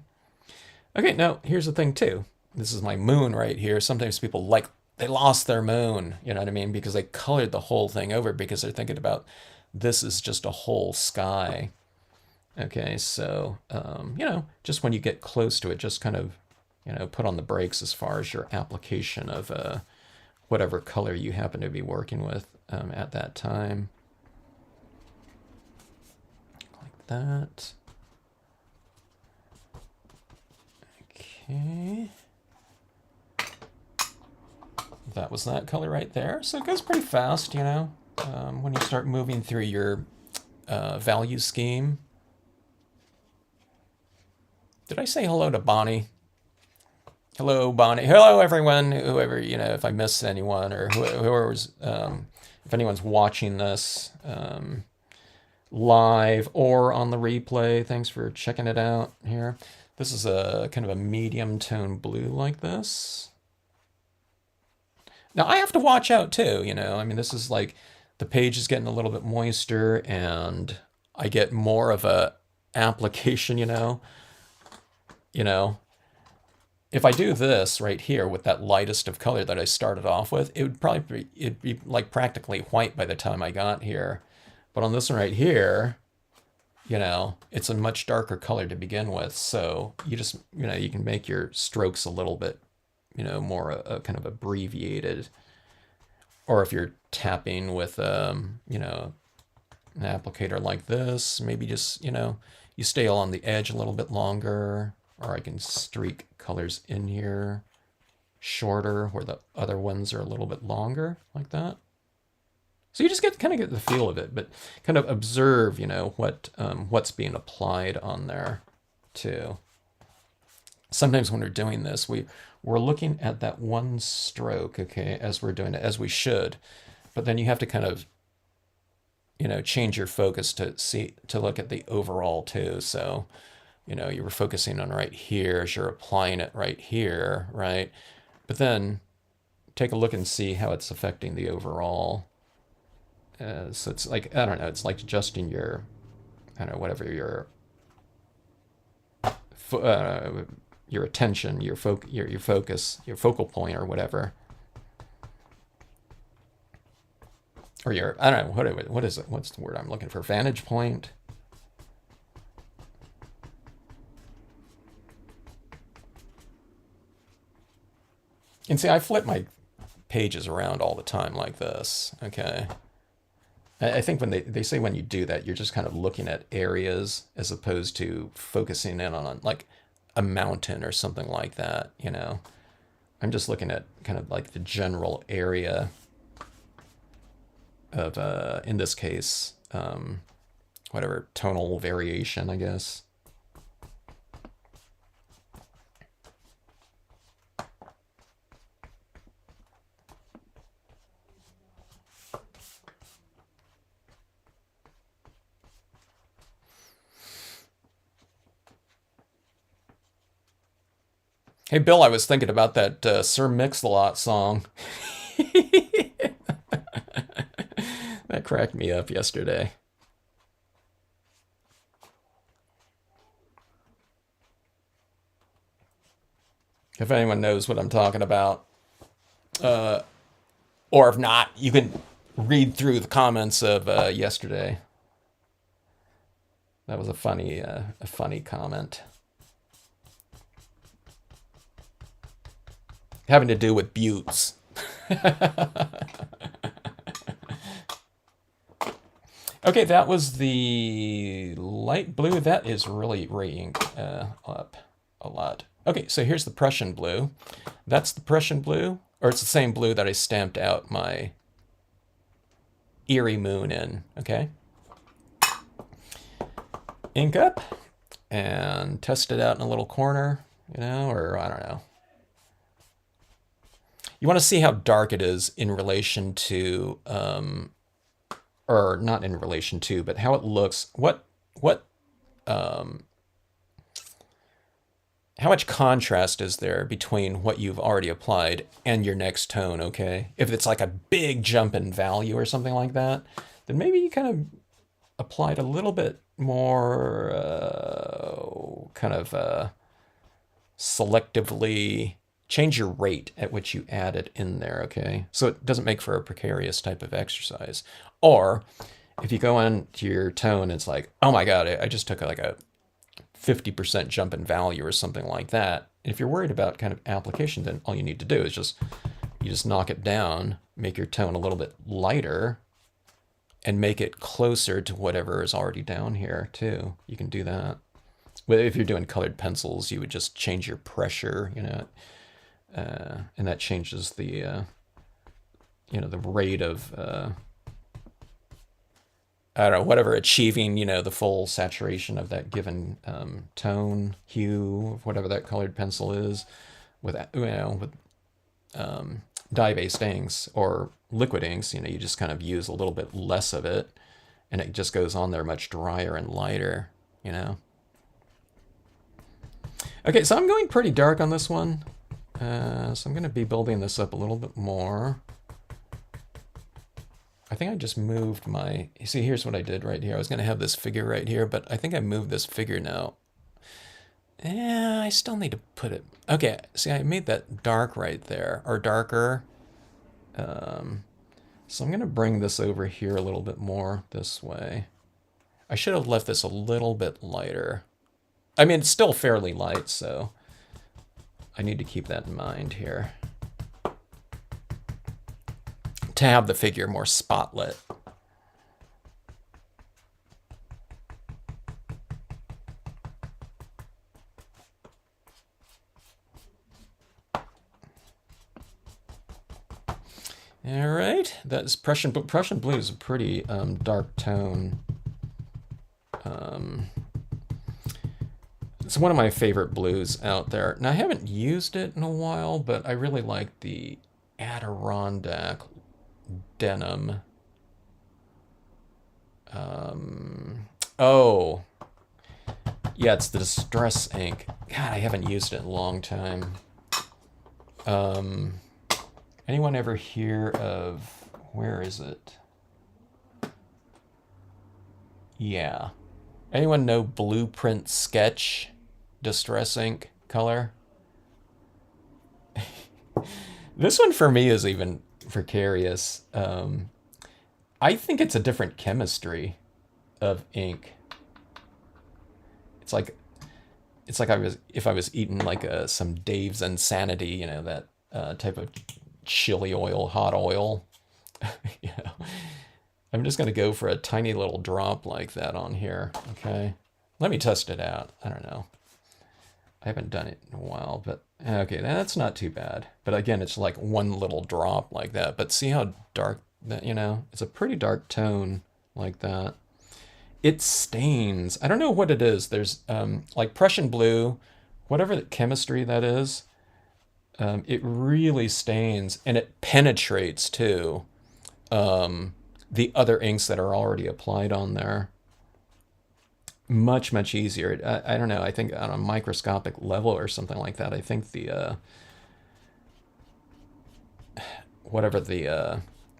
Okay, now here's the thing too. This is my moon right here. Sometimes people they lost their moon, you know what I mean? Because they colored the whole thing over because they're thinking about this is just a whole sky. Okay, so, just when you get close to it, just kind of, put on the brakes as far as your application of whatever color you happen to be working with at that time. Like that. Okay. That was that color right there. So it goes pretty fast, when you start moving through your value scheme. Did I say hello to Bonnie? Hello, Bonnie. Hello, everyone. Whoever, if I missed anyone or whoever's, if anyone's watching this live or on the replay, thanks for checking it out here. This is a kind of a medium tone blue like this. Now I have to watch out too, I mean, this is like the page is getting a little bit moister and I get more of a application, if I do this right here with that lightest of color that I started off with, it'd be like practically white by the time I got here. But on this one right here, it's a much darker color to begin with. So you just, you can make your strokes a little bit, more kind of abbreviated. Or if you're tapping with, an applicator like this, maybe just, you stay on the edge a little bit longer. Or I can streak colors in here shorter where the other ones are a little bit longer, like that. So you just kind of get the feel of it, but kind of observe, what's being applied on there too. Sometimes when we're doing this, we're looking at that one stroke, okay, as we're doing it, as we should, but then you have to kind of, change your focus to look at the overall too. So, you were focusing on right here as you're applying it right here, right? But then take a look and see how it's affecting the overall. So it's like, I don't know, it's like adjusting your, I don't know, whatever your attention, your focus, your focal point or whatever. Or your, I don't know, what is it? What's the word I'm looking for? Vantage point? And see, I flip my pages around all the time like this, okay? I think when they say when you do that, you're just kind of looking at areas as opposed to focusing in on like a mountain or something like that, I'm just looking at kind of like the general area of, in this case, whatever, tonal variation, I guess. Hey, Bill, I was thinking about that Sir Mix-a-Lot song. That cracked me up yesterday. If anyone knows what I'm talking about, or if not, you can read through the comments of yesterday. That was a funny comment. Having to do with buttes. Okay, that was the light blue. That is really raying up a lot. Okay, so here's the Prussian blue. That's the Prussian blue, or it's the same blue that I stamped out my Erie Moon in, okay? Ink up and test it out in a little corner, or I don't know. You want to see how dark it is in relation to, or not in relation to, but how it looks. How much contrast is there between what you've already applied and your next tone, okay? If it's like a big jump in value or something like that, then maybe you kind of applied a little bit more selectively. Change your rate at which you add it in there, okay? So it doesn't make for a precarious type of exercise. Or if you go into your tone, it's like, oh my God, I just took like a 50% jump in value or something like that. And if you're worried about kind of application, then all you need to do is you just knock it down, make your tone a little bit lighter, and make it closer to whatever is already down here too. You can do that. If you're doing colored pencils, you would just change your pressure, and that changes the the rate of I don't know, whatever, achieving the full saturation of that given tone, hue, whatever that colored pencil is, with dye-based inks or liquid inks. You just kind of use a little bit less of it, and it just goes on there much drier and lighter. Okay, so I'm going pretty dark on this one. So I'm going to be building this up a little bit more. I think I just moved my, you see, here's what I did right here. I was going to have this figure right here, but I think I moved this figure now. Yeah, I still need to put it, okay, see, I made that dark right there, or darker. So I'm going to bring this over here a little bit more this way. I should have left this a little bit lighter. I mean, it's still fairly light, so I need to keep that in mind here, to have the figure more spotlit. All right, that's Prussian. But Prussian blue is a pretty dark tone. It's one of my favorite blues out there. Now I haven't used it in a while, but I really like the Adirondack denim. Oh, yeah, it's the Distress ink. God, I haven't used it in a long time. Anyone ever hear of, where is it? Yeah. Anyone know Blueprint Sketch Distress ink color? This one for me is even precarious. I think it's a different chemistry of ink. It's like I was, if I was eating like some Dave's Insanity, that type of chili oil, hot oil. you know, I'm just gonna go for a tiny little drop like that on here. Okay, let me test it out. I don't know. I haven't done it in a while, but okay, that's not too bad. But again, it's like one little drop like that. But see how dark that, it's a pretty dark tone like that. It stains. I don't know what it is. There's like Prussian blue, whatever the chemistry that is, it really stains and it penetrates too the other inks that are already applied on there. Much, much easier. I don't know. I think on a microscopic level or something like that, I think the whatever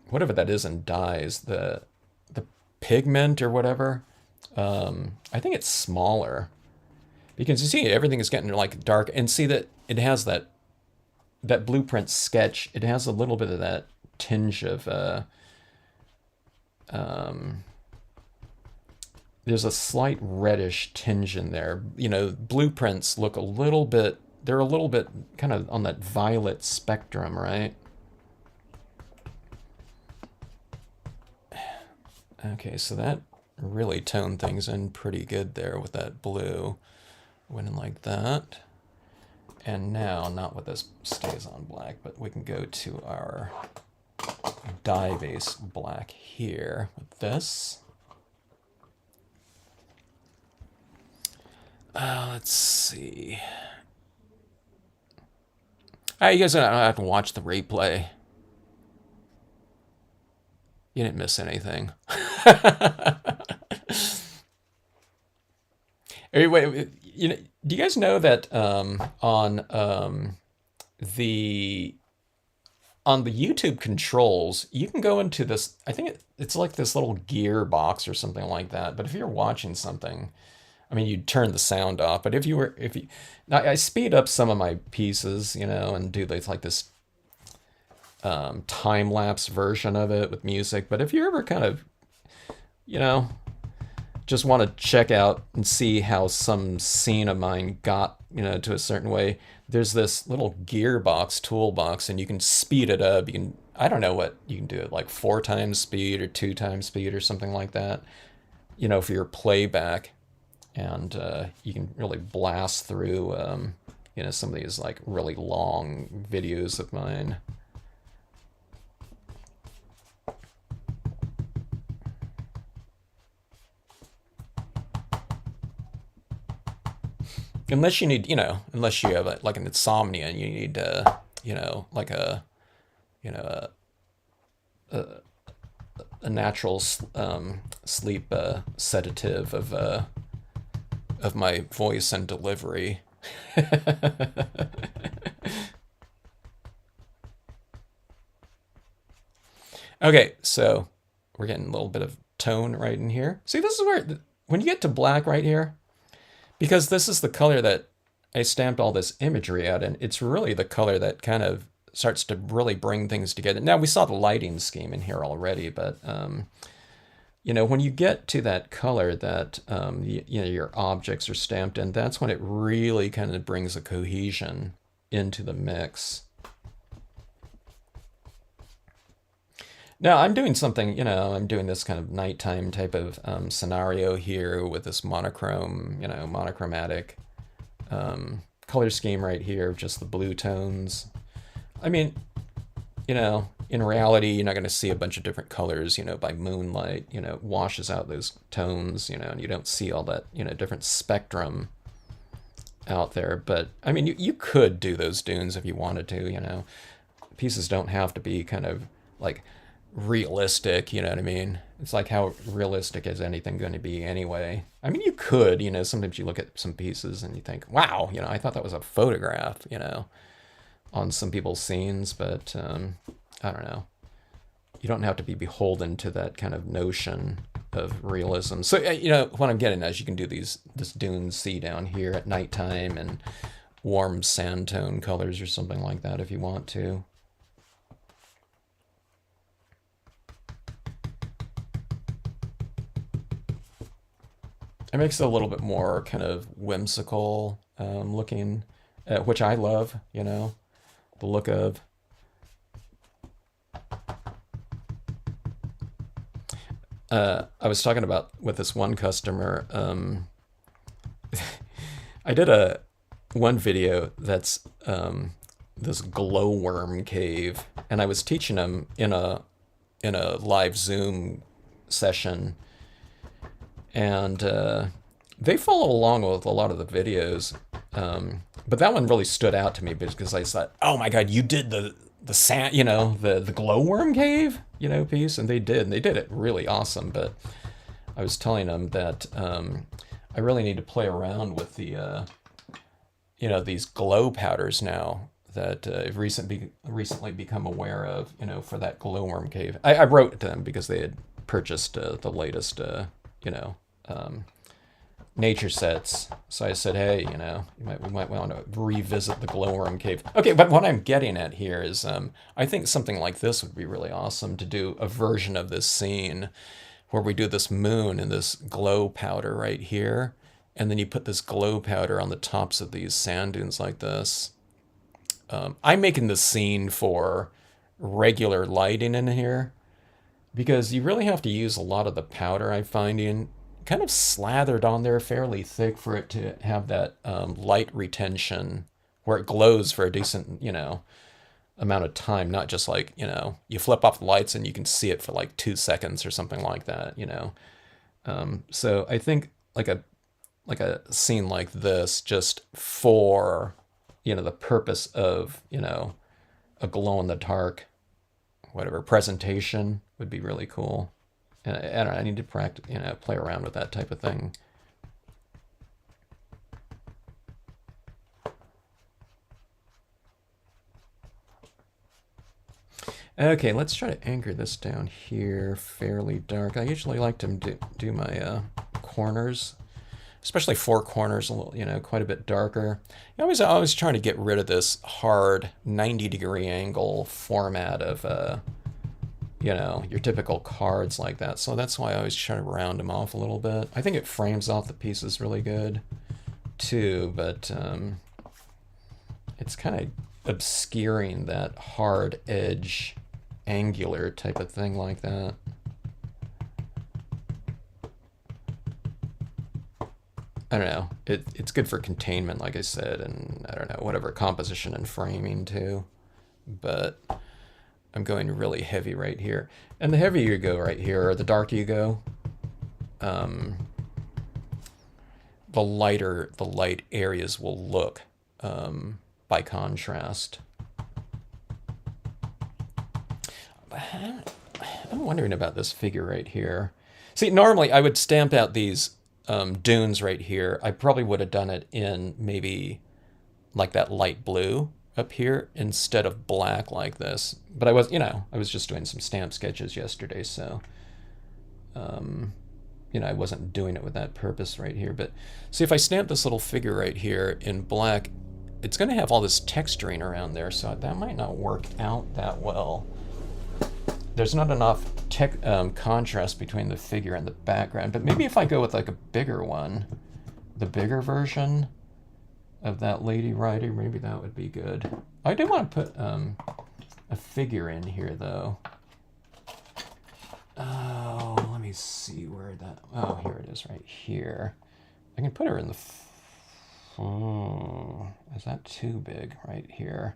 whatever that is in dyes, the pigment or whatever, I think it's smaller because you see everything is getting like dark, and see that it has that Blueprint Sketch. It has a little bit of that tinge of there's a slight reddish tinge in there. Blueprints look a little bit, they're a little bit kind of on that violet spectrum, right? Okay, so that really toned things in pretty good there with that blue. Went in like that. And now, not with this stays on black, but we can go to our dye-based black here with this. Let's see. You guys don't have to watch the replay. You didn't miss anything. Anyway, do you guys know that the on the YouTube controls, you can go into this. I think it's like this little gear box or something like that. But if you're watching something, I mean, you'd turn the sound off. But if you, now I speed up some of my pieces, and do this time lapse version of it with music. But if you're ever kind of, just want to check out and see how some scene of mine got, to a certain way, there's this little gearbox toolbox, and you can speed it up. You can, I don't know what you can do it, like 4 times speed or 2 times speed or something like that, for your playback. And you can really blast through, some of these like really long videos of mine. Unless you need, unless you have like an insomnia and you need, like a natural sleep sedative of my voice and delivery. Okay, so we're getting a little bit of tone right in here. See, this is where, when you get to black right here, because this is the color that I stamped all this imagery out in, it's really the color that kind of starts to really bring things together. Now, we saw the lighting scheme in here already, but, when you get to that color that, your objects are stamped in, that's when it really kind of brings a cohesion into the mix. Now, I'm doing something, I'm doing this kind of nighttime type of scenario here with this monochrome, monochromatic color scheme right here, just the blue tones. I mean, in reality, you're not going to see a bunch of different colors, by moonlight. It washes out those tones, and you don't see all that, different spectrum out there. But I mean, you could do those dunes if you wanted to. Pieces don't have to be kind of like realistic, you know what I mean? It's like, how realistic is anything going to be anyway? I mean, you could, sometimes you look at some pieces and you think, wow, I thought that was a photograph, on some people's scenes, but I don't know. You don't have to be beholden to that kind of notion of realism. So, what I'm getting at is you can do this dune sea down here at nighttime and warm sand tone colors or something like that if you want to. It makes it a little bit more kind of whimsical looking, which I love, the look of. I was talking about with this one customer. I did one video that's this glowworm cave, and I was teaching them in a live Zoom session, and they follow along with a lot of the videos. But that one really stood out to me because I thought, oh my god, you did the sand, the glowworm cave, piece, and they did it really awesome. But I was telling them that I really need to play around with the these glow powders now that I've recently become aware of, for that glowworm cave. I wrote to them because they had purchased the latest nature sets. So I said, hey, we might want to revisit the glowworm cave. Okay, but what I'm getting at here is I think something like this would be really awesome to do a version of this scene where we do this moon and this glow powder right here, and then you put this glow powder on the tops of these sand dunes like this. I'm making the scene for regular lighting in here because you really have to use a lot of the powder I'm finding kind of slathered on there fairly thick for it to have that light retention where it glows for a decent, amount of time, not just like, you flip off the lights and you can see it for like 2 seconds or something like that, So I think like a scene like this, just for, the purpose of, a glow in the dark, whatever, presentation would be really cool. I don't know, I need to practice, play around with that type of thing. Okay, let's try to anchor this down here fairly dark. I usually like to do my corners, especially 4 corners, a little, quite a bit darker. I always trying to get rid of this hard 90-degree angle format of your typical cards like that. So that's why I always try to round them off a little bit. I think it frames off the pieces really good too, but it's kind of obscuring that hard edge angular type of thing like that. I don't know. It's good for containment, like I said, and I don't know, whatever, composition and framing too. But I'm going really heavy right here. And the heavier you go right here, or the darker you go, the lighter the light areas will look by contrast. I'm wondering about this figure right here. See, normally I would stamp out these dunes right here. I probably would have done it in maybe like that light blue up here instead of black like this. But I was just doing some stamp sketches yesterday, so I wasn't doing it with that purpose right here. But see, if I stamp this little figure right here in black, it's going to have all this texturing around there, so that might not work out that well. There's not enough contrast between the figure and the background, but maybe if I go with like a bigger one, the bigger version of that lady rider, maybe that would be good. I do want to put a figure in here though. Oh, let me see where that, oh, here it is right here. I can put her in the, is that too big right here?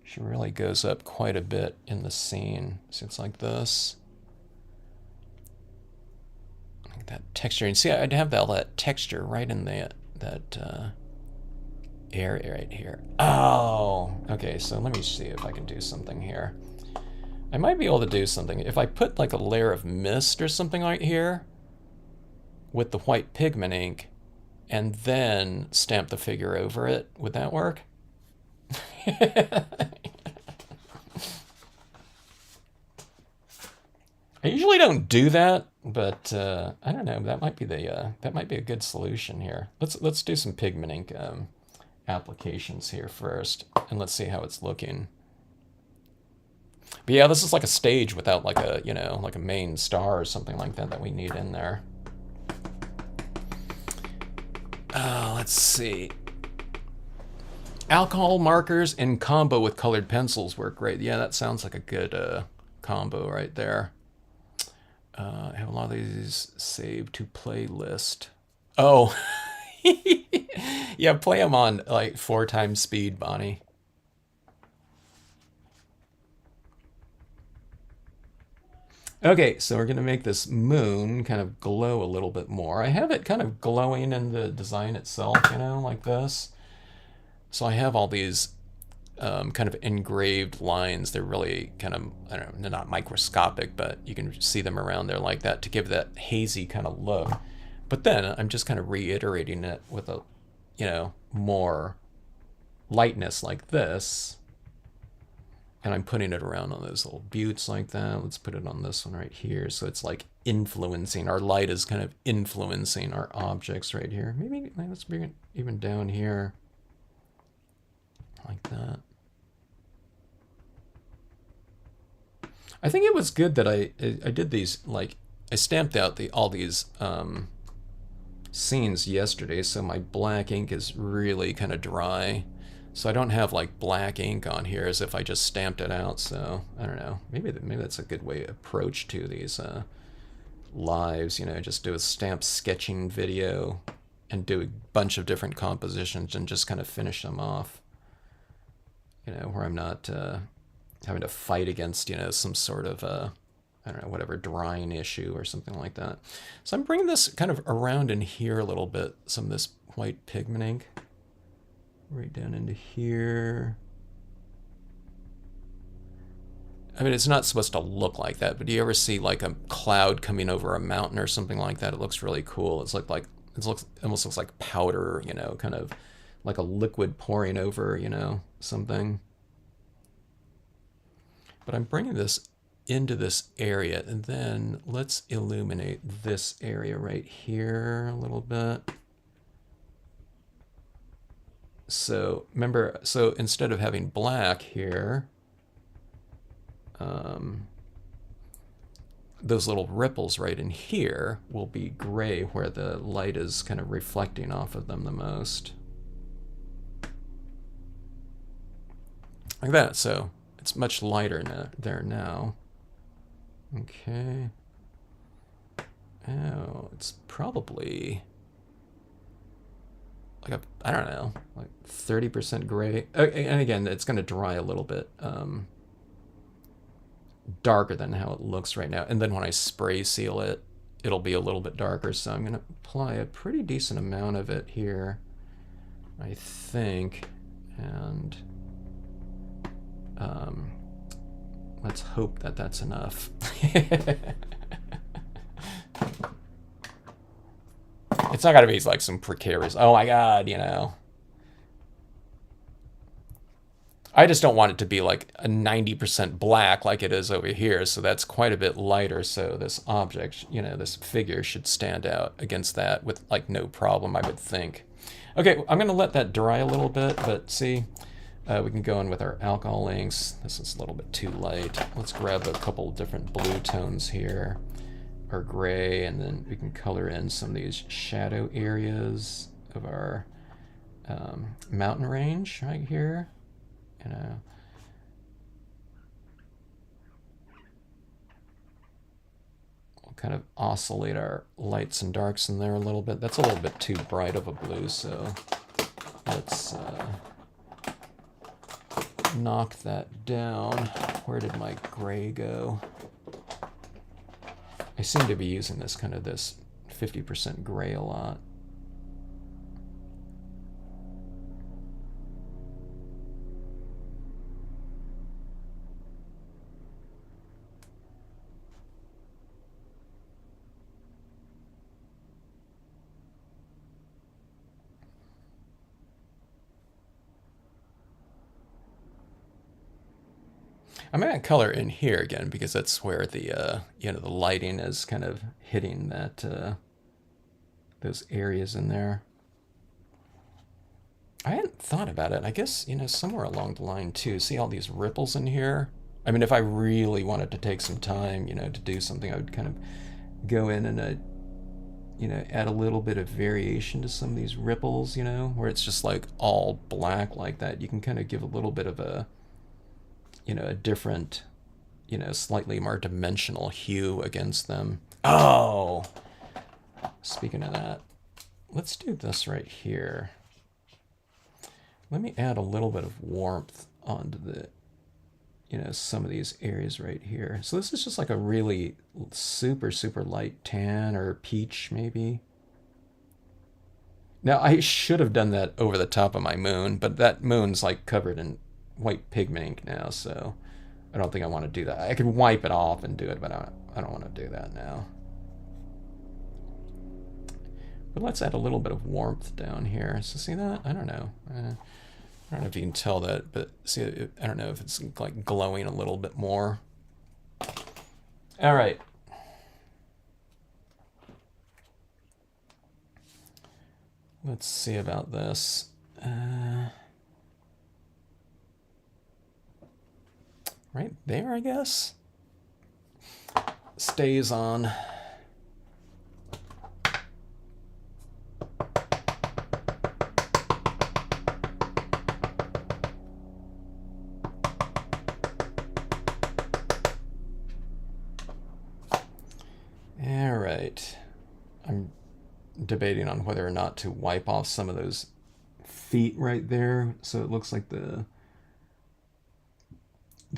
She really goes up quite a bit in the scene. So it's like this. Like that texture. And see, I'd have all that texture right in that area right here. Oh, okay, so let me see if I can do something here. I might be able to do something. If I put like a layer of mist or something right here with the white pigment ink and then stamp the figure over it, would that work? I usually don't do that, but I don't know. That might be a good solution here. Let's do some pigment ink applications here first, and let's see how it's looking. But yeah, this is like a stage without like a like a main star or something like that we need in there. Let's see. Alcohol markers in combo with colored pencils work great. Yeah, that sounds like a good combo right there. I have a lot of these saved to playlist. Oh, yeah, play them on like 4 times speed, Bonnie. Okay, so we're going to make this moon kind of glow a little bit more. I have it kind of glowing in the design itself, like this. So I have all these kind of engraved lines. They're really kind of, I don't know, they're not microscopic, but you can see them around there like that to give that hazy kind of look. But then I'm just kind of reiterating it with a, more lightness like this. And I'm putting it around on those little buttes like that. Let's put it on this one right here. So it's like influencing, our light is kind of influencing our objects right here. Maybe let's bring it even down here. Like that. I think it was good that I did these, like, I stamped out all these scenes yesterday, so my black ink is really kind of dry. So I don't have like black ink on here as if I just stamped it out. So I don't know. Maybe that's a good way approach to these lives. Just do a stamp sketching video and do a bunch of different compositions and just kind of finish them off. Where I'm not having to fight against some sort of I don't know, whatever drying issue or something like that. So I'm bringing this kind of around in here a little bit. Some of this white pigment ink. Right down into here. I mean, it's not supposed to look like that, but do you ever see like a cloud coming over a mountain or something like that? It looks really cool. It's like it almost looks like powder, kind of like a liquid pouring over, something. But I'm bringing this into this area, and then let's illuminate this area right here a little bit. So remember, so instead of having black here, those little ripples right in here will be gray where the light is kind of reflecting off of them the most. Like that, so it's much lighter there now. Okay. Oh, it's probably like I don't know, like 30% gray. And again, it's going to dry a little bit darker than how it looks right now. And then when I spray seal it, it'll be a little bit darker. So I'm going to apply a pretty decent amount of it here, I think. And let's hope that that's enough. It's not gotta be like some precarious, oh my god, I just don't want it to be like a 90% black like it is over here, so that's quite a bit lighter, so this object, this figure should stand out against that with like no problem, I would think. Okay, I'm gonna let that dry a little bit, but see, we can go in with our alcohol inks. This is a little bit too light. Let's grab a couple different blue tones here, or gray, and then we can color in some of these shadow areas of our mountain range right here. We'll kind of oscillate our lights and darks in there a little bit. That's a little bit too bright of a blue, so let's knock that down. Where did my gray go? I seem to be using this 50% gray a lot. I'm gonna color in here again because that's where the the lighting is kind of hitting that those areas in there. I hadn't thought about it. I guess somewhere along the line too. See all these ripples in here? I mean, if I really wanted to take some time, to do something, I would kind of go in and add a little bit of variation to some of these ripples. Where it's just like all black like that. You can kind of give a little bit of a a different, slightly more dimensional hue against them. Oh, speaking of that, let's do this right here. Let me add a little bit of warmth onto the, some of these areas right here. So this is just like a really super, super light tan or peach maybe. Now I should have done that over the top of my moon, but that moon's like covered in white pigment ink now, so I don't think I want to do that. I could wipe it off and do it, but I don't want to do that now. But let's add a little bit of warmth down here. So see that? I don't know. I don't know if you can tell that, but see, I don't know if it's like glowing a little bit more. All right. Let's see about this. Right there, I guess. Stays on. All right. I'm debating on whether or not to wipe off some of those feet right there, so it looks like the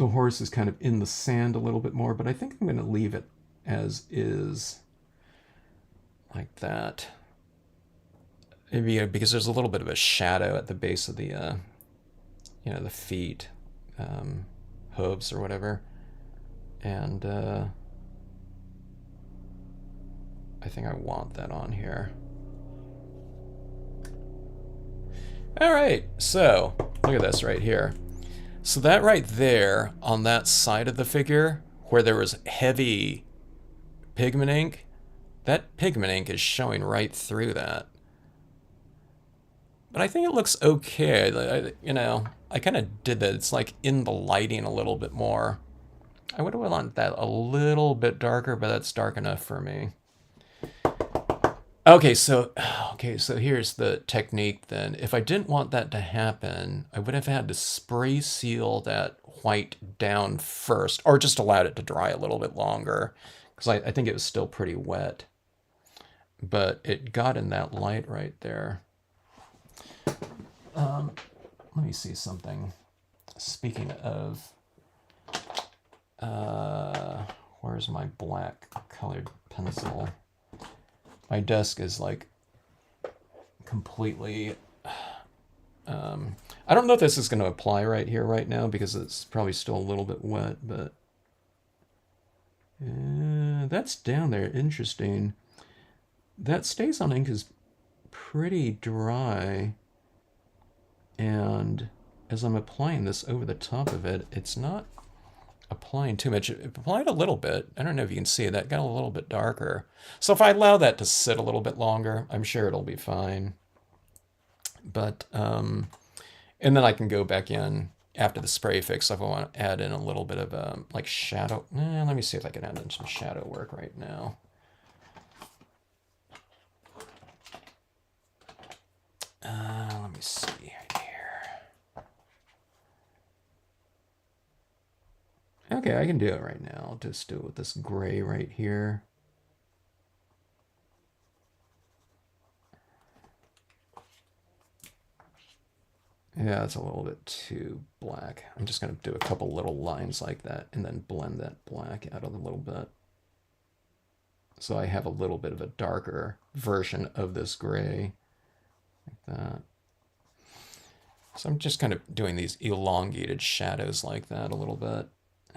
horse is kind of in the sand a little bit more, but I think I'm going to leave it as is, like that. Maybe because there's a little bit of a shadow at the base of the, the feet, hooves or whatever, and I think I want that on here. All right, so look at this right here. So that right there on that side of the figure where there was heavy pigment ink, that pigment ink is showing right through that. But I think it looks okay. I kind of did that. It's like in the lighting a little bit more. I would have wanted that a little bit darker, but that's dark enough for me. Okay, so here's the technique then. If I didn't want that to happen, I would have had to spray seal that white down first, or just allowed it to dry a little bit longer, because I think it was still pretty wet. But it got in that light right there. Let me see something. Speaking of, where's my black colored pencil? My desk is like completely, I don't know if this is going to apply right here right now because it's probably still a little bit wet, but that's down there. Interesting. That Stays On ink is pretty dry, and as I'm applying this over the top of it, it's not applying too much. It applied a little bit. I don't know if you can see it. That got a little bit darker. So if I allow that to sit a little bit longer, I'm sure it'll be fine. But, and then I can go back in after the spray fix if I want to add in a little bit of like shadow. Let me see if I can add in some shadow work right now. Let me see right here. Okay, I can do it right now. I'll just do it with this gray right here. Yeah, it's a little bit too black. I'm just going to do a couple little lines like that and then blend that black out a little bit. So I have a little bit of a darker version of this gray, like that. So I'm just kind of doing these elongated shadows like that a little bit.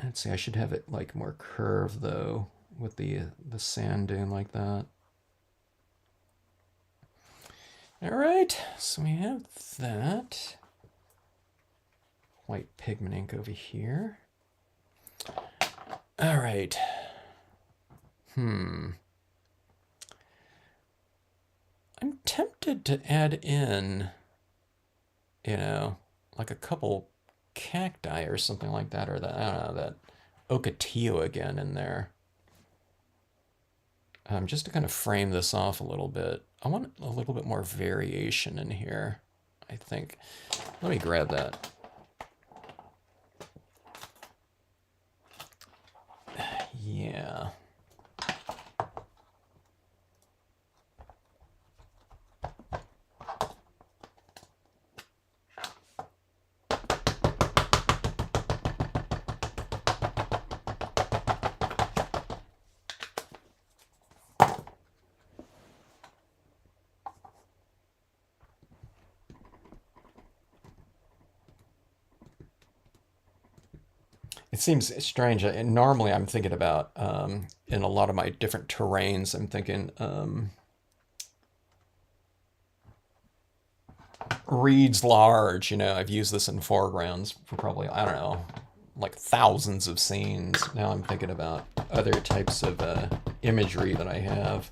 Let's see, I should have it like more curved though, with the sand dune like that. All right, so we have that. White pigment ink over here. All right. I'm tempted to add in, like a couple cacti or something like that, or that, I don't know, that ocotillo again in there. Just to kind of frame this off a little bit. I want a little bit more variation in here, I think. Let me grab that. Yeah. It seems strange. And normally I'm thinking about, in a lot of my different terrains, I'm thinking reeds large. I've used this in foregrounds for probably, I don't know, like thousands of scenes. Now I'm thinking about other types of imagery that I have.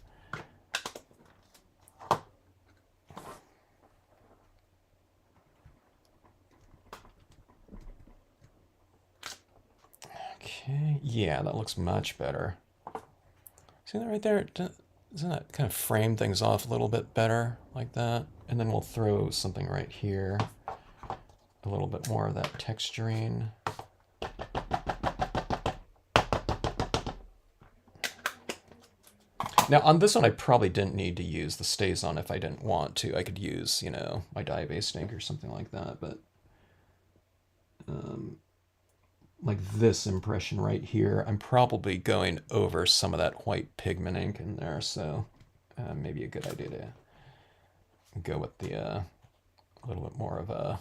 Okay, yeah, that looks much better. See that right there? Doesn't that kind of frame things off a little bit better like that? And then we'll throw something right here. A little bit more of that texturing. Now on this one, I probably didn't need to use the StazOn if I didn't want to. I could use, my dye-based ink or something like that, but like this impression right here, I'm probably going over some of that white pigment ink in there, so maybe a good idea to go with the a little bit more of a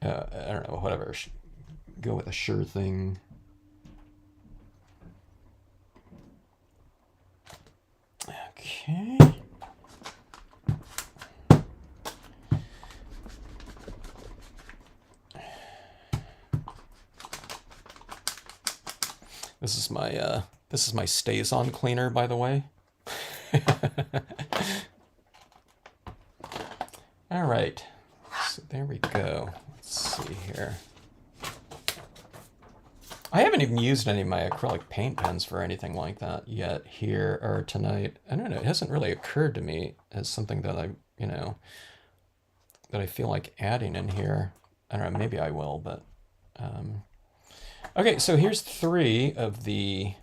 I don't know, whatever. Go with a sure thing. Okay. This is my StazOn cleaner, by the way. All right. So there we go. Let's see here. I haven't even used any of my acrylic paint pens for anything like that yet here or tonight. I don't know. It hasn't really occurred to me as something that that I feel like adding in here. I don't know. Maybe I will, but okay. So here's 3 of the.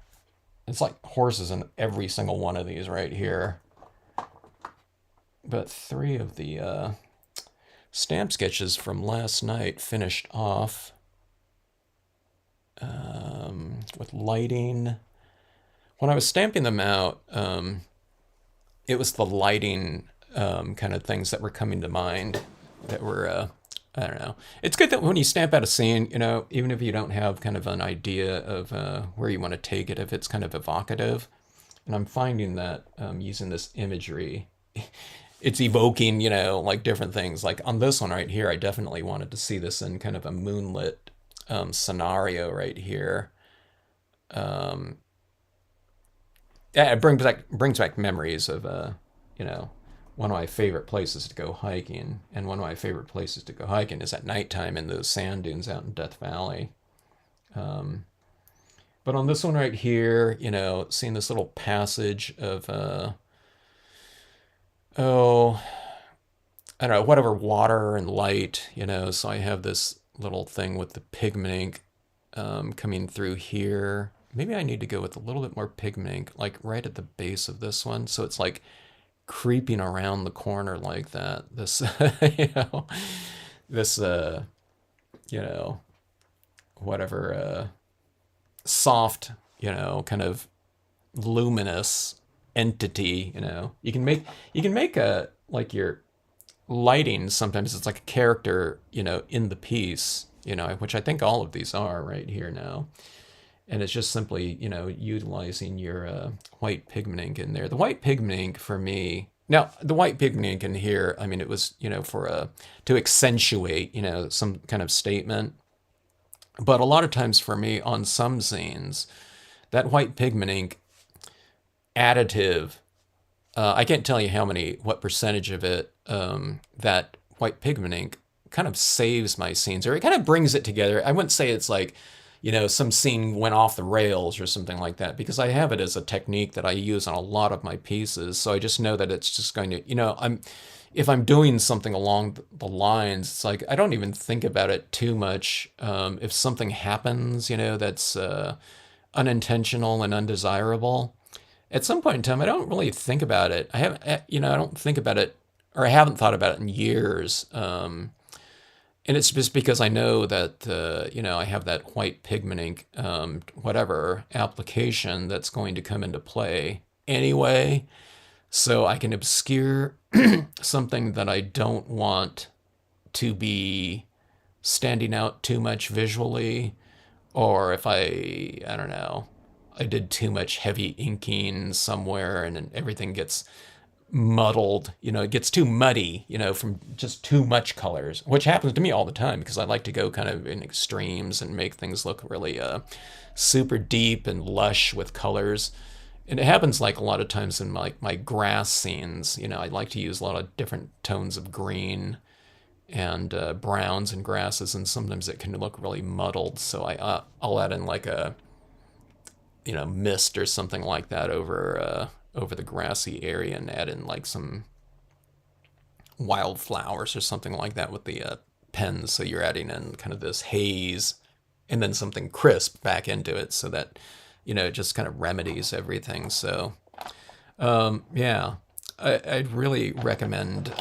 It's like horses in every single one of these right here. But 3 of the stamp sketches from last night finished off. With lighting. When I was stamping them out, it was the lighting kind of things that were coming to mind that were, I don't know. It's good that when you stamp out a scene, even if you don't have kind of an idea of where you want to take it, if it's kind of evocative. And I'm finding that using this imagery, it's evoking, like different things. Like on this one right here, I definitely wanted to see this in kind of a moonlit scenario right here. Yeah, it brings back memories of one of my favorite places to go hiking, and one of my favorite places to go hiking is at nighttime in those sand dunes out in Death Valley. But on this one right here, seeing this little passage of I don't know, whatever, water and light, so I have this little thing with the pigment ink coming through here, maybe I need to go with a little bit more pigment, like right at the base of this one. So it's like creeping around the corner like that. This, you know, this, you know, whatever, soft, kind of luminous entity, you can make a, like your lighting, sometimes it's like a character, in the piece, which I think all of these are right here now. And it's just simply, utilizing your white pigment ink in there. The white pigment ink for me, now the white pigment ink in here, I mean, it was, for to accentuate, some kind of statement. But a lot of times for me on some scenes, that white pigment ink additive, I can't tell you what percentage of it, that white pigment ink kind of saves my scenes, or it kind of brings it together. I wouldn't say it's like, some scene went off the rails or something like that, because I have it as a technique that I use on a lot of my pieces. So I just know that it's just going to, if I'm doing something along the lines, it's like I don't even think about it too much. If something happens, that's unintentional and undesirable, at some point in time, I don't really think about it. I don't think about it, or I haven't thought about it in years. And it's just because I know that, I have that white pigment ink, whatever application that's going to come into play anyway. So I can obscure something that I don't want to be standing out too much visually, or if I don't know, I did too much heavy inking somewhere and then everything gets muddled, it gets too muddy, from just too much colors, which happens to me all the time because I like to go kind of in extremes and make things look really super deep and lush with colors. And it happens like a lot of times in my grass scenes, I like to use a lot of different tones of green and browns and grasses, and sometimes it can look really muddled. So I'll add in like a mist or something like that over the grassy area, and add in like some wildflowers or something like that with the pens. So you're adding in kind of this haze and then something crisp back into it, so that it just kind of remedies everything. So yeah, I'd really recommend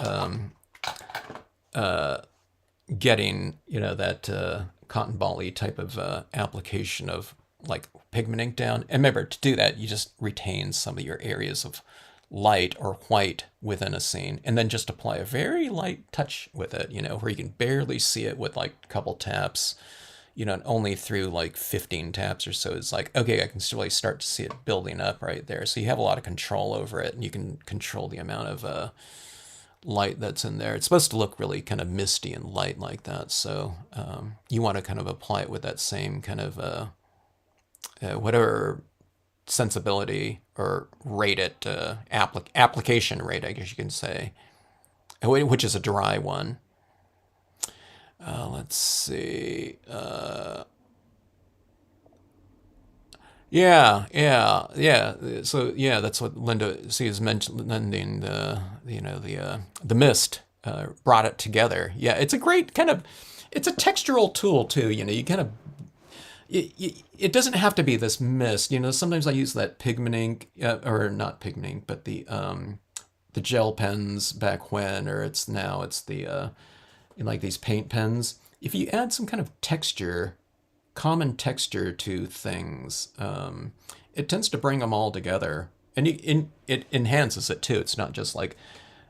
getting that cotton ball-y type of application of like pigment ink down. And remember, to do that, you just retain some of your areas of light or white within a scene, and then just apply a very light touch with it, where you can barely see it with like a couple taps, and only through like 15 taps or so. It's like, okay, I can really start to see it building up right there. So you have a lot of control over it, and you can control the amount of light that's in there. It's supposed to look really kind of misty and light like that. So you want to kind of apply it with that same kind of whatever sensibility or rate it, application rate, I guess you can say, which is a dry one. Let's see. Yeah. So yeah, that's what Linda is mentioning. The mist brought it together. Yeah, it's a great kind of, it's a textural tool too. You kind of, it doesn't have to be this mist. Sometimes I use that pigment ink, or not pigment ink, but the gel pens back when, or it's the like these paint pens. If you add some kind of texture, common texture to things, it tends to bring them all together, and it enhances it too. It's not just like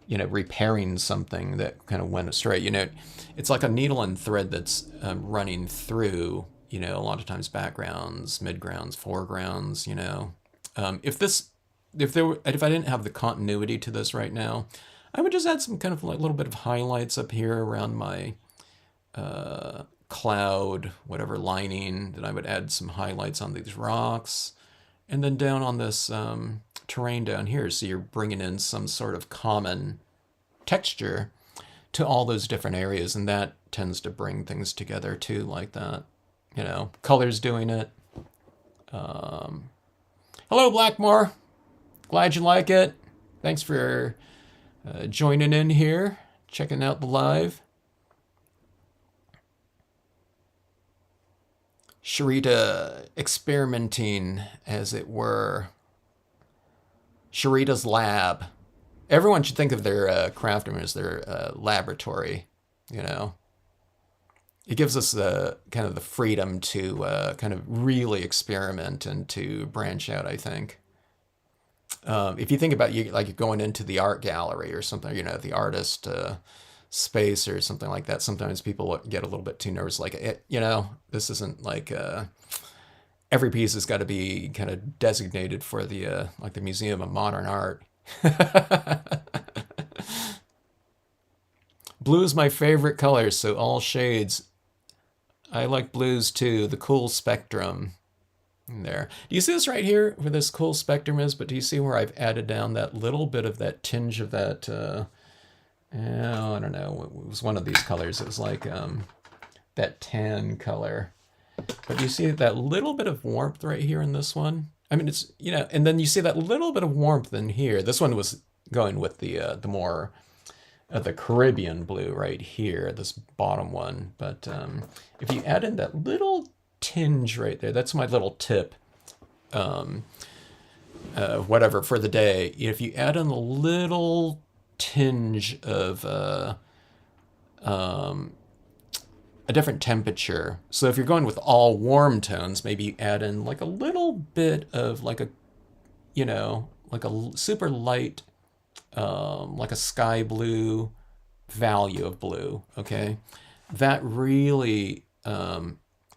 repairing something that kind of went astray. It's like a needle and thread that's running through. A lot of times backgrounds, midgrounds, foregrounds. If I didn't have the continuity to this right now, I would just add some kind of like little bit of highlights up here around my cloud, whatever lining. Then I would add some highlights on these rocks, and then down on this terrain down here. So you're bringing in some sort of common texture to all those different areas, and that tends to bring things together too, like that. Colors doing it. Hello, Blackmore. Glad you like it. Thanks for joining in here, checking out the live. Sharita experimenting, as it were. Sharita's lab. Everyone should think of their craft room as their laboratory, you know. It gives us the kind of the freedom to kind of really experiment and to branch out, I think. If you think about you like going into the art gallery or something, you know, the artist space or something like that, sometimes people get a little bit too nervous. Like, you know, this isn't like every piece has got to be kind of designated for the like the Museum of Modern Art. Blue is my favorite color, so all shades. I like blues too. The cool spectrum. There. Do you see this right here where this cool spectrum is? But do you see where I've added down that little bit of that tinge of that, oh, I don't know, it was one of these colors. It was like that tan color. But do you see that little bit of warmth right here in this one? I mean, it's, you know, and then you see that little bit of warmth in here. This one was going with the more, the Caribbean blue right here, this bottom one. But if you add in that little tinge right there, that's my little tip, whatever, for the day. If you add in a little tinge of a different temperature, so if you're going with all warm tones, maybe you add in like a little bit of like a, you know, like a super light, like a sky blue value of blue, okay? That really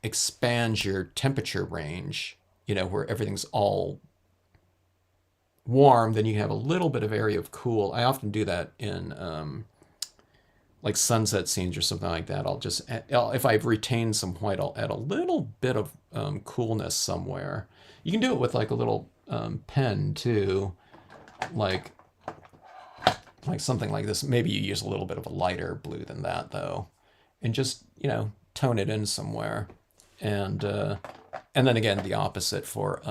expands your temperature range, you know, where everything's all warm, then you have a little bit of area of cool. I often do that in like sunset scenes or something like that. If I've retained some white, I'll add a little bit of coolness somewhere. You can do it with like a little pen too, like something like this. Maybe you use a little bit of a lighter blue than that though, and just, you know, tone it in somewhere. And then again, the opposite for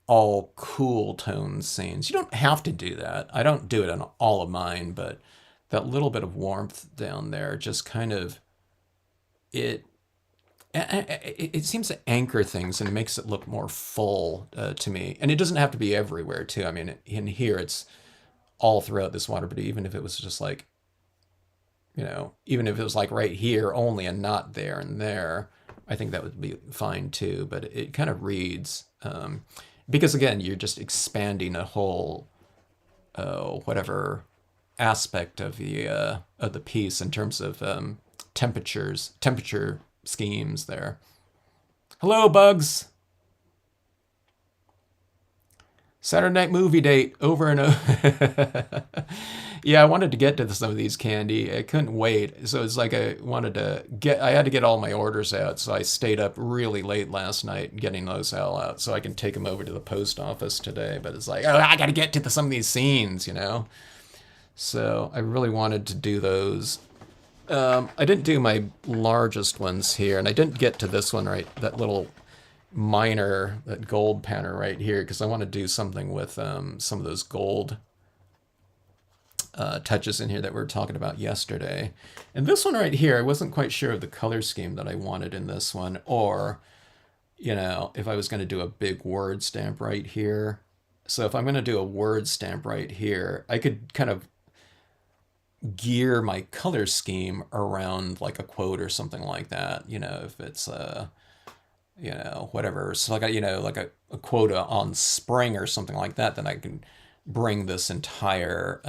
all cool tone scenes. You don't have to do that. I don't do it on all of mine, but that little bit of warmth down there just kind of, it seems to anchor things and makes it look more full to me. And it doesn't have to be everywhere too. I mean, in here it's all throughout this water, but even if it was just like, you know, even if it was like right here only and not there and there, I think that would be fine too. But it kind of reads, because again, you're just expanding a whole, whatever aspect of the piece in terms of temperature schemes there. Hello, Bugs. Saturday night movie date over and over. Yeah, I wanted to get to some of these candy. I couldn't wait. So it's like I had to get all my orders out. So I stayed up really late last night getting those all out so I can take them over to the post office today. But it's like, oh, I got to get to some of these scenes, you know? So I really wanted to do those. I didn't do my largest ones here, and I didn't get to this one right, that little minor, that gold pattern right here, because I want to do something with some of those gold touches in here that we were talking about yesterday. And this one right here, I wasn't quite sure of the color scheme that I wanted in this one, or, you know, if I was going to do a big word stamp right here. So if I'm going to do a word stamp right here, I could kind of gear my color scheme around like a quote or something like that, you know, if it's you know, whatever. So like, you know, like a quote on spring or something like that, then I can bring this entire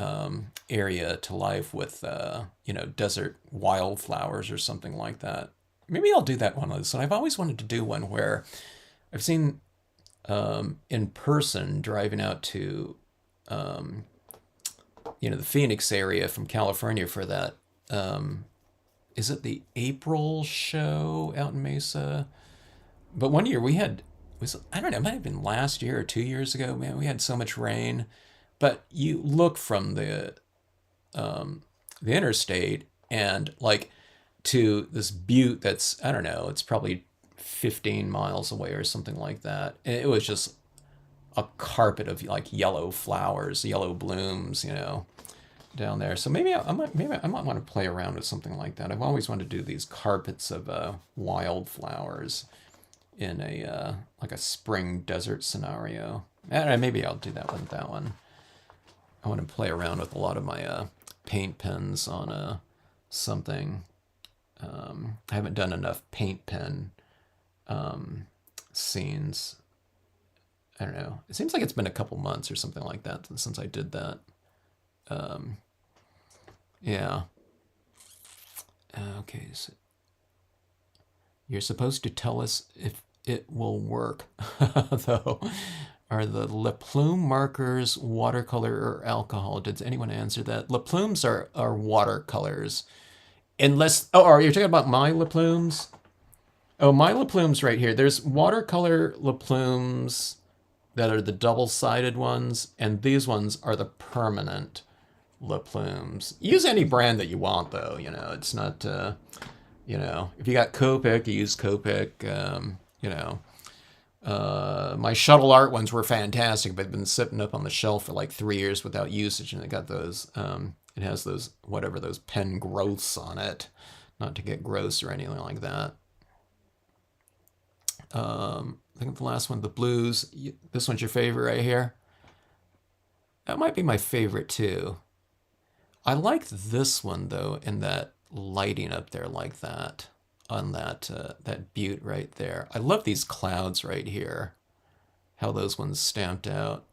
area to life with, you know, desert wildflowers or something like that. Maybe I'll do that one of those. And I've always wanted to do one where I've seen in person driving out to, you know, the Phoenix area from California for that. Is it the April show out in Mesa? But one year we had, I don't know, it might have been last year or 2 years ago, man, we had so much rain. But you look from the interstate and like to this butte that's, I don't know, it's probably 15 miles away or something like that. And it was just a carpet of like yellow flowers, yellow blooms, you know. down there. So maybe I might want to play around with something like that. I've always wanted to do these carpets of wildflowers in a like a spring desert scenario. And maybe I'll do that with that one. I want to play around with a lot of my paint pens on something. I haven't done enough paint pen scenes. I don't know. It seems like it's been a couple months or something like that since I did that. Yeah. Okay. So you're supposed to tell us if it will work, though. Are the Le Plume markers watercolor or alcohol? Did anyone answer that? Le Plumes are watercolors. Unless, oh, are you talking about my Le Plumes? Oh, my Le Plumes right here. There's watercolor Le Plumes that are the double-sided ones, and these ones are the permanent Le Plumes. Use any brand that you want, though. You know, it's not, you know, if you got Copic, you use Copic. You know, my shuttle art ones were fantastic, but they've been sitting up on the shelf for like 3 years without usage, and it got those, it has those, whatever, those pen growths on it. Not to get gross or anything like that. I think the last one, the blues. This one's your favorite right here. That might be my favorite too. I like this one though, in that lighting up there like that on that that butte right there. I love these clouds right here. How those ones stamped out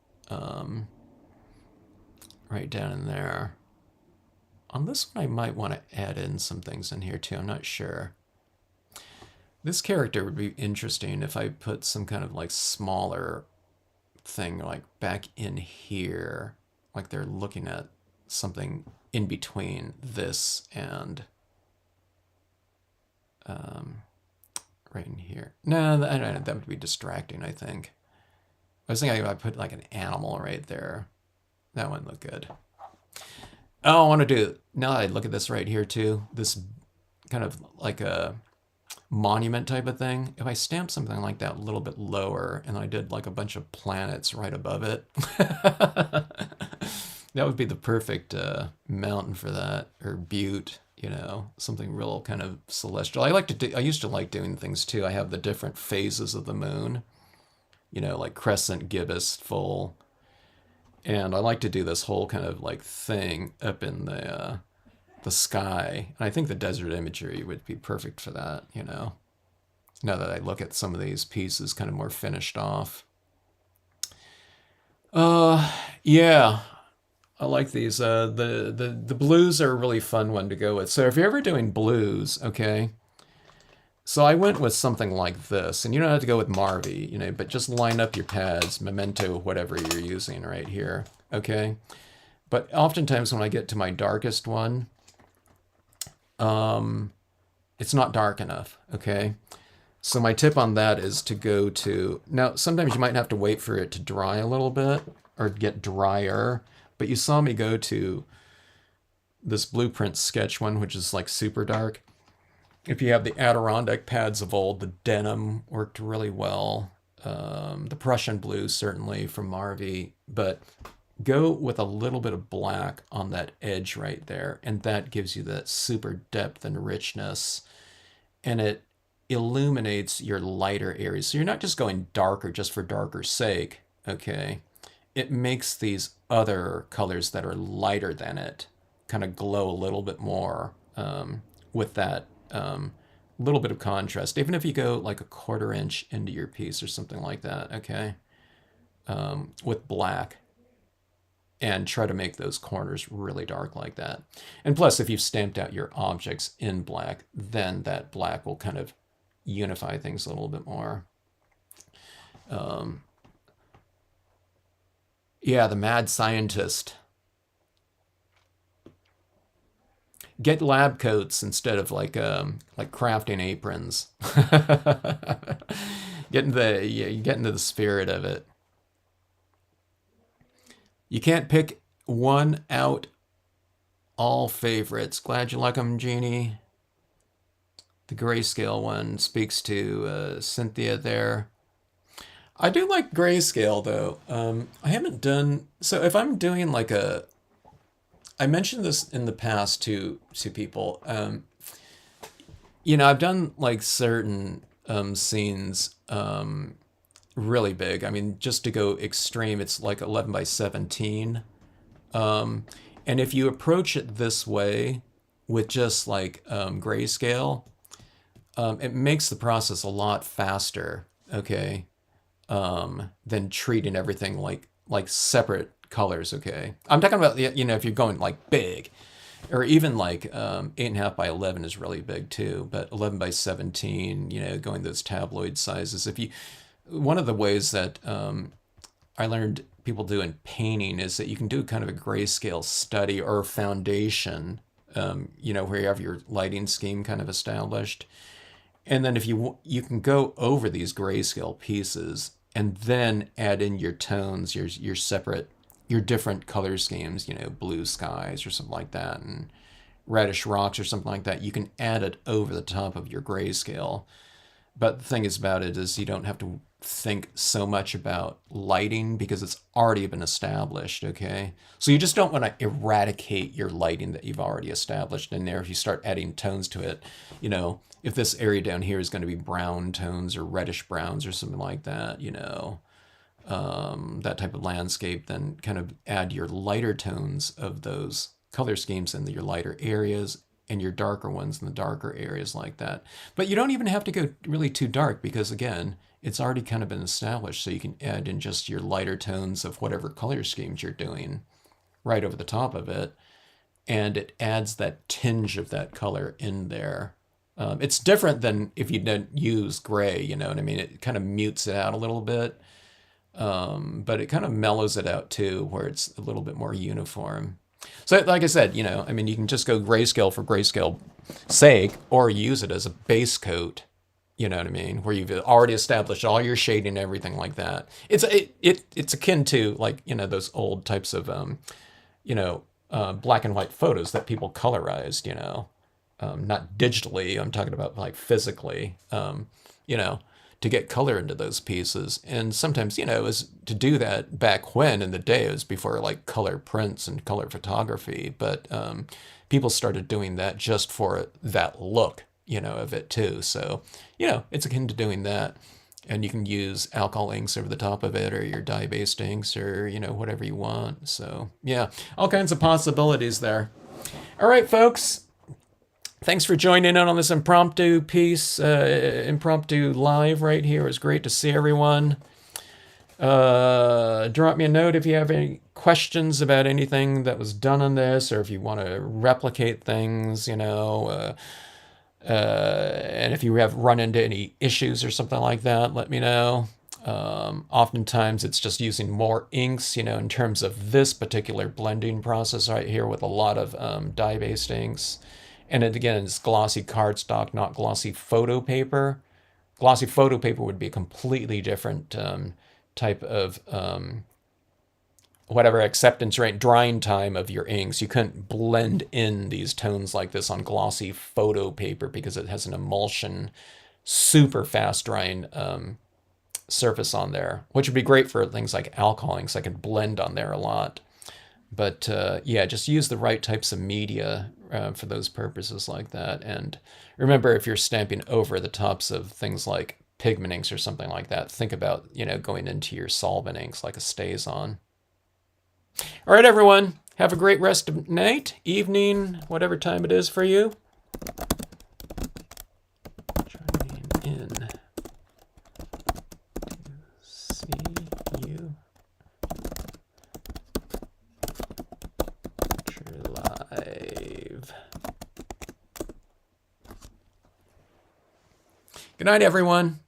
right down in there. On this one, I might want to add in some things in here too. I'm not sure. This character would be interesting if I put some kind of like smaller thing like back in here, like they're looking at something in between this and right in here. No, that would be distracting, I think. I was thinking I put like an animal right there. That wouldn't look good. Oh, I want to do, now that I look at this right here too, this kind of like a monument type of thing. If I stamp something like that a little bit lower and I did like a bunch of planets right above it, that would be the perfect mountain for that, or butte, you know, something real kind of celestial. I used to like doing things too. I have the different phases of the moon, you know, like crescent, gibbous, full. And I like to do this whole kind of like thing up in the sky. And I think the desert imagery would be perfect for that, you know, now that I look at some of these pieces kind of more finished off. Yeah, I like these. The blues are a really fun one to go with. So if you're ever doing blues, okay, so I went with something like this, and you don't have to go with Marvy, you know, but just line up your pads, Memento, whatever you're using right here, okay? But oftentimes when I get to my darkest one, it's not dark enough, okay? So my tip on that is to go to, now sometimes you might have to wait for it to dry a little bit, or get drier, but you saw me go to this Blueprint sketch one, which is like super dark. If you have the Adirondack pads of old, the denim worked really well. The Prussian blue certainly from Marvy, but go with a little bit of black on that edge right there, and that gives you that super depth and richness, and it illuminates your lighter areas. So you're not just going darker just for darker's sake, okay? It makes these other colors that are lighter than it kind of glow a little bit more with that little bit of contrast, even if you go like a 1/4 inch into your piece or something like that, okay, with black, and try to make those corners really dark like that. And plus, if you've stamped out your objects in black, then that black will kind of unify things a little bit more. Yeah, the mad scientist. Get lab coats instead of like crafting aprons. You get into the spirit of it. You can't pick one out. All favorites. Glad you like them, Jeannie. The grayscale one speaks to Cynthia there. I do like grayscale though. I haven't done, so if I'm doing like a I mentioned this in the past to people. You know, I've done like certain scenes really big. I mean, just to go extreme, it's like 11 by 17. Um, and if you approach it this way with just like grayscale, it makes the process a lot faster, okay, than treating everything like separate colors, okay? I'm talking about, you know, if you're going like big, or even like 8.5 by 11 is really big too, but 11 by 17, you know, going those tabloid sizes. If you, one of the ways that I learned people do in painting is that you can do kind of a grayscale study or foundation, you know, where you have your lighting scheme kind of established. And then if you can go over these grayscale pieces and then add in your tones, your separate, your different color schemes, you know, blue skies or something like that, and reddish rocks or something like that. You can add it over the top of your grayscale. But the thing is about it is you don't have to think so much about lighting because it's already been established, okay? So you just don't want to eradicate your lighting that you've already established in there if you start adding tones to it. You know, if this area down here is going to be brown tones or reddish browns or something like that, you know, that type of landscape, then kind of add your lighter tones of those color schemes in your lighter areas and your darker ones in the darker areas like that. But you don't even have to go really too dark because, again, it's already kind of been established. So you can add in just your lighter tones of whatever color schemes you're doing right over the top of it. And it adds that tinge of that color in there. It's different than if you didn't use gray, you know what I mean? It kind of mutes it out a little bit. But it kind of mellows it out too, where it's a little bit more uniform. So like I said, you know, I mean, you can just go grayscale for grayscale sake, or use it as a base coat, you know what I mean, where you've already established all your shading and everything like that. It's akin to, like, you know, those old types of, you know, black and white photos that people colorized, you know, not digitally, I'm talking about like physically, you know, to get color into those pieces. And sometimes, you know, is to do that back when in the day, it was before like color prints and color photography. But people started doing that just for that look, you know, of it too. So, you know, it's akin to doing that. And you can use alcohol inks over the top of it, or your dye-based inks, or, you know, whatever you want. So, yeah, all kinds of possibilities there. All right, folks. Thanks for joining in on this impromptu piece, impromptu live right here. It was great to see everyone. Drop me a note if you have any questions about anything that was done on this, or if you want to replicate things, you know, and if you have run into any issues or something like that, let me know. Oftentimes it's just using more inks, you know, in terms of this particular blending process right here with a lot of dye-based inks. And it, again, it's glossy cardstock, not glossy photo paper. Glossy photo paper would be a completely different type of whatever acceptance rate, drying time of your inks. You couldn't blend in these tones like this on glossy photo paper because it has an emulsion, super fast drying surface on there, which would be great for things like alcohol inks. I could blend on there a lot. But yeah, just use the right types of media for those purposes like that. And remember, if you're stamping over the tops of things like pigment inks or something like that, think about, you know, going into your solvent inks like a StazOn. All right, everyone, have a great rest of night, evening, whatever time it is for you. Trying in to see you. Live. Good night, everyone.